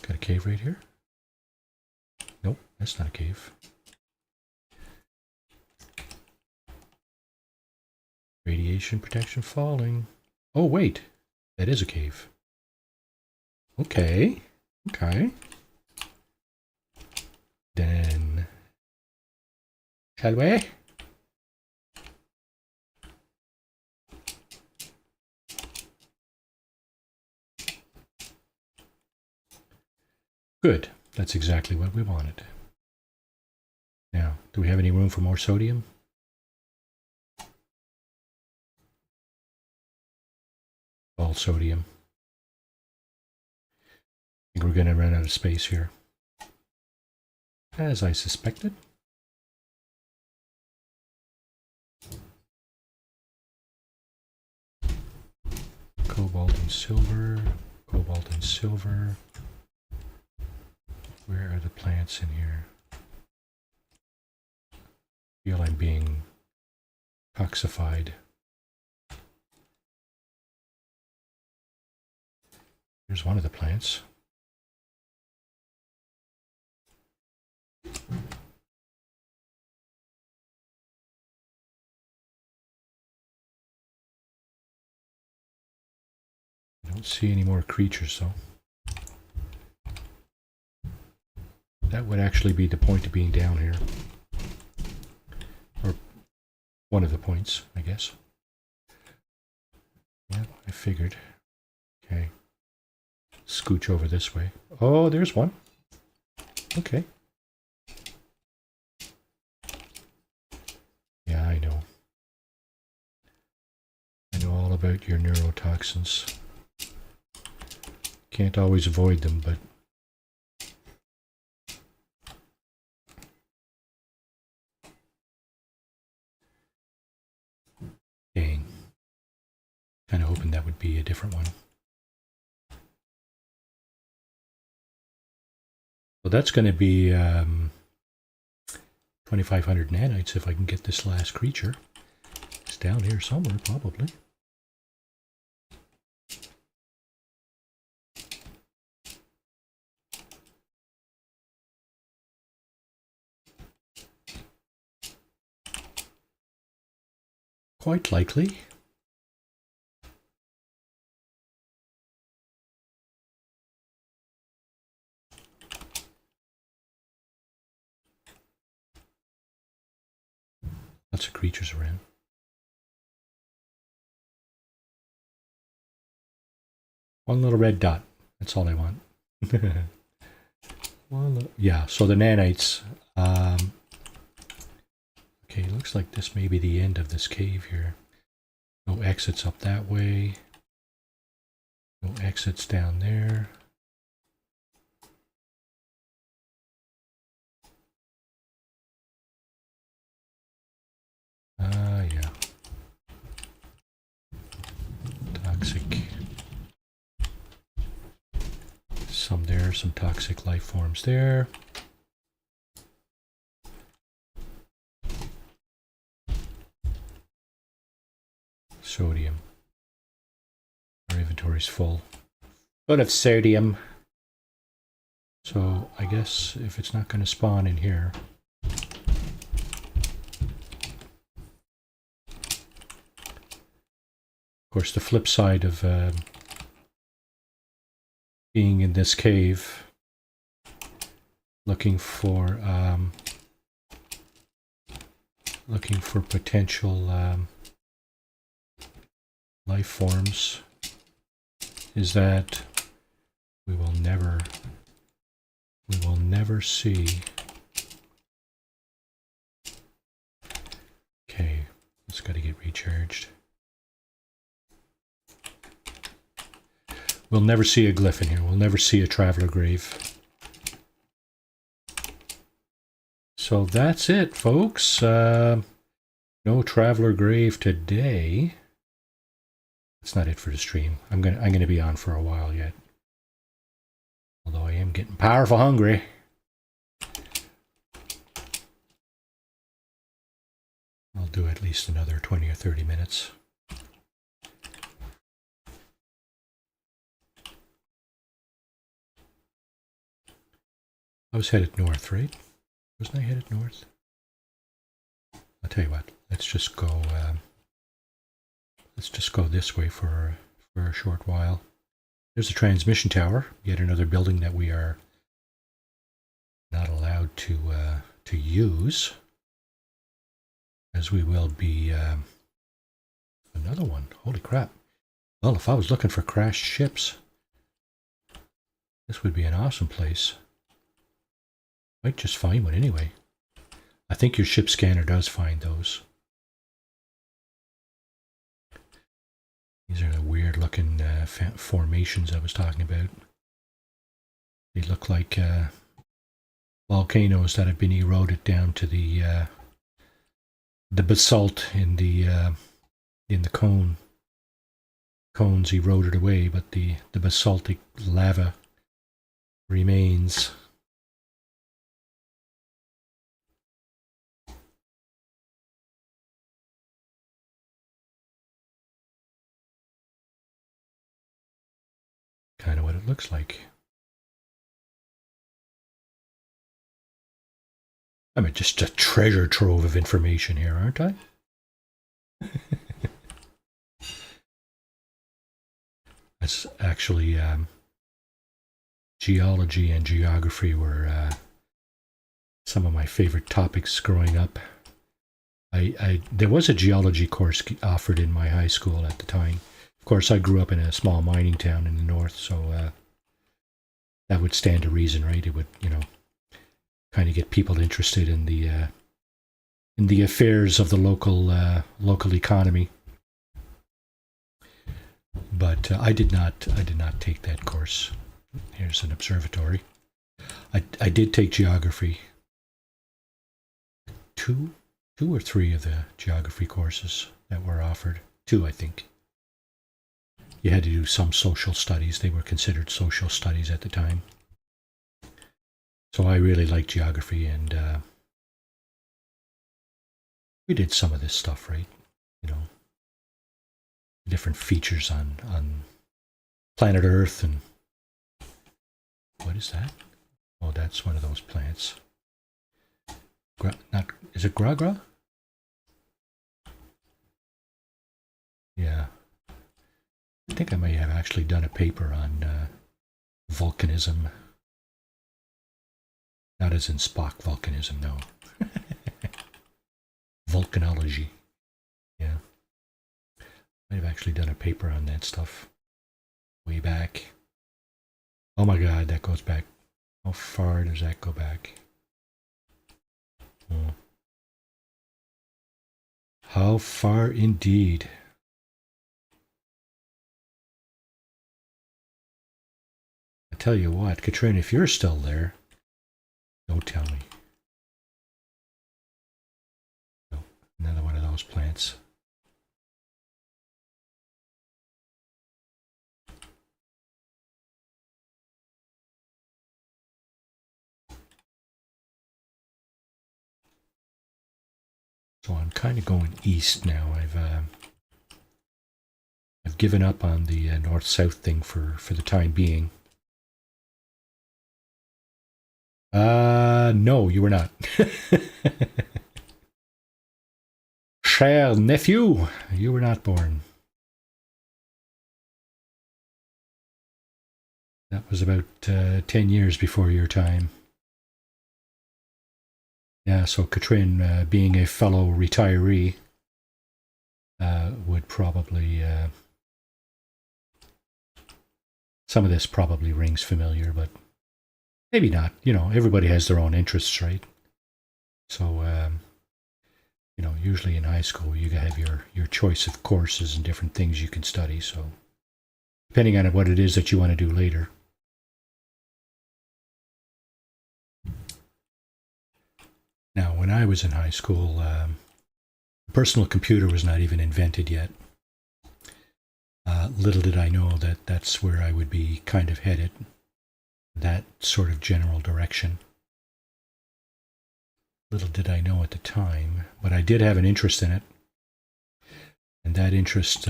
Got a cave right here? Nope, that's not a cave. Radiation protection falling. Oh, wait. That is a cave. Okay. Okay. Then... shall we? Good. That's exactly what we wanted. Now, do we have any room for more sodium? All sodium. I think we're going to run out of space here. As I suspected. Cobalt and silver. Cobalt and silver. Where are the plants in here? I feel I'm being toxified. Here's one of the plants. I don't see any more creatures though. That would actually be the point of being down here. Or one of the points, I guess. Yeah, I figured. Okay. Scooch over this way. Oh, there's one. Okay. Yeah, I know. I know all about your neurotoxins. Can't always avoid them, but dang. Kind of hoping that would be a different one. Well, that's going to be 2,500 nanites if I can get this last creature. It's down here somewhere, probably. Quite likely. Lots of creatures around. One little red dot. That's all I want. Yeah, so the nanites. Okay, looks like this may be the end of this cave here. No exits up that way. No exits down there. Yeah. Toxic. Some there, some toxic life forms there. Sodium. Our inventory's full. Full of sodium. So I guess if it's not going to spawn in here. Of course, the flip side of being in this cave, looking for potential life forms, is that we will never see. Okay, it's got to get recharged. We'll never see a glyph in here. We'll never see a traveler grave. So that's it, folks. No traveler grave today. That's not it for the stream. I'm gonna be on for a while yet. Although I am getting powerful hungry. I'll do at least another 20 or 30 minutes. I was headed north, right? Wasn't I headed north? I'll tell you what. Let's just go this way for a short while. There's a transmission tower. Yet another building that we are not allowed to use, as we will be another one. Holy crap! Well, if I was looking for crashed ships, this would be an awesome place. Might just find one anyway. I think your ship scanner does find those. These are the weird looking formations I was talking about. They look like volcanoes that have been eroded down to the basalt in the cone. Cones eroded away, but the basaltic lava remains. Kind of what it looks like. I mean, just a treasure trove of information here, aren't I? That's actually geology and geography were some of my favorite topics growing up. There was a geology course offered in my high school at the time. Of course, I grew up in a small mining town in the north, so that would stand to reason, right? It would, kind of get people interested in the affairs of the local economy. But I did not take that course. Here's an observatory. I did take geography. Two or three of the geography courses that were offered. 2, I think. You had to do some social studies. They were considered social studies at the time. So I really liked geography, and we did some of this stuff, right? Different features on planet Earth, and what is that? Oh, that's one of those plants. Is it Gragra? Yeah. I think I may have actually done a paper on volcanism. Not as in Spock volcanism, no. Volcanology. Yeah. Might have actually done a paper on that stuff way back. Oh my god, that goes back. How far does that go back? Oh. How far indeed. I tell you what, Katrina, if you're still there, don't tell me. No, another one of those plants. So I'm kind of going east now. I've given up on the north-south thing for the time being. No, you were not. Cher nephew, you were not born. That was about 10 years before your time. Yeah, so Katrin, being a fellow retiree, would probably... some of this probably rings familiar, but maybe not. You know, everybody has their own interests, right? So, you know, usually in high school you have your choice of courses and different things you can study. So, depending on what it is that you want to do later. Now, when I was in high school, the personal computer was not even invented yet. Little did I know that that's where I would be kind of headed, that sort of general direction. Little did I know at the time, but I did have an interest in it. And that interest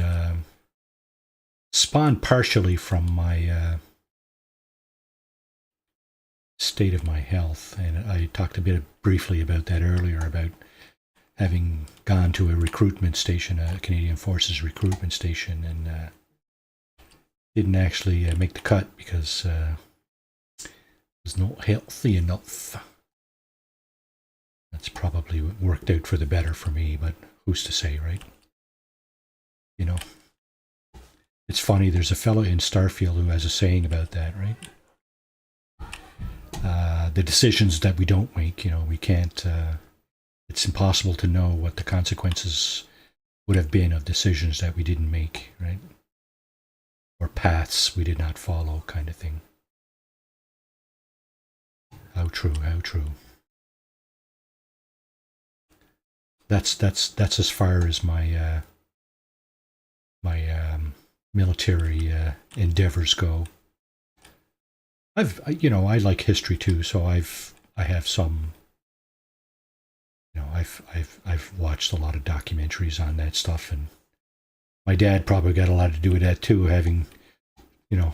spawned partially from my state of my health. And I talked a bit briefly about that earlier, about having gone to a recruitment station, a Canadian Forces recruitment station, and didn't actually make the cut because it was not healthy enough. That's probably worked out for the better for me, but who's to say, right? You know, it's funny, there's a fellow in Starfield who has a saying about that, right? The decisions that we don't make, you know, we can't, it's impossible to know what the consequences would have been of decisions that we didn't make, right? Or paths we did not follow, kind of thing. How true, how true. That's as far as my military endeavors go. I like history too, so I have some. You know, I've watched a lot of documentaries on that stuff, and my dad probably got a lot to do with that too, having, you know,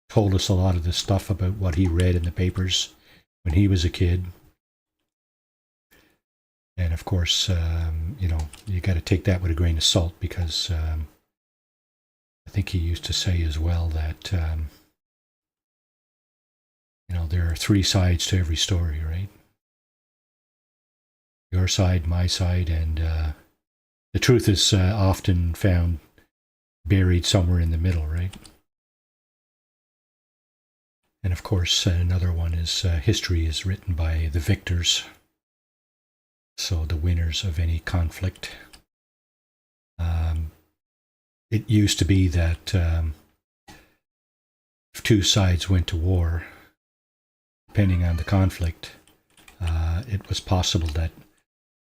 told us a lot of the stuff about what he read in the papers when he was a kid. And of course, you know, you got to take that with a grain of salt, because I think he used to say as well that, you know, there are three sides to every story, right? Your side, my side, and the truth is often found buried somewhere in the middle, right? And of course, another one is history is written by the victors. So the winners of any conflict. It used to be that if two sides went to war, depending on the conflict, it was possible that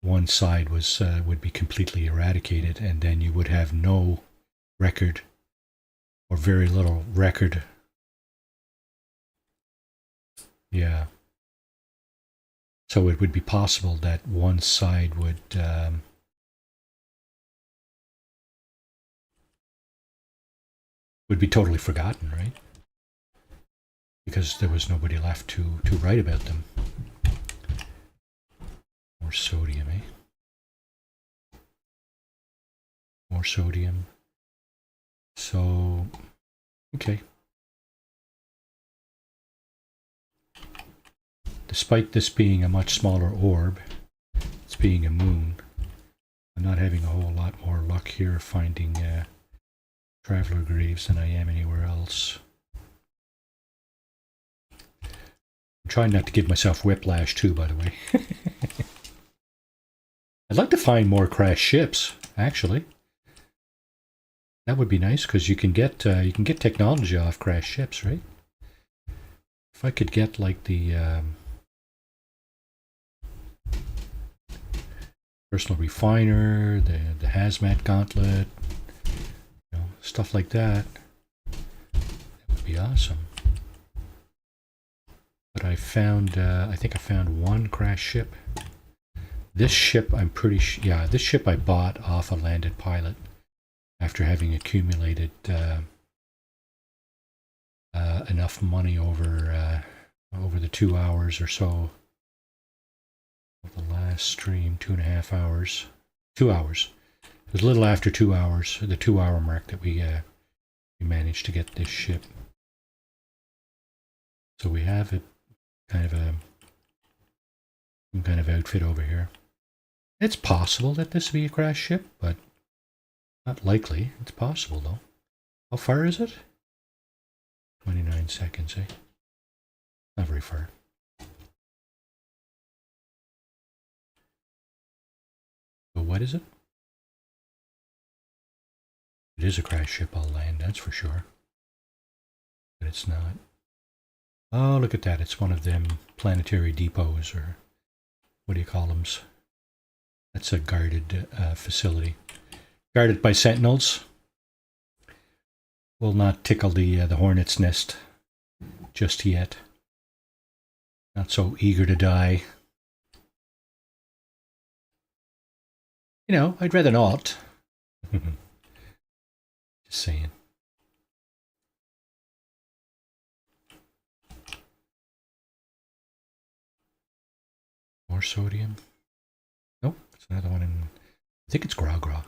one side would be completely eradicated, and then you would have no record, or very little record. Yeah. So it would be possible that one side would be totally forgotten, right? Because there was nobody left to write about them. More sodium, eh? More sodium. So, okay. Despite this being a much smaller orb, it's being a moon, I'm not having a whole lot more luck here finding traveler graves than I am anywhere else. I'm trying not to give myself whiplash too, by the way. I'd like to find more crashed ships, actually. That would be nice because you can get technology off crashed ships, right? If I could get like the personal refiner, the hazmat gauntlet, you know, stuff like that, that would be awesome. But I found, I think I found one crashed ship. This ship, I'm pretty sure, yeah, this ship I bought off a landed pilot after having accumulated enough money over the 2 hours or so of the last stream, 2.5 hours, 2 hours. It was a little after 2 hours, the 2-hour mark, that we managed to get this ship. So we have it kind of some kind of outfit over here. It's possible that this would be a crash ship, but not likely. It's possible though. How far is it? 29 seconds, eh? Not very far. But what is it? It is a crash ship, I'll land, that's for sure. But it's not. Oh, look at that. It's one of them planetary depots, or what do you call them? That's a guarded facility. Guarded by sentinels. Will not tickle the hornet's nest just yet. Not so eager to die. You know, I'd rather not. Just saying. More sodium. Nope, it's another one in... I think it's Gra. What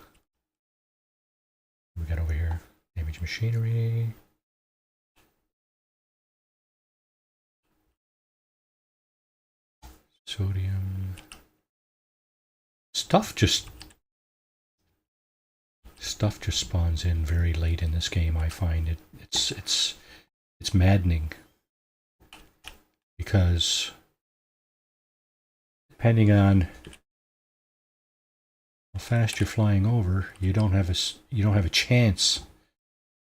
we got over here? Damaged machinery. Sodium. Stuff just spawns in very late in this game. I find it's maddening, because depending on how fast you're flying over, you don't have a chance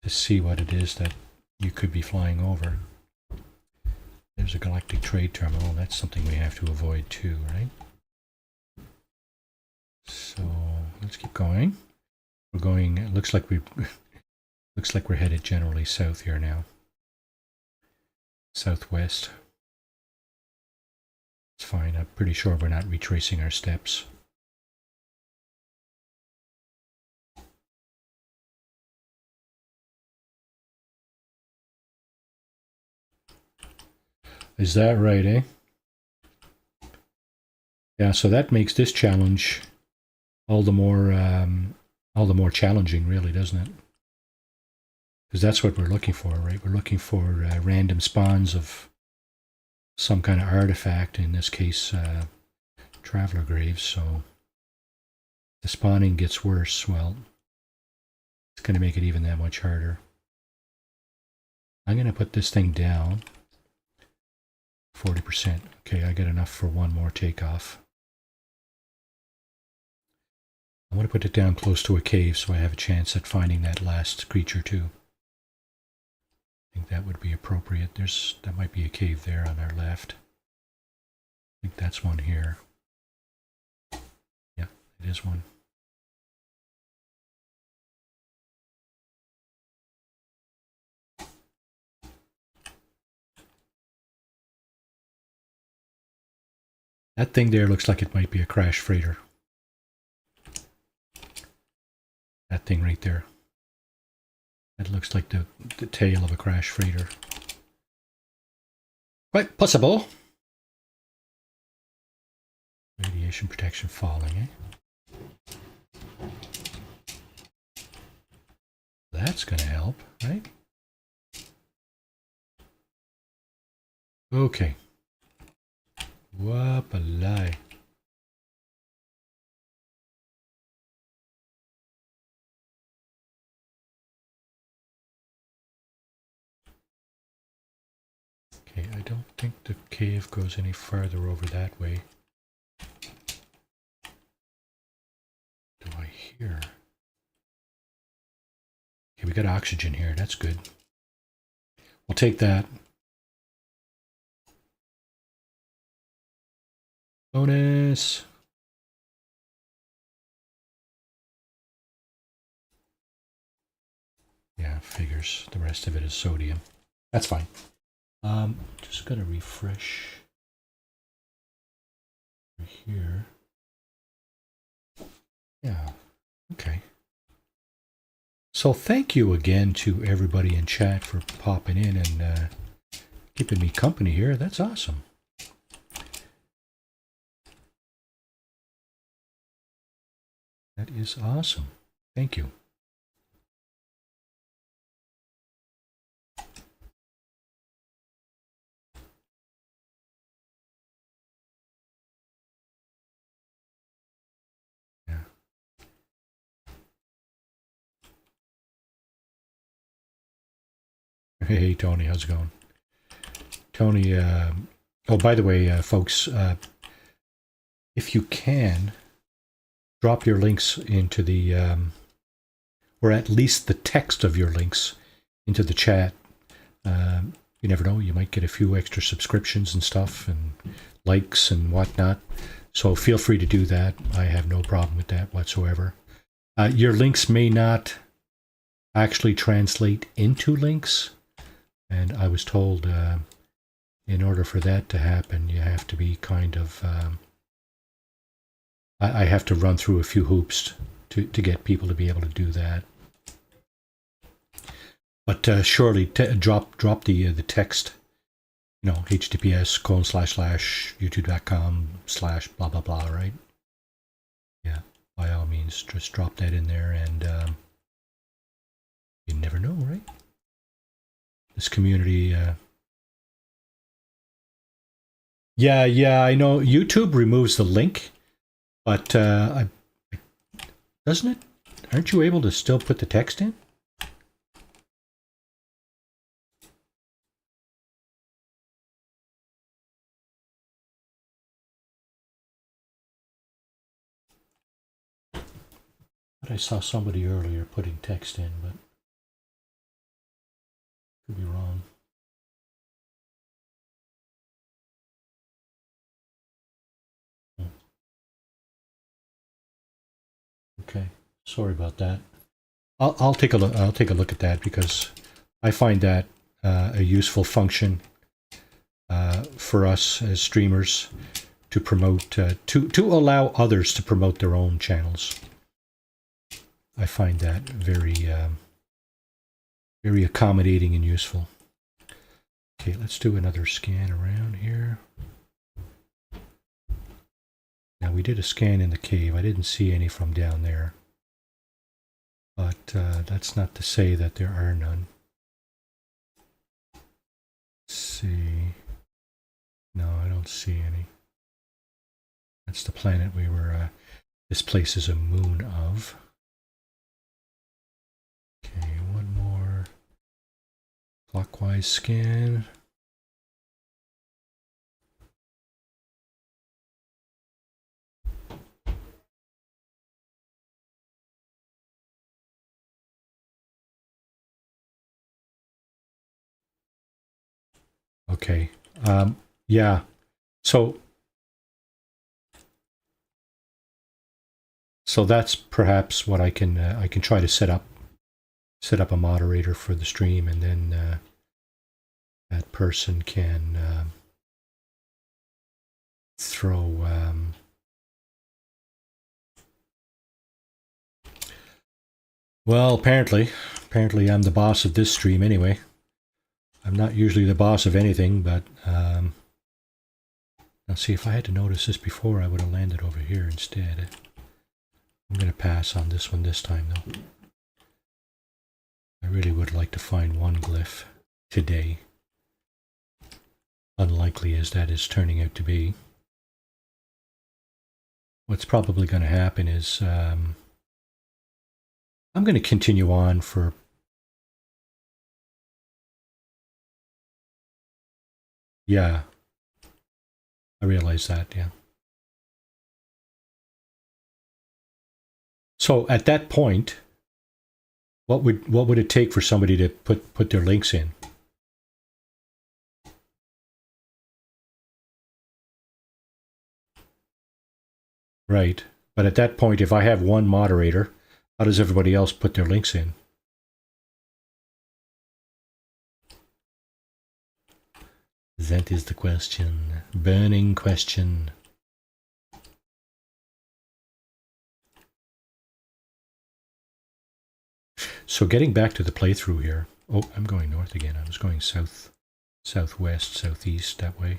to see what it is that you could be flying over. There's a galactic trade terminal. That's something we have to avoid too, right? So let's keep going. We're going. It looks like we're headed generally south here now. Southwest. It's fine. I'm pretty sure we're not retracing our steps. Is that right, eh? Yeah, so that makes this challenge all the more challenging, really, doesn't it? Because that's what we're looking for, right? We're looking for random spawns of some kind of artifact, in this case, traveler graves. So the spawning gets worse. Well, it's going to make it even that much harder. I'm going to put this thing down 40%. Okay, I got enough for one more takeoff. I want to put it down close to a cave so I have a chance at finding that last creature too. I think that would be appropriate. That might be a cave there on our left. I think that's one here. Yeah, it is one. That thing there looks like it might be a crash freighter. That thing right there. That looks like the tail of a crash freighter. Quite possible. Radiation protection falling, eh? that's going to help, right? Okay. Whoop-a-lie. Okay, I don't think the cave goes any farther over that way. Do I hear? Okay, we got oxygen here. That's good. We'll take that. Bonus. Yeah, figures. The rest of it is sodium. That's fine. Just gotta refresh here. Yeah, okay. So thank you again to everybody in chat for popping in and keeping me company here. That's awesome. That is awesome. Thank you. Yeah. Hey, Tony, how's it going? Tony, oh, by the way, folks, if you can, drop your links into the, or at least the text of your links into the chat. You never know, you might get a few extra subscriptions and stuff and likes and whatnot. So feel free to do that. I have no problem with that whatsoever. Your links may not actually translate into links. And I was told in order for that to happen, you have to be kind of... I have to run through a few hoops to get people to be able to do that. But surely drop the text, you know, https://youtube.com/blah blah blah, right? Yeah, by all means, just drop that in there, and you never know, right? This community. Yeah, I know YouTube removes the link, but doesn't it? Aren't you able to still put the text in? But I saw somebody earlier putting text in, but could be wrong. Okay, sorry about that. I'll take a look. I'll take a look at that because I find that a useful function for us as streamers to promote to allow others to promote their own channels. I find that very very accommodating and useful. Okay, let's do another scan around here. Now we did a scan in the cave. I didn't see any from down there. But that's not to say that there are none. Let's see. No, I don't see any. That's the planet we were... this place is a moon of. Okay, one more clockwise scan. Okay. Yeah. So that's perhaps what I can try to set up a moderator for the stream, and then that person can throw well, apparently I'm the boss of this stream anyway. I'm not usually the boss of anything, but let's see, if I had to notice this before, I would have landed over here instead. I'm going to pass on this one this time, though. I really would like to find one glyph today. Unlikely as that is turning out to be. What's probably going to happen is I'm going to continue on for yeah, I realize that, yeah. So at that point, what would it take for somebody to put their links in? Right. But at that point, if I have one moderator, how does everybody else put their links in? That is the question. Burning question. So getting back to the playthrough here. Oh, I'm going north again. I was going south, southwest, southeast, that way.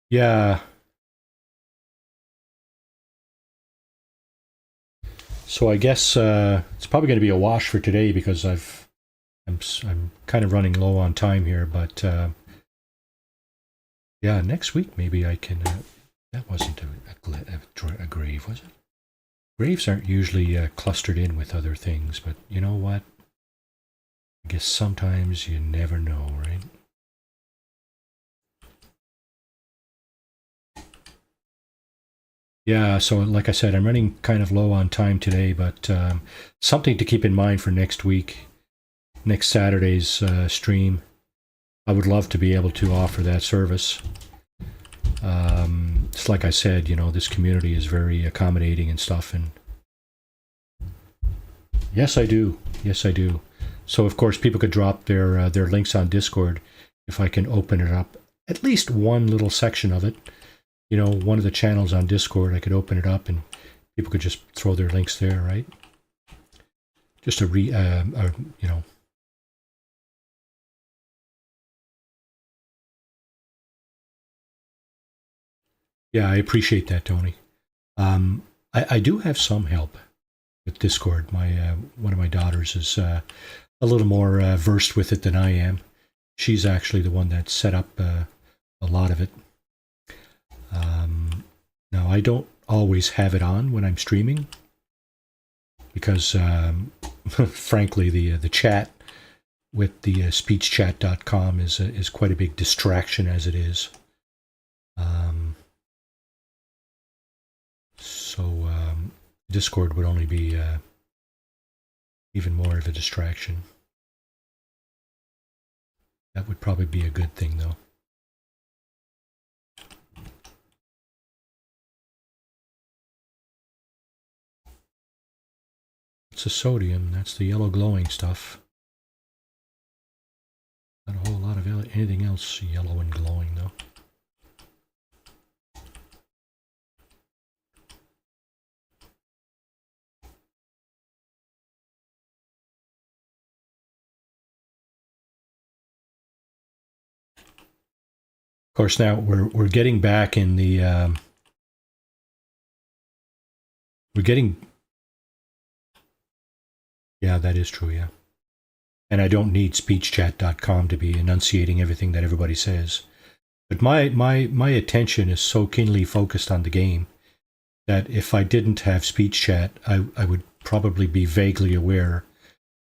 Yeah. So I guess it's probably going to be a wash for today because I'm kind of running low on time here, but yeah, next week maybe I can. That wasn't a grave, was it? Graves aren't usually clustered in with other things, but you know what? I guess sometimes you never know, right? Yeah, so like I said, I'm running kind of low on time today, but something to keep in mind for next week, next Saturday's stream. I would love to be able to offer that service. It's like I said, you know, this community is very accommodating and stuff, and yes, I do. Yes, I do. So of course, people could drop their links on Discord if I can open it up, at least one little section of it. You know, one of the channels on Discord, I could open it up and people could just throw their links there, right? Just you know. Yeah, I appreciate that, Tony. I do have some help with Discord. My one of my daughters is a little more versed with it than I am. She's actually the one that set up a lot of it. Now, I don't always have it on when I'm streaming because, frankly, the chat with the speechchat.com is quite a big distraction as it is. So Discord would only be even more of a distraction. That would probably be a good thing, though. It's a sodium. That's the yellow glowing stuff. Not a whole lot of anything else yellow and glowing, though. Of course, now we're getting back in the we're getting. Yeah, that is true. Yeah, and I don't need speechchat.com to be enunciating everything that everybody says. But my attention is so keenly focused on the game that if I didn't have speech chat, I would probably be vaguely aware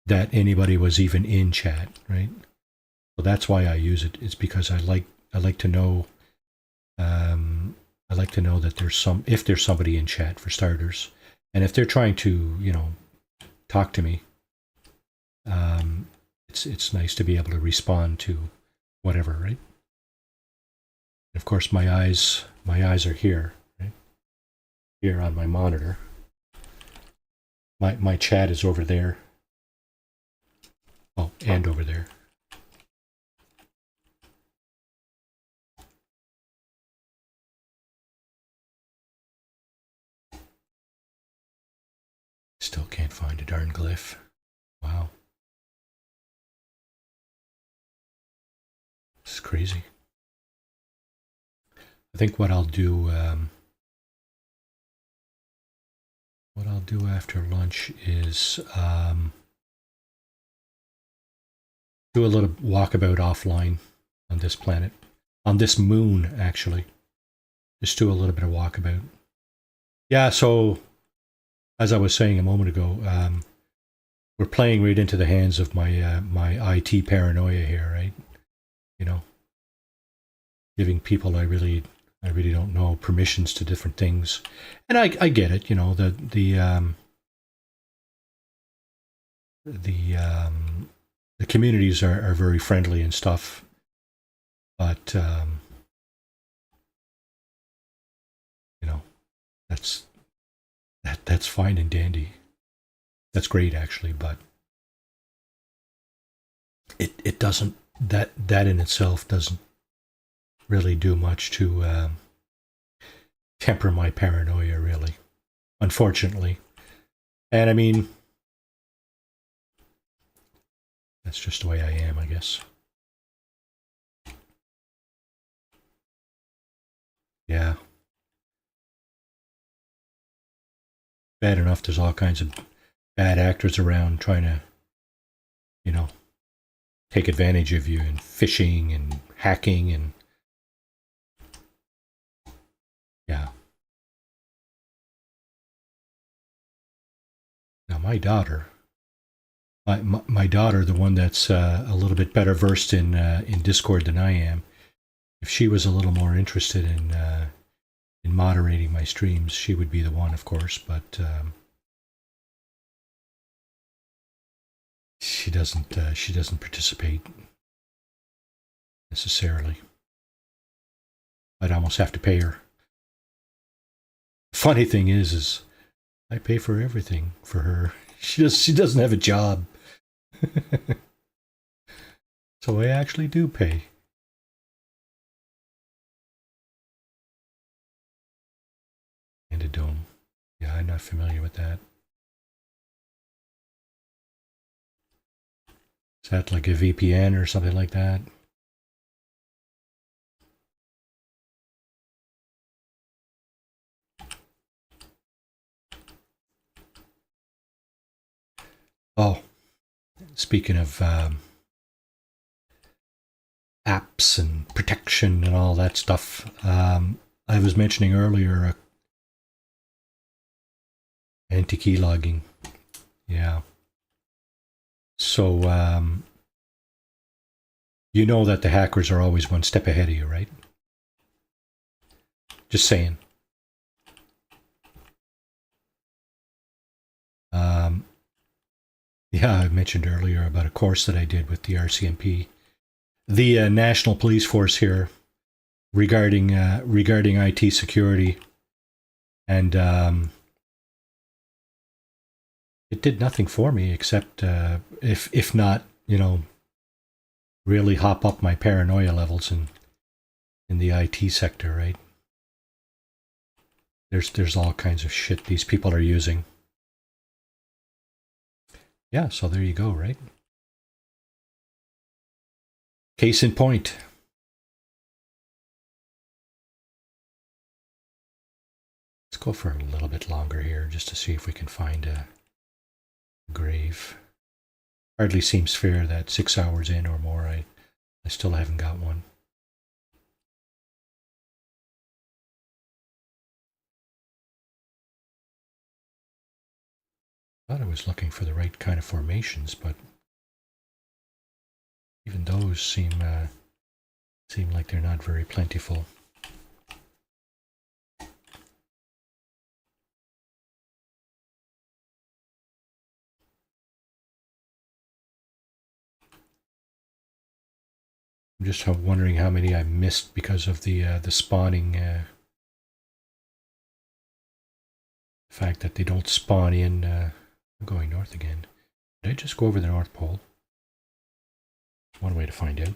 that anybody was even in chat, right? So that's why I use it. It's because I like to know I like to know that if there's somebody in chat for starters, and if they're trying to, you know, talk to me, it's nice to be able to respond to whatever, right? And of course, my eyes are here, right? Here on my monitor. My chat is over there. Oh, and over there. Still can't find a darn glyph. Wow. This is crazy. I think what I'll do after lunch is do a little walkabout offline on this planet, on this moon actually. Just do a little bit of walkabout. Yeah, so as I was saying a moment ago, we're playing right into the hands of my my IT paranoia here, right? You know, giving people I really don't know permissions to different things, and I get it. You know, the communities are very friendly and stuff, but you know, that's fine and dandy. That's great actually, but it doesn't, that in itself doesn't really do much to temper my paranoia, really, unfortunately. And I mean, that's just the way I am, I guess. Yeah. Bad enough there's all kinds of bad actors around trying to, you know, take advantage of you, and phishing and hacking, and yeah. Now my daughter, my daughter, the one that's a little bit better versed in Discord than I am, if she was a little more interested in moderating my streams, she would be the one, of course. But she doesn't participate necessarily. I'd almost have to pay her. Funny thing is I pay for everything for her. She doesn't have a job. So I actually do pay. And a dome. Yeah, I'm not familiar with that. Is that like a VPN or something like that? Oh, speaking of apps and protection and all that stuff, I was mentioning earlier anti-key logging. Yeah. So, you know that the hackers are always one step ahead of you, right? Just saying. Yeah, I mentioned earlier about a course that I did with the RCMP, the National Police Force here, regarding IT security, and it did nothing for me except if not, you know, really hop up my paranoia levels in the IT sector, right? There's all kinds of shit these people are using. Yeah, so there you go, right? Case in point. Let's go for a little bit longer here just to see if we can find a grave. Hardly seems fair that 6 hours in or more, I still haven't got one. I thought I was looking for the right kind of formations, but even those seem like they're not very plentiful. I'm just wondering how many I missed because of the spawning. The fact that they don't spawn in. I'm going north again. Did I just go over the North Pole? One way to find out.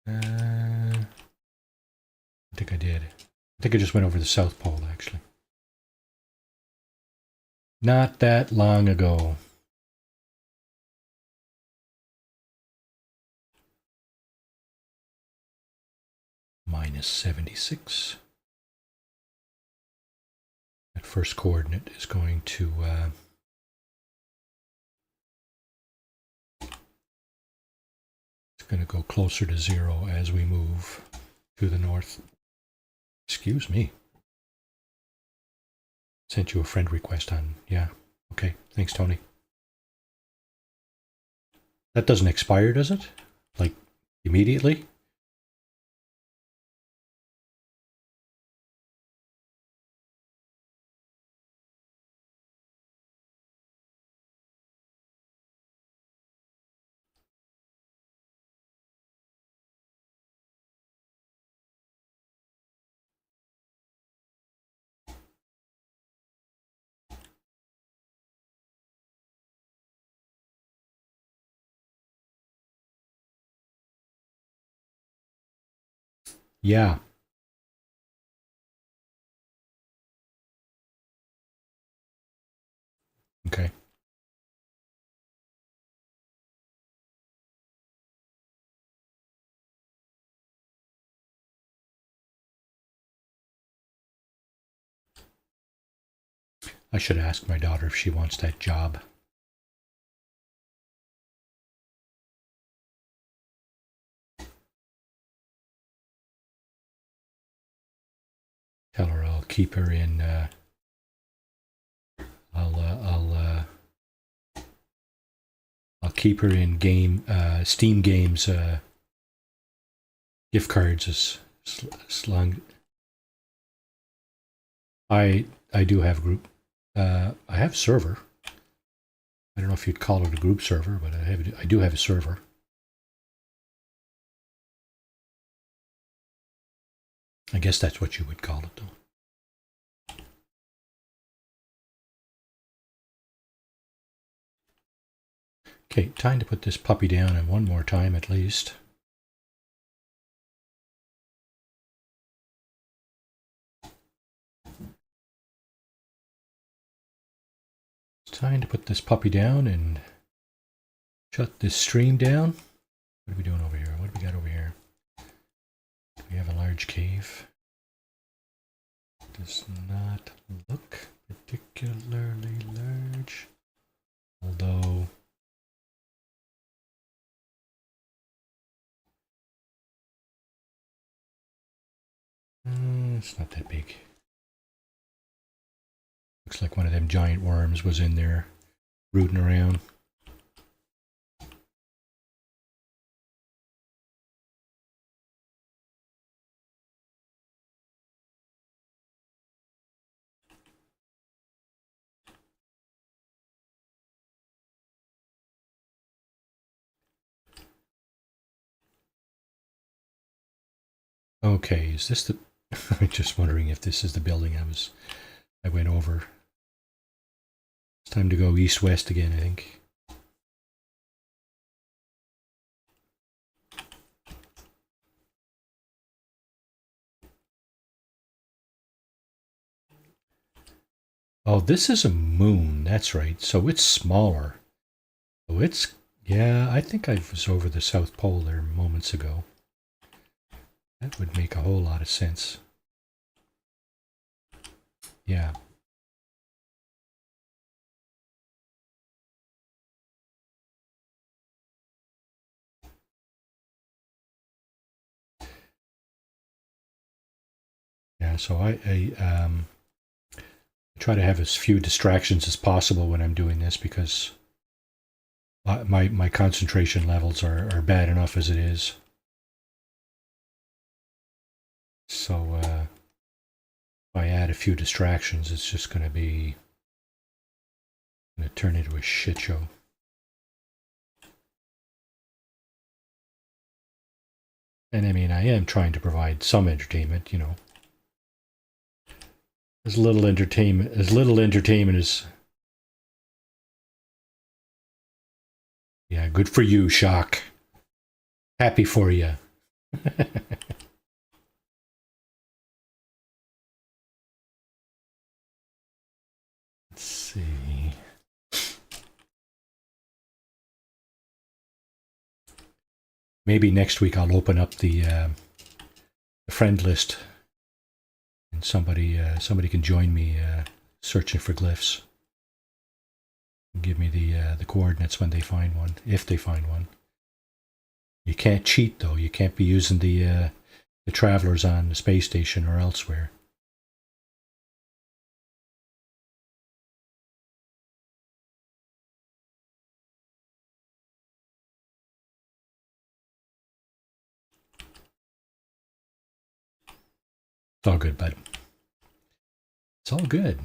I think I did. I think I just went over the South Pole, actually. Not that long ago. minus 76. That first coordinate is going to it's going to go closer to 0 as we move to the north. Excuse me. Sent you a friend request on, yeah. Okay, thanks, Tony. That doesn't expire, does it? Like, immediately? Yeah. Okay. I should ask my daughter if she wants that job. Tell her I'll keep her in. I'll keep her in Steam games gift cards as long. I do have group. I have server. I don't know if you'd call it a group server, but I do have a server. I guess that's what you would call it, though. Okay, time to put this puppy down and one more time at least. It's time to put this puppy down and shut this stream down. What are we doing over here? What do we got over here? We have a large cave. Does not look particularly large, although it's not that big. Looks like one of them giant worms was in there rooting around. Okay, is this the... I'm just wondering if this is the building I went over. It's time to go east-west again, I think. Oh, this is a moon, that's right. So it's smaller. So it's... Yeah, I think I was over the South Pole there moments ago. That would make a whole lot of sense. Yeah. Yeah, so I try to have as few distractions as possible when I'm doing this because my concentration levels are bad enough as it is. So if I add a few distractions, it's just going to turn into a shit show. And I mean, I am trying to provide some entertainment, you know. As little entertainment as... Yeah, good for you, Shock. Happy for you. Let's see. Maybe next week I'll open up the friend list, and somebody can join me searching for glyphs. And give me the coordinates when they find one, if they find one. You can't cheat though. You can't be using the travelers on the space station or elsewhere. It's all good, bud. It's all good.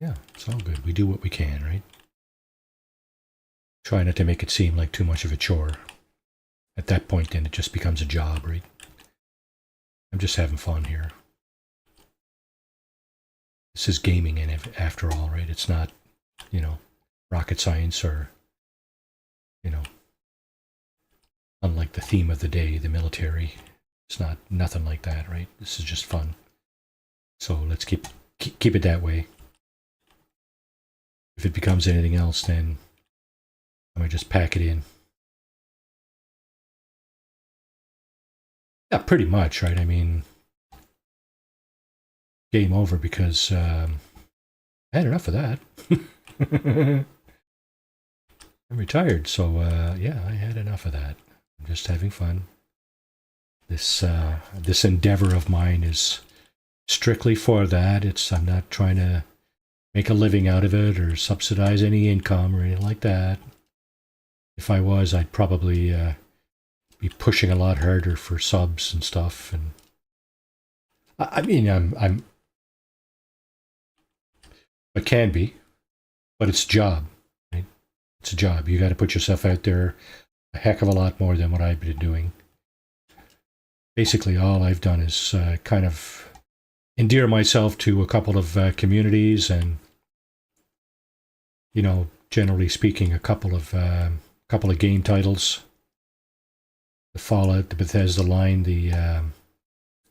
Yeah, it's all good. We do what we can, right? Try not to make it seem like too much of a chore. At that point, then it just becomes a job, right? I'm just having fun here. This is gaming, and after all, right? It's not, rocket science or, unlike the theme of the day, the military. It's nothing like that, right? This is just fun. So let's keep it that way. If it becomes anything else, then I might just pack it in. Yeah, pretty much, right? I mean, game over because I had enough of that. I'm retired, so yeah, I had enough of that. I'm just having fun. This endeavor of mine is strictly for that. I'm not trying to make a living out of it or subsidize any income or anything like that. If I was, I'd probably be pushing a lot harder for subs and stuff. And I mean, I can be, but it's a job, right? It's a job. You got to put yourself out there a heck of a lot more than what I've been doing. Basically, all I've done is kind of endear myself to a couple of communities, and generally speaking, a couple of game titles: the Fallout, the Bethesda line, the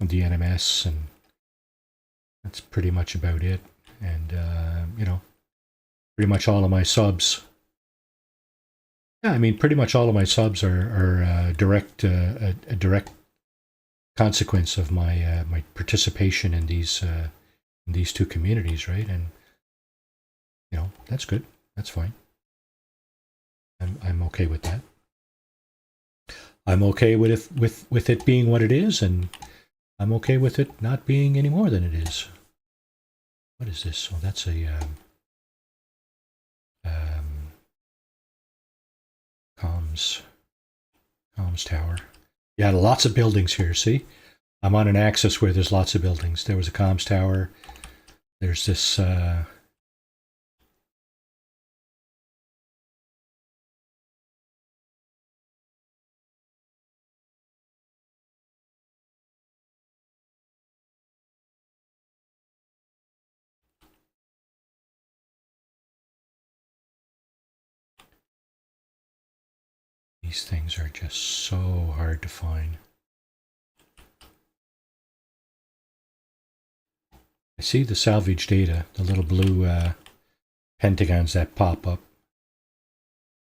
NMS, and that's pretty much about it. And pretty much all of my subs. Yeah, I mean, pretty much all of my subs are a direct consequence of my my participation in these two communities, right? And that's good. That's fine. I'm okay with that. I'm okay with it being what it is, and I'm okay with it not being any more than it is. What is this? Oh, that's a comms tower. Yeah, lots of buildings here. See, I'm on an axis where there's lots of buildings. There was a comms tower. There's this. These things are just so hard to find. I see the salvage data, the little blue pentagons that pop up.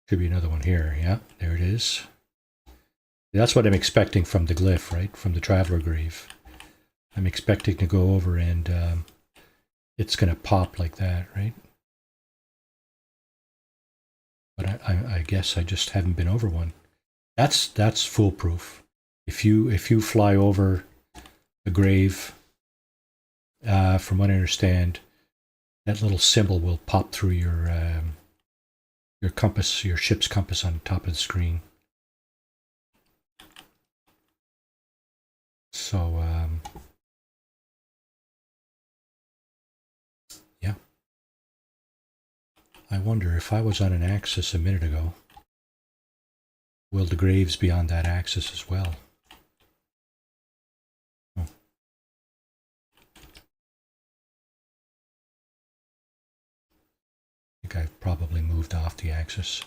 Should be another one here. Yeah, there it is. That's what I'm expecting from the glyph, right? From the traveler grave. I'm expecting to go over and it's going to pop like that, right? But I guess I just haven't been over one. That's foolproof. If you fly over a grave, from what I understand, that little symbol will pop through your compass, your ship's compass on top of the screen. So yeah, I wonder if I was on an axis a minute ago, will the graves be on that axis as well? Oh. I think I've probably moved off the axis.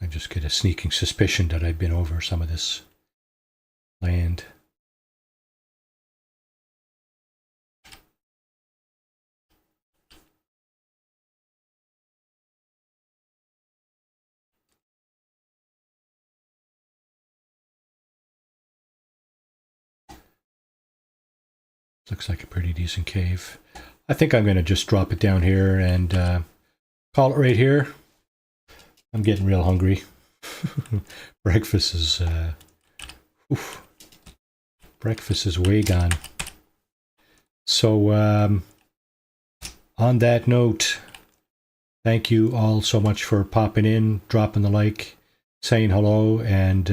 I just get a sneaking suspicion that I've been over some of this land. Looks like a pretty decent cave. I think I'm going to just drop it down here and call it right here. I'm getting real hungry. Breakfast is breakfast is way gone. So on that note, thank you all so much for popping in, dropping the like, saying hello, and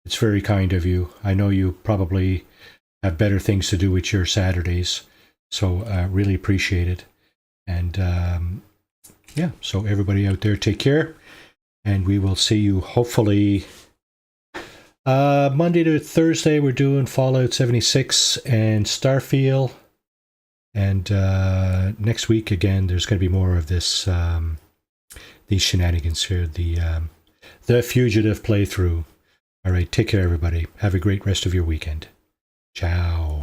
it's very kind of you. I know you probably have better things to do with your Saturdays, so I really appreciate it. And yeah, so everybody out there, take care, and we will see you hopefully Monday to Thursday. We're doing Fallout 76 and Starfield, and next week again there's going to be more of this these shenanigans here, the Fugitive playthrough. All right, take care everybody, have a great rest of your weekend. Ciao.